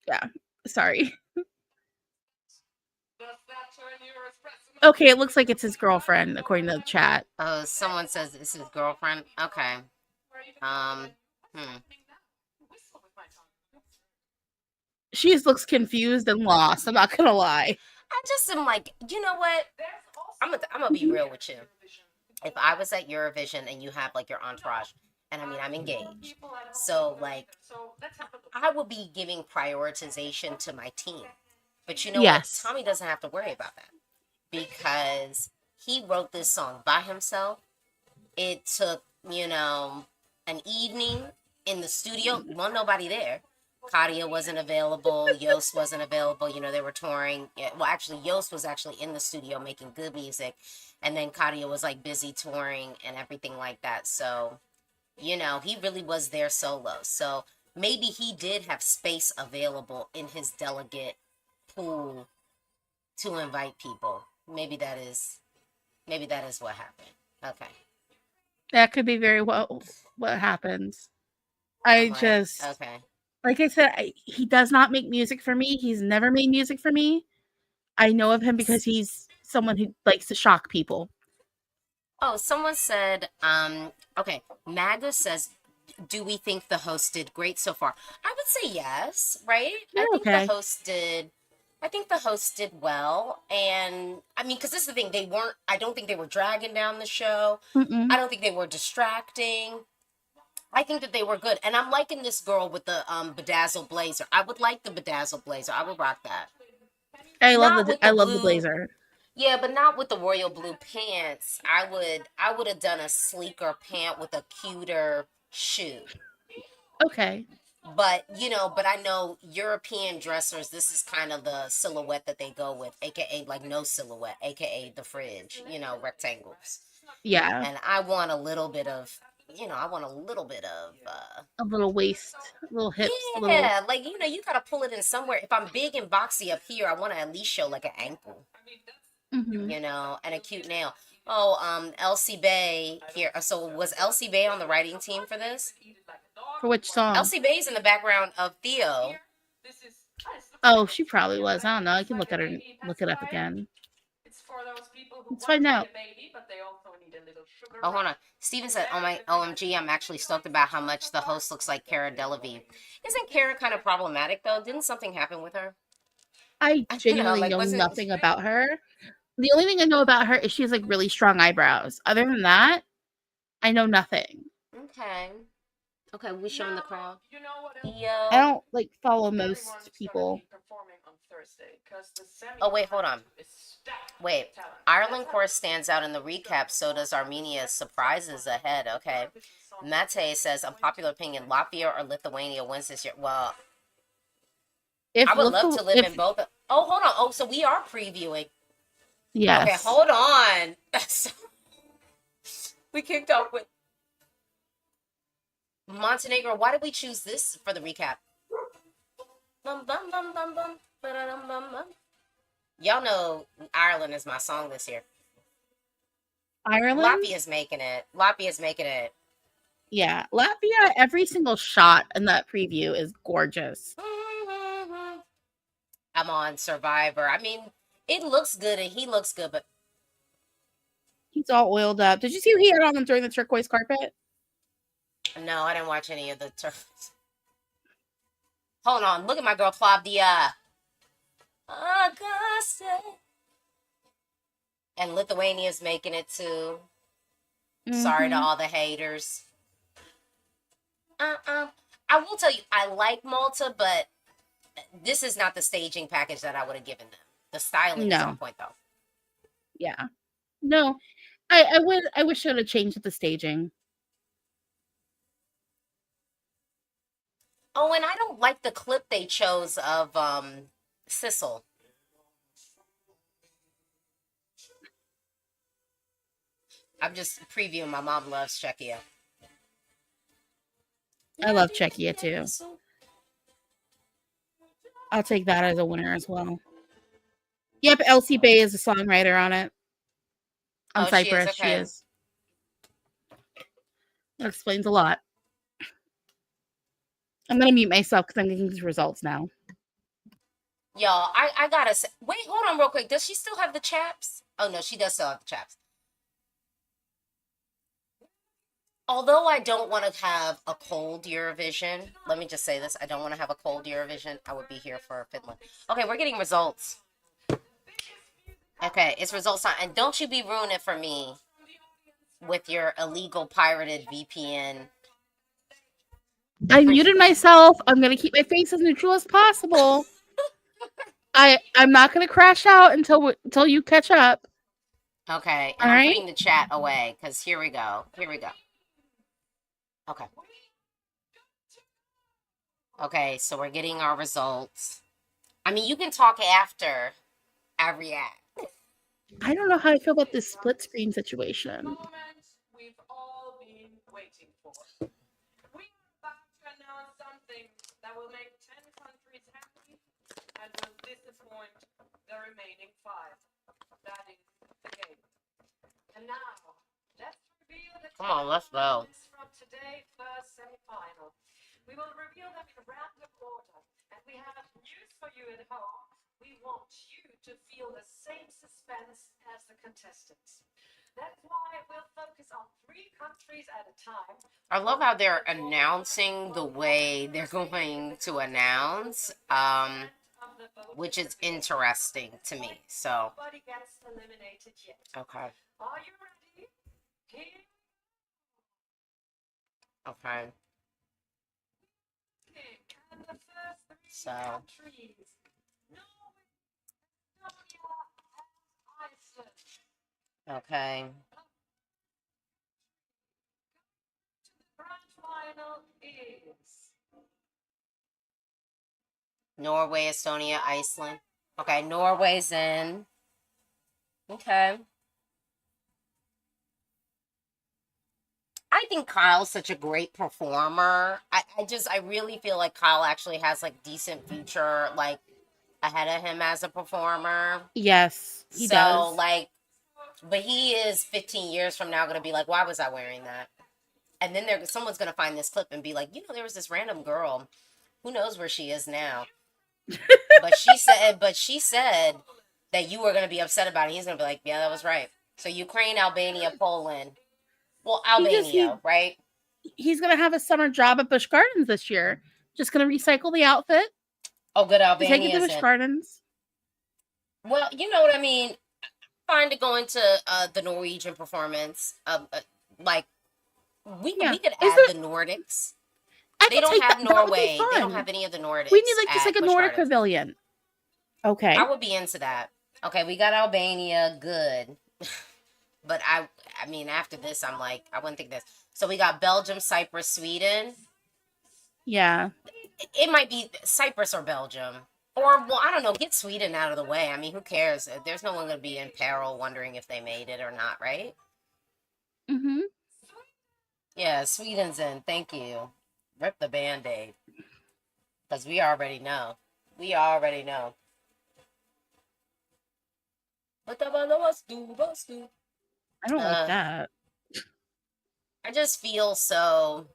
Yeah, sorry. Okay, it looks like it's his girlfriend, according to the chat. Oh, someone says it's his girlfriend. Okay. She just looks confused and lost. I'm not gonna lie. I just am like, you know what? I'm gonna be real with you. If I was at Eurovision and you have like your entourage, and I mean I'm engaged, so like I would be giving prioritization to my team. But you know Yes. what? Tommy doesn't have to worry about that because he wrote this song by himself. It took, you know, an evening in the studio. Well, nobody there. Katia wasn't available. Yost wasn't available. You know, they were touring. Well, actually, Yost was actually in the studio making good music. And then Katia was like busy touring and everything like that. So, you know, he really was there solo. So maybe he did have space available in his delegate pool to invite people. Maybe that is what happened. Okay. That could be very well what happens. Okay. Like I said, he does not make music for me. He's never made music for me. I know of him because he's someone who likes to shock people. Oh, someone said, okay, Maga says, do we think the host did great so far? I would say yes, right? Yeah, I think the host did well. And I mean, because this is the thing, I don't think they were dragging down the show. Mm-mm. I don't think they were distracting. I think that they were good. And I'm liking this girl with the bedazzled blazer. I would like the bedazzled blazer. I would rock that. I love the blazer. Yeah, but not with the royal blue pants. I would have done a sleeker pant with a cuter shoe. Okay. But, you know, but I know European dressers, this is kind of the silhouette that they go with, aka like no silhouette, aka the fridge, you know, rectangles. Yeah. And I want a little bit of a little waist, a little hips. Yeah, like, you know, you gotta pull it in somewhere. If I'm big and boxy up here, I want to at least show like an ankle. Mm-hmm. You know, and a cute nail. Oh, Elsie Bay here. So was Elsie Bay on the writing team for this? For which song? Elsie Bay's in the background of Theo. Oh, she probably was. I don't know. I can look it up again. Let's find out. Oh, hold on. Steven said, oh my OMG, I'm actually stoked about how much the host looks like Cara Delevingne. Isn't Cara kind of problematic though? Didn't something happen with her? I genuinely know nothing about her. The only thing I know about her is she has like really strong eyebrows. Other than that, I know nothing. Okay, we showing the crowd. I don't like follow most people. Oh wait, hold on. Wait, Ireland course stands out in the recap. So does Armenia. Surprises ahead. Okay, Mate says unpopular opinion: Latvia or Lithuania wins this year. Well, I would love to live in both. Oh, hold on. Oh, so we are previewing. Yes. Okay, hold on. We kicked off with Montenegro. Why did we choose this for the recap? Bum, bum, bum, bum, bum, ba-da-dum, bum, bum. Y'all know Ireland is my song this year. Ireland? Latvia's making it. Yeah, Latvia, every single shot in that preview is gorgeous. I'm on Survivor. I mean, it looks good and he looks good, but he's all oiled up. Did you see who he had on during the turquoise carpet? No, I didn't watch any of the turquoise. Hold on, look at my girl Flavia. Augusta. And Lithuania's making it too. Sorry to all the haters. I will tell you, I like Malta, but this is not the staging package that I would have given them. The styling is on point, though. Yeah. No, I wish I would have changed the staging. Oh, and I don't like the clip they chose of Sissel. I'm just previewing. My mom loves Czechia. I love Czechia too. I'll take that as a winner as well. Yep, Elsie Bay is a songwriter on it. On Cyprus, she is. That explains a lot. I'm gonna mute myself because I'm getting these results now. Y'all, I gotta say, wait, hold on real quick. Does she still have the chaps? Oh no, she does still have the chaps. Although I don't want to have a cold Eurovision, let me just say this. I don't want to have a cold Eurovision. I would be here for Finland. Okay, we're getting results. Okay, it's results time. And don't you be ruining it for me with your illegal pirated VPN. I muted myself. I'm going to keep my face as neutral as possible. I'm not going to crash out until you catch up. Okay, and I'm putting the chat away because here we go. Here we go. Okay. Okay, so we're getting our results. I mean, you can talk after I react. I don't know how I feel about this split screen situation. We've all been waiting for. We are about to announce something that will make 10 countries happy and will disappoint the remaining 5. That is the game. And now, let's reveal the Come on, let's go. From today's first semi-final. We will reveal them in random order, and we have news for you at home. We want you to feel the same suspense as the contestants. That's why we'll focus on 3 countries at a time. I love how they're announcing the way they're going to announce, which is interesting to me. So, Nobody gets eliminated yet. okay. Are you ready? Here. Okay. And the first 3 So. countries. Norway, Estonia, and Iceland. Okay. The grand final is Norway, Estonia, Iceland. Okay, Norway's in. Okay. I think Kyle's such a great performer. I really feel like Kyle actually has like decent future like ahead of him as a performer. Yes, he does. So like, but he is 15 years from now going to be like, why was I wearing that? And then someone's going to find this clip and be like, you know, there was this random girl. Who knows where she is now? But she said that you were going to be upset about it. He's going to be like, yeah, that was right. So Ukraine, Albania, Poland. Well, Albania, right? He's going to have a summer job at Busch Gardens this year. Just going to recycle the outfit. Oh, good, Albania. Take it to Busch Gardens. Well, you know what I mean. Fine to go into the Norwegian performance. Like we could add the Nordics. They don't have Norway. They don't have any of the Nordics. We need just like a Nordic pavilion. Okay. I would be into that. Okay, we got Albania. Good. But I mean, after this, I'm like, I wouldn't think this. So we got Belgium, Cyprus, Sweden. Yeah. It might be Cyprus or Belgium. Or, well, I don't know, get Sweden out of the way. I mean, who cares? There's no one going to be in peril wondering if they made it or not, right? Mm-hmm. Yeah, Sweden's in. Thank you. Rip the Band-Aid. Because we already know. We already know. I don't like that. I just feel so...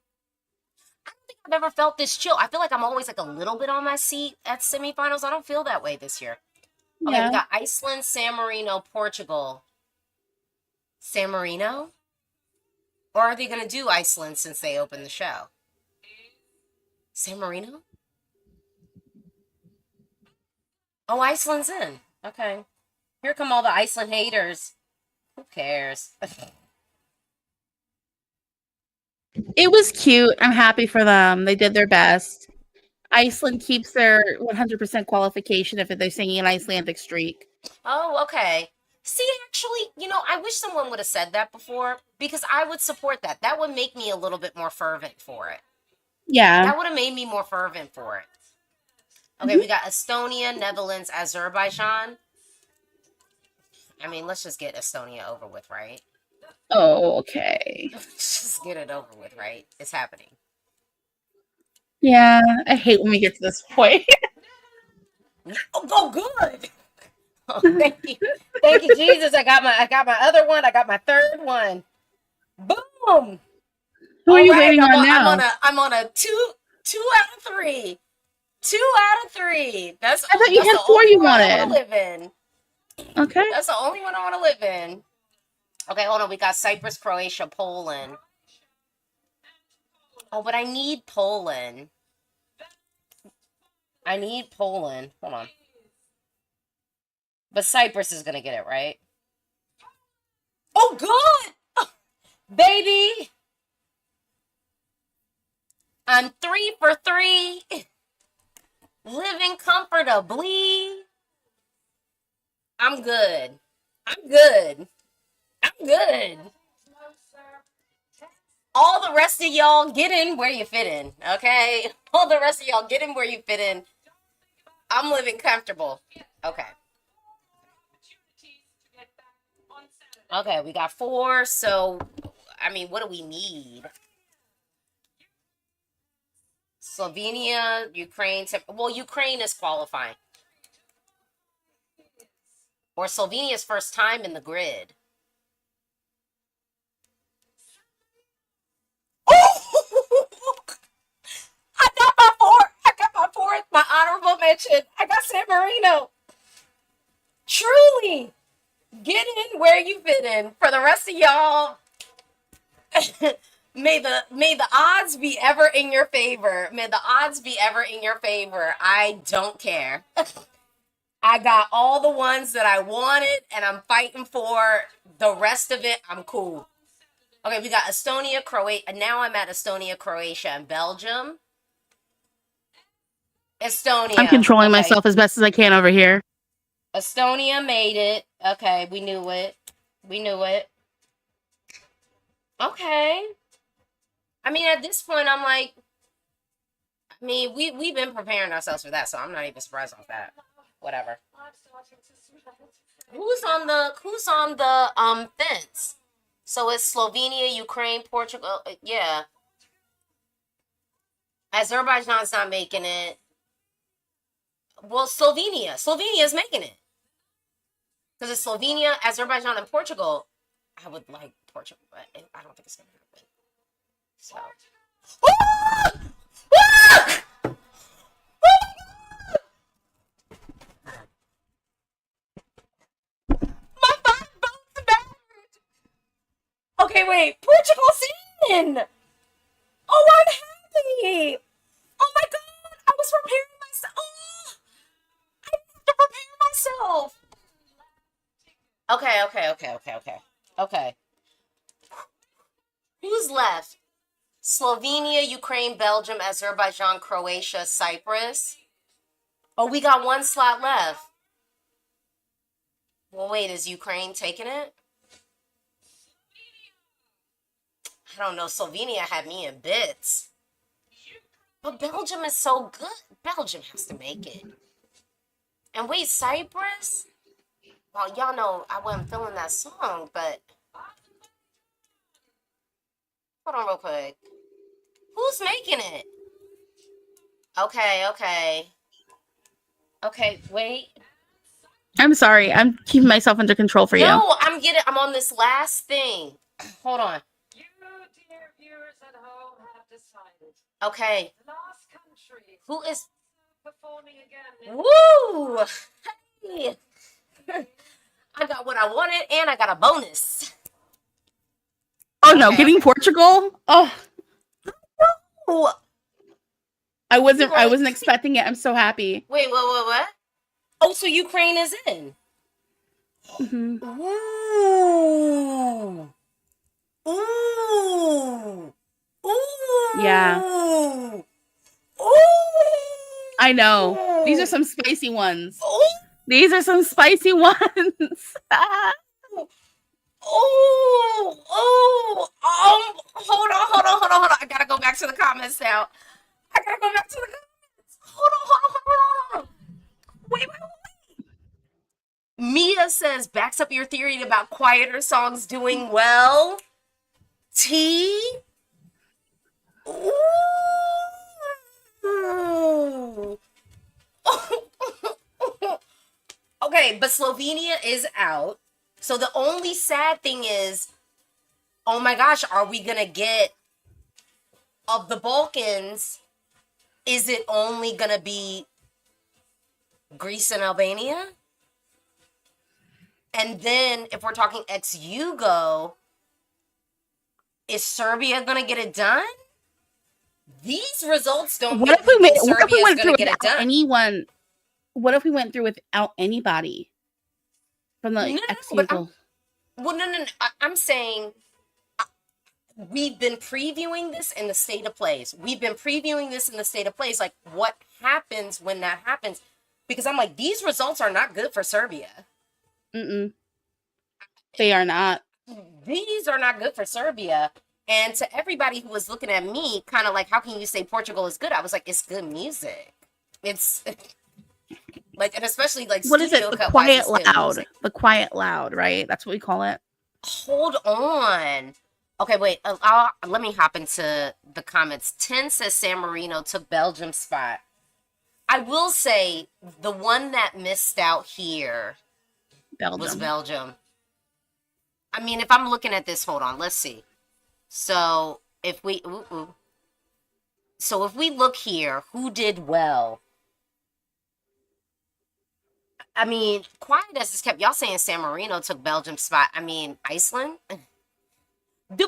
I don't think I've ever felt this chill. I feel like I'm always like a little bit on my seat at semifinals. I don't feel that way this year. Okay, we got Iceland, San Marino, Portugal. San Marino? Or are they going to do Iceland since they opened the show? San Marino? Oh, Iceland's in. Okay. Here come all the Iceland haters. Who cares? It was cute. I'm happy for them. They did their best. Iceland keeps their 100% qualification if they're singing an Icelandic streak. Oh, okay. See, actually, I wish someone would have said that before because I would support that. That would make me a little bit more fervent for it. Yeah. That would have made me more fervent for it. Okay, we got Estonia, Netherlands, Azerbaijan. I mean, let's just get Estonia over with, right? Oh, okay. Just get it over with, right? It's happening. Yeah, I hate when we get to this point. Oh, good. Oh, thank you, Jesus. I got my other one. I got my third one. Boom. Who are you waiting on now? I'm on a two out of three. 2 out of 3. I thought you had 4 you wanted. I want to live in. Okay. That's the only one I want to live in. Okay, hold on. We got Cyprus, Croatia, Poland. Oh, but I need Poland. Hold on. But Cyprus is going to get it, right? Oh, good! Oh, baby! I'm 3 for 3. Living comfortably. I'm good. All the rest of y'all get in where you fit in, okay? All the rest of y'all get in where you fit in. I'm living comfortable. Okay. Okay, we got 4, so, I mean, what do we need? Slovenia, Ukraine, well, Ukraine is qualifying. Or Slovenia's first time in the grid. Oh! I got my fourth. My honorable mention. I got San Marino. Truly. Get in where you fit in. For the rest of y'all, may the odds be ever in your favor. I don't care. I got all the ones that I wanted, and I'm fighting for the rest of it. I'm cool. Okay, we got Estonia, Croatia. Now I'm at Estonia, Croatia, and Belgium. Estonia. I'm controlling myself as best as I can over here. Estonia made it. Okay, we knew it. Okay. I mean, at this point, I'm like, we've been preparing ourselves for that, so I'm not even surprised off that. Whatever. Who's on the fence? So it's Slovenia, Ukraine, Portugal. Yeah. Azerbaijan's not making it. Well, Slovenia is making it. Because it's Slovenia, Azerbaijan, and Portugal. I would like Portugal, but I don't think it's going to happen. So. Ah! Ah! My 5 votes mattered. Okay, wait. Portugal's in. Oh, I'm happy. Oh my God. I was preparing myself. Oh, I have to prepare myself. Okay. Who's left? Slovenia, Ukraine, Belgium, Azerbaijan, Croatia, Cyprus. Oh, we got 1 slot left. Well, wait, is Ukraine taking it? I don't know. Slovenia had me in bits. But Belgium is so good. Belgium has to make it. And wait, Cyprus? Well, y'all know I wasn't feeling that song, but... Hold on real quick. Who's making it? Okay, wait. I'm sorry. I'm keeping myself under control for you. No, I'm on this last thing. Hold on. You, dear viewers at home, have decided. Okay. The last country Who is... performing again. Woo! Hey! I got what I wanted, and I got a bonus. Oh no, getting Portugal? Oh. Ooh. I wasn't expecting it. I'm so happy. Wait, what? Oh, so Ukraine is in. Mhm. Ooh. Ooh. Ooh. Yeah. Ooh. I know. These are some spicy ones. Ooh. These are some spicy ones. Oh, hold on. I gotta go back to the comments now. Hold on. Wait. Mia says, backs up your theory about quieter songs doing well. T. Ooh. Okay, but Slovenia is out. So the only sad thing is, oh my gosh, are we gonna get, of the Balkans, is it only gonna be Greece and Albania? And then if we're talking ex-Yugo, is Serbia gonna get it done? These results don't What make if we me went, think what if we Serbia's went through gonna get it without done. anyone? What if we went through without anybody from the No, ex but Yugo? no. I'm saying we've been previewing this in the state of plays. Like, what happens when that happens? Because I'm like, these results are not good for Serbia. Mm-mm. They are not. These are not good for Serbia. And to everybody who was looking at me, kind of like, how can you say Portugal is good? I was like, it's good music. It's like, and especially like What is it? studio The cut quiet wise, it's good loud. music. The quiet loud, right? That's what we call it. Hold on. Okay, wait. Let me hop into the comments. 10 says San Marino took Belgium's spot. I will say the one that missed out here was Belgium. Belgium. I mean, if I'm looking at this, hold on. Let's see. So if we look here, who did well? I mean, quiet as it's kept. Y'all saying San Marino took Belgium's spot. I mean, Iceland. Whoa.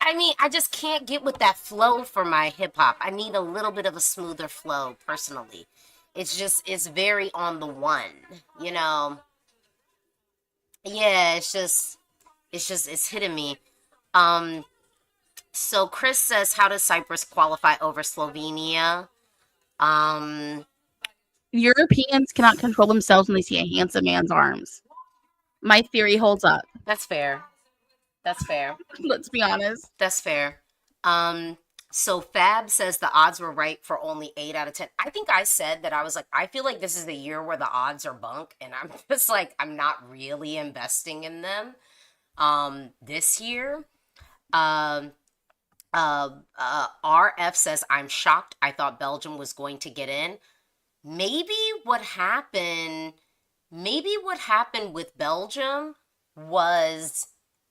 I mean, I just can't get with that flow for my hip hop. I need a little bit of a smoother flow, personally. It's very on the one, you know. Yeah, it's hitting me. So Chris says, how does Cyprus qualify over Slovenia? Europeans cannot control themselves when they see a handsome man's arms. My theory holds up. That's fair. Let's be honest. That's fair. So Fab says the odds were right for only 8 out of 10. I think I said that I was like, I feel like this is the year where the odds are bunk, and I'm just like, I'm not really investing in them this year. RF says, I'm shocked. I thought Belgium was going to get in. Maybe what happened with Belgium was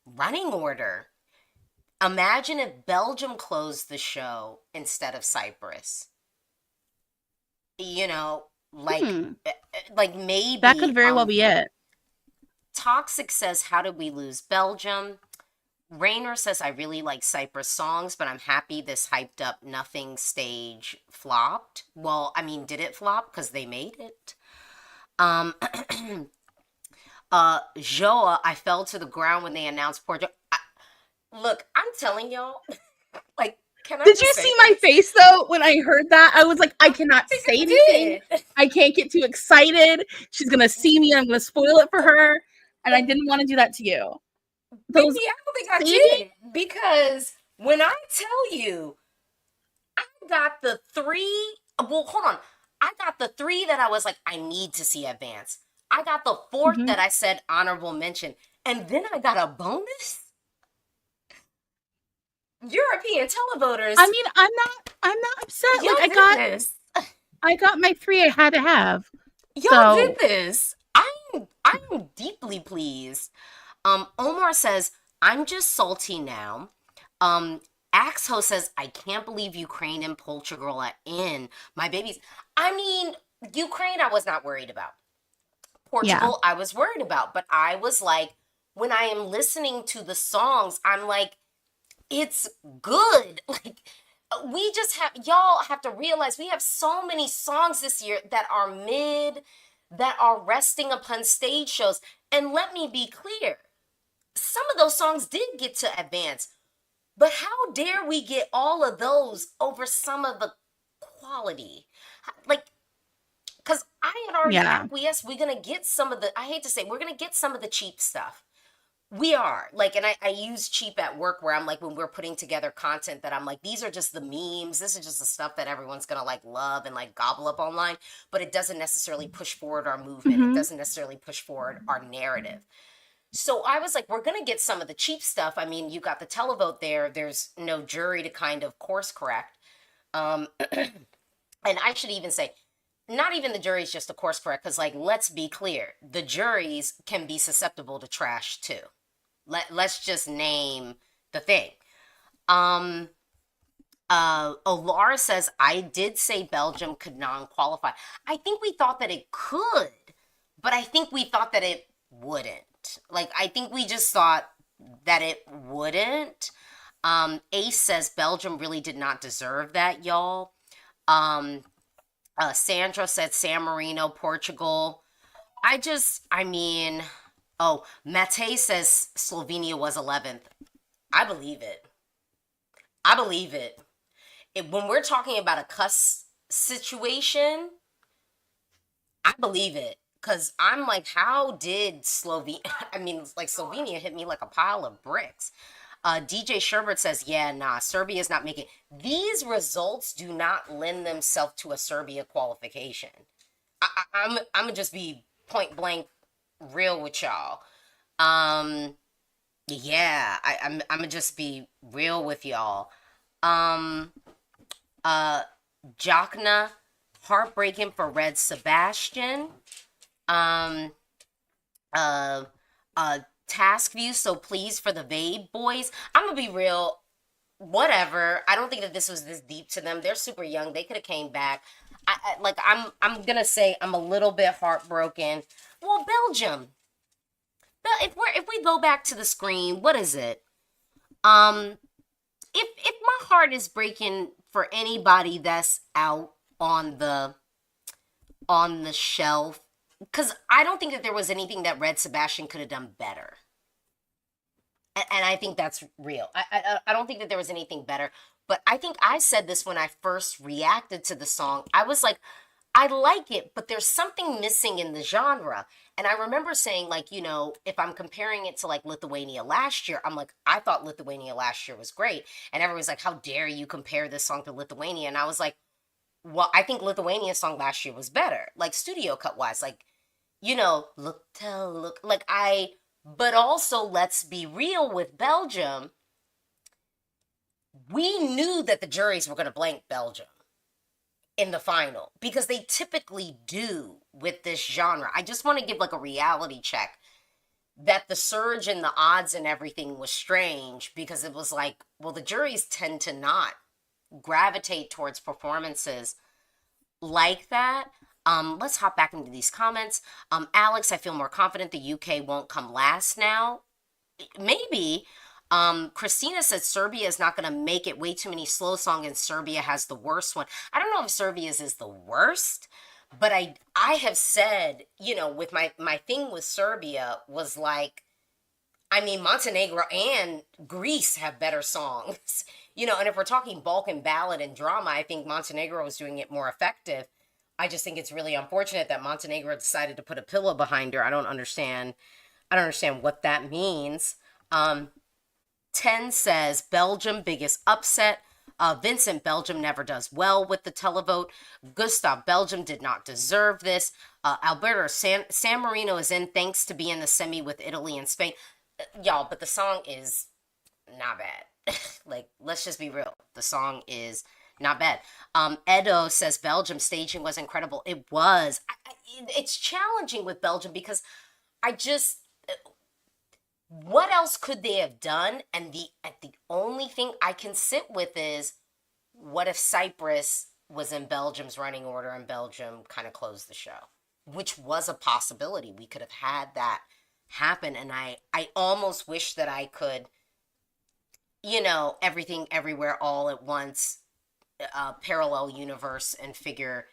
running order. Imagine if Belgium closed the show instead of Cyprus. You know, like maybe that could very well be it. Toxic says, how did we lose Belgium? Rainer says, I really like Cyprus songs, but I'm happy this hyped up nothing stage flopped. Well, I mean, did it flop? Because they made it. Joa, I fell to the ground when they announced Portugal. Look, I'm telling y'all, like, Did you see my face though when I heard that? I was like, I cannot say anything. I can't get too excited. She's gonna see me. I'm gonna spoil it for her, and I didn't want to do that to you. Baby, I don't think I did, because when I tell you, I got the 3. Well, hold on. I got the 3 that I was like, I need to see advance. I got the 4th that I said honorable mention, and then I got a bonus. European televoters. I mean, I'm not upset. Like I got my 3 I had to have. Y'all did this. I'm deeply pleased. Omar says, I'm just salty now. Axho says, I can't believe Ukraine and Portugal are in. My babies. I mean, Ukraine I was not worried about. Portugal I was worried about. But I was like, when I am listening to the songs, I'm like, it's good. Like, we just have, y'all have to realize we have so many songs this year that are mid, that are resting upon stage shows. And let me be clear, some of those songs did get to advance, but how dare we get all of those over some of the quality? Like, because I had already Yeah. acquiesced, we're going to get some of the, I hate to say, we're going to get some of the cheap stuff. We are like, and I use cheap at work where I'm like, when we're putting together content that I'm like, these are just the memes. This is just the stuff that everyone's going to like love and like gobble up online, but it doesn't necessarily push forward our movement. It doesn't necessarily push forward our narrative. So I was like, we're going to get some of the cheap stuff. I mean, you got the televote there. There's no jury to kind of course correct. And I should even say, not even the jury's just a course correct, because like, let's be clear, the juries can be susceptible to trash too. Let's just name the thing. Olara says, I did say Belgium could non-qualify. I think we thought that it could, but I think we thought that it wouldn't. Like, I think we just thought that it wouldn't. Ace says Belgium really did not deserve that, y'all. Sandra said San Marino, Portugal. Oh, Mate says Slovenia was 11th. I believe it. When we're talking about a cuss situation, I believe it. Because I'm like, how did Slovenia... I mean, like, Slovenia hit me like a pile of bricks. DJ Sherbert says, yeah, nah, Serbia's not making... These results do not lend themselves to a Serbia qualification. I'm going to just be point blank real with y'all. Yeah, I'm gonna just be real with y'all. Jokna, heartbreaking for Red Sebastian. Task View, so please for the Vabe boys. I'm gonna be real, whatever. I don't think that this was this deep to them. They're super young. They could have came back. I'm gonna say I'm a little bit heartbroken. Well, Belgium. If we go back to the screen, what is it? If my heart is breaking for anybody that's out on the shelf, because I don't think that there was anything that Red Sebastian could have done better. And I think that's real. I don't think that there was anything better. But I think I said this when I first reacted to the song. I was like, I like it, but there's something missing in the genre. And I remember saying, like, you know, if I'm comparing it to like Lithuania last year, I'm like, I thought Lithuania last year was great. And everyone's like, how dare you compare this song to Lithuania? And I was like, well, I think Lithuania's song last year was better, like studio cut wise, like, you know, look, but also let's be real with Belgium. We knew that the juries were going to blank Belgium in the final because they typically do with this genre. I just want to give like a reality check that the surge in the odds and everything was strange because it was like, well, the juries tend to not gravitate towards performances like that. Let's hop back into these comments. Alex, I feel more confident the UK won't come last now. Maybe. Christina said Serbia is not going to make it. Way too many slow songs, and Serbia has the worst one. I don't know if Serbia's is the worst, but I have said, you know, with my thing with Serbia was like, I mean, Montenegro and Greece have better songs, you know, and if we're talking Balkan ballad and drama, I think Montenegro is doing it more effective. I just think it's really unfortunate that Montenegro decided to put a pillow behind her. I don't understand what that means. 10 says Belgium, biggest upset. Vincent, Belgium never does well with the televote. Gustav, Belgium did not deserve this. Alberto, San Marino is in thanks to be in the semi with Italy and Spain. Y'all, but the song is not bad. Like, let's just be real. The song is not bad. Edo says Belgium staging was incredible. It was. It's challenging with Belgium because what else could they have done? And the only thing I can sit with is, what if Cyprus was in Belgium's running order and Belgium kind of closed the show? Which was a possibility. We could have had that happen. And I almost wish that I could, you know, everything, everywhere, all at once, parallel universe and figure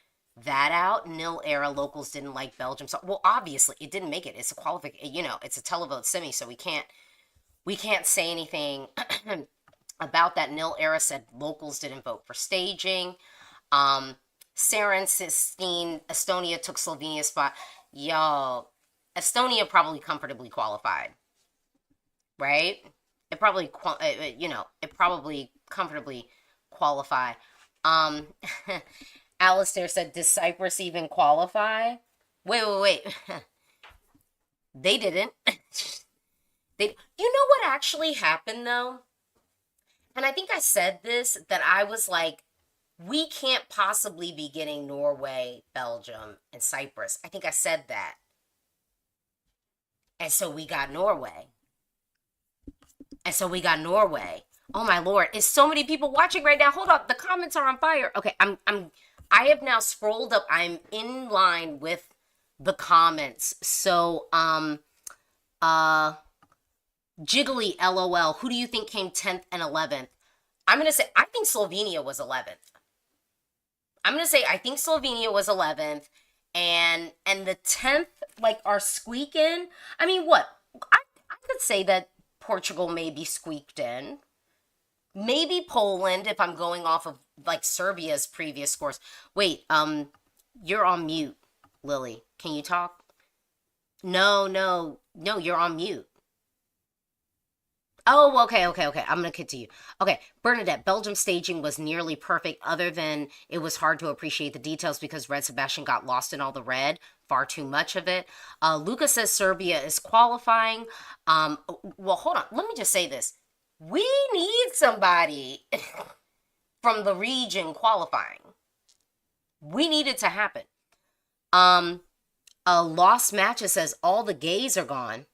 that out. Nil era locals didn't like Belgium. So, well, obviously it didn't make it. It's a qualification, you know, it's a televote semi, so we can't say anything about that. Nil era said locals didn't vote for staging. Saren Sistine, Estonia took Slovenia's spot. Yo, Estonia probably comfortably qualified, right? It probably, it probably comfortably qualify. Alistair said, does Cyprus even qualify? Wait. They didn't. You know what actually happened, though? And I think I said this, that I was like, we can't possibly be getting Norway, Belgium, and Cyprus. I think I said that. And so we got Norway. Oh my Lord, is so many people watching right now. Hold up, the comments are on fire. Okay, I have now scrolled up. I'm in line with the comments. So, Jiggly LOL, who do you think came 10th and 11th? I'm going to say, I think Slovenia was 11th. I think Slovenia was 11th. And the 10th, like, are squeaking. I mean, what? I could say that Portugal may be squeaked in. Maybe Poland, if I'm going off of, like, Serbia's previous scores. Wait, you're on mute, Lily. Can you talk? No, you're on mute. Oh, okay. I'm going to continue. Okay, Bernadette, Belgium staging was nearly perfect, other than it was hard to appreciate the details because Red Sebastian got lost in all the red, far too much of it. Luca says Serbia is qualifying. Well, hold on. Let me just say this. We need somebody from the region qualifying. We need it to happen. Lost Matches says all the gays are gone.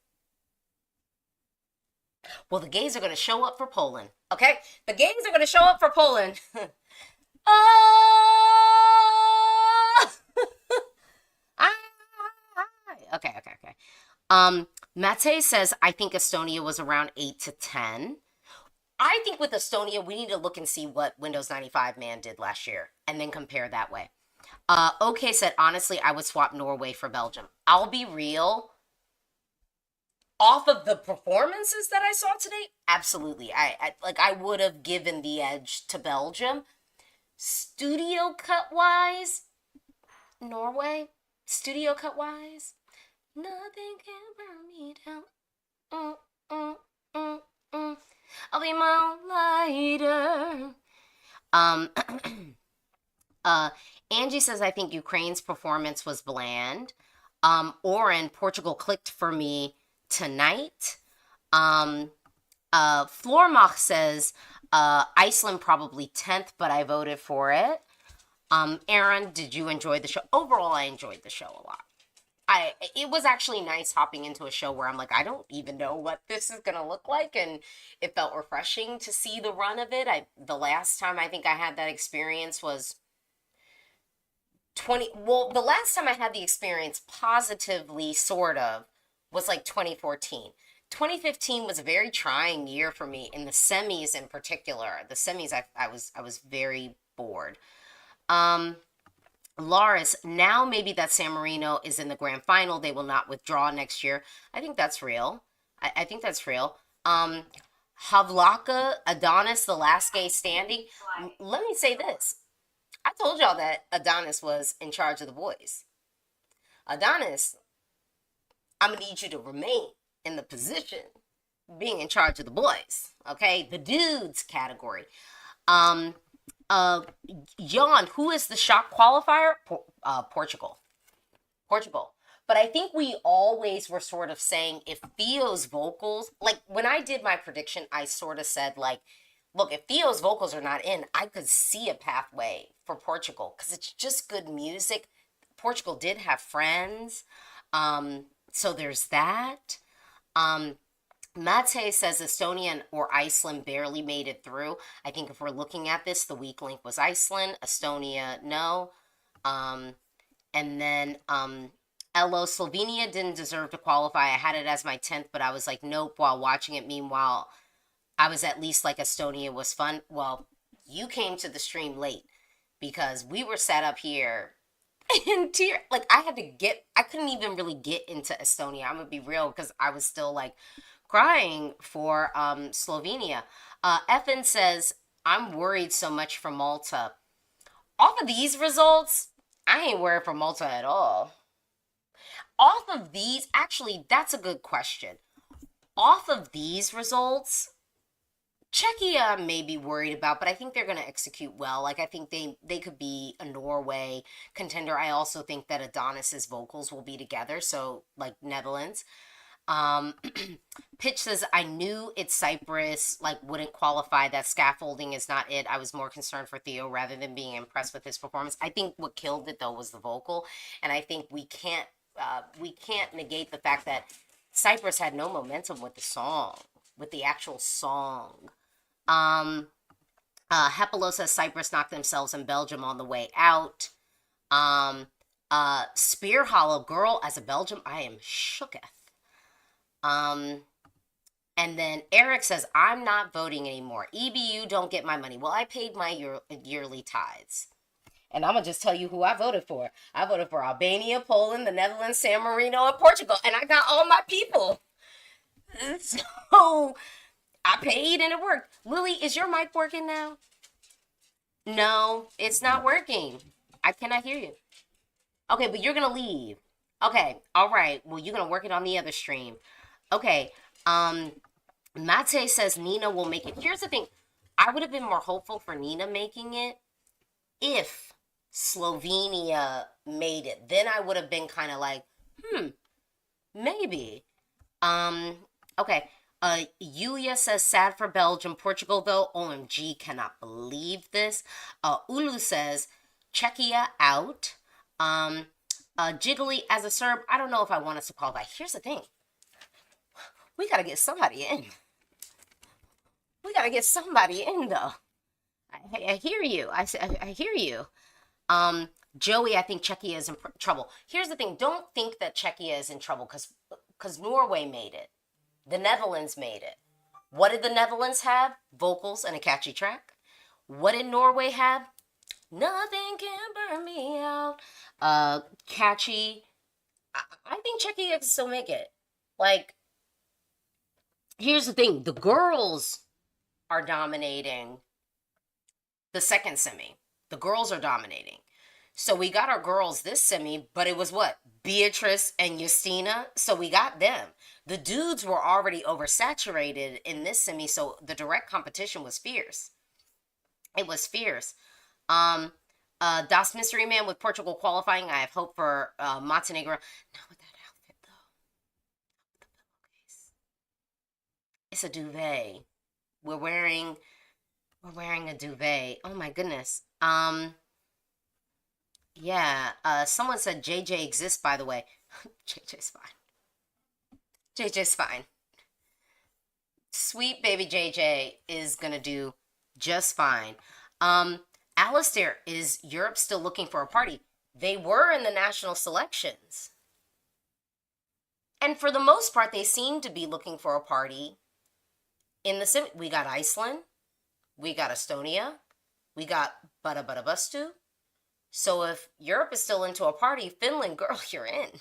Well, the gays are going to show up for Poland, okay? The gays are going to show up for Poland. Okay. Mate says, I think Estonia was around 8 to 10. I think with Estonia, we need to look and see what Windows 95 man did last year and then compare that way. Okay said, honestly, I would swap Norway for Belgium. I'll be real. Off of the performances that I saw today, absolutely. I would have given the edge to Belgium. Studio cut wise, Norway. Studio cut wise, nothing can burn me down. I'll be my lighter. Angie says, I think Ukraine's performance was bland. Oren, Portugal clicked for me tonight. Flormach says, Iceland probably 10th, but I voted for it. Aaron, did you enjoy the show? Overall, I enjoyed the show a lot. It was actually nice hopping into a show where I'm like, I don't even know what this is going to look like. And it felt refreshing to see the run of it. The last time I think I had that experience was the last time I had the experience positively, sort of, was like 2014. 2015 was a very trying year for me in the semis in particular. The semis, I was very bored. Laris, now maybe that San Marino is in the grand final. They will not withdraw next year. I think that's real. I think that's real. Havlaka, Adonis, the last gay standing. Let me say this. I told y'all that Adonis was in charge of the boys. Adonis, I'm going to need you to remain in the position being in charge of the boys. Okay? The dudes category. Jan, who is the shock qualifier? Portugal. But I think we always were sort of saying if Theo's vocals, like when I did my prediction, I sort of said like, look, if Theo's vocals are not in, I could see a pathway for Portugal because it's just good music. Portugal did have friends. So there's that. Mate says Estonia or Iceland barely made it through. I think if we're looking at this, the weak link was Iceland. Estonia, no. And then Elo, Slovenia didn't deserve to qualify. I had it as my 10th, but I was like, nope, while watching it. Meanwhile, I was at least like Estonia was fun. Well, you came to the stream late because we were sat up here in tears. Like, I couldn't even really get into Estonia. I'm gonna be real, because I was still like crying for Slovenia. Effin says, I'm worried so much for Malta. Off of these results, I ain't worried for Malta at all. Off of these, actually, that's a good question. Off of these results, Czechia may be worried about, but I think they're going to execute well. Like, I think they could be a Norway contender. I also think that Adonis's vocals will be together, so, like, Netherlands. Pitch says, I knew it's Cyprus, like, wouldn't qualify. That scaffolding is not it. I was more concerned for Theo rather than being impressed with his performance. I think what killed it, though, was the vocal, and I think we can't negate the fact that Cyprus had no momentum with the song, with the actual song. Hepelo says Cyprus knocked themselves in Belgium on the way out. Spear Hollow Girl as a Belgium, I am shooketh. And then Eric says, I'm not voting anymore. EBU don't get my money. Well, I paid my yearly tithes. And I'm going to just tell you who I voted for. I voted for Albania, Poland, the Netherlands, San Marino, and Portugal. And I got all my people. So I paid and it worked. Lily, is your mic working now? No, it's not working. I cannot hear you. Okay, but you're going to leave. Okay, all right. Well, you're going to work it on the other stream. Okay, Mate says Nina will make it. Here's the thing. I would have been more hopeful for Nina making it if Slovenia made it. Then I would have been kind of like, maybe. Okay. Yulia says sad for Belgium. Portugal, though, OMG, cannot believe this. Ulu says Czechia out. Jiggly as a Serb, I don't know if I want us to qualify. Here's the thing. We got to get somebody in. We got to get somebody in, though. I hear you. I hear you. Joey, I think Czechia is in trouble. Here's the thing. Don't think that Czechia is in trouble because Norway made it. The Netherlands made it. What did the Netherlands have? Vocals and a catchy track. What did Norway have? Nothing can burn me out. Catchy. I think Czechia can still make it. Like, here's the thing. The girls are dominating the second semi. The girls are dominating. So we got our girls this semi, but it was what? Beatrice and Justina. So we got them. The dudes were already oversaturated in this semi, so the direct competition was fierce. It was fierce. Das Mystery Man with Portugal qualifying. I have hope for Montenegro. Not with that outfit, though. Not with the pillowcase. It's a duvet. We're wearing a duvet. Oh my goodness. Yeah. Someone said JJ exists, by the way. JJ's fine. JJ's fine. Sweet baby JJ is gonna do just fine. Alistair, is Europe still looking for a party? They were in the national selections. And for the most part, they seem to be looking for a party in the we got Iceland, we got Estonia, we got Bustu. So if Europe is still into a party, Finland, girl, you're in.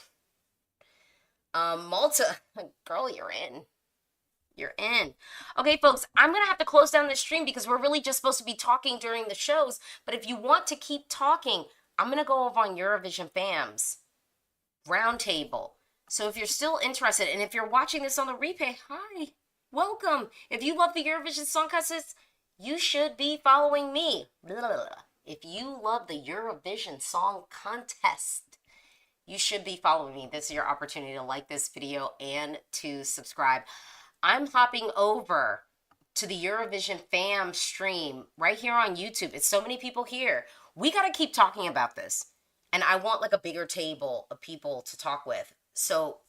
Malta, girl, you're in. You're in. Okay, folks, I'm going to have to close down this stream because we're really just supposed to be talking during the shows. But if you want to keep talking, I'm going to go over on Eurovision Fams Roundtable. So if you're still interested, and if you're watching this on the replay, hi, welcome. If you love the Eurovision Song Contest, you should be following me. If you love the Eurovision Song Contest, you should be following me. This is your opportunity to like this video and to subscribe. I'm hopping over to the Eurovision Fam stream right here on YouTube. It's so many people here. We got to keep talking about this. And I want like a bigger table of people to talk with. So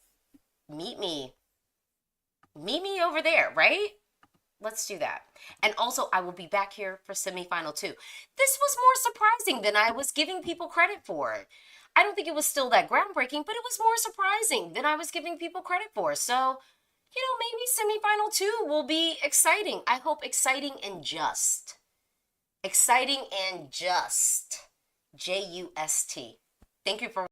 meet me over there, right? Let's do that. And also, I will be back here for semifinal 2. This was more surprising than I was giving people credit for. I don't think it was still that groundbreaking, but it was more surprising than I was giving people credit for. So, you know, maybe semifinal 2 will be exciting. I hope exciting and just. Exciting and just. JUST. Thank you for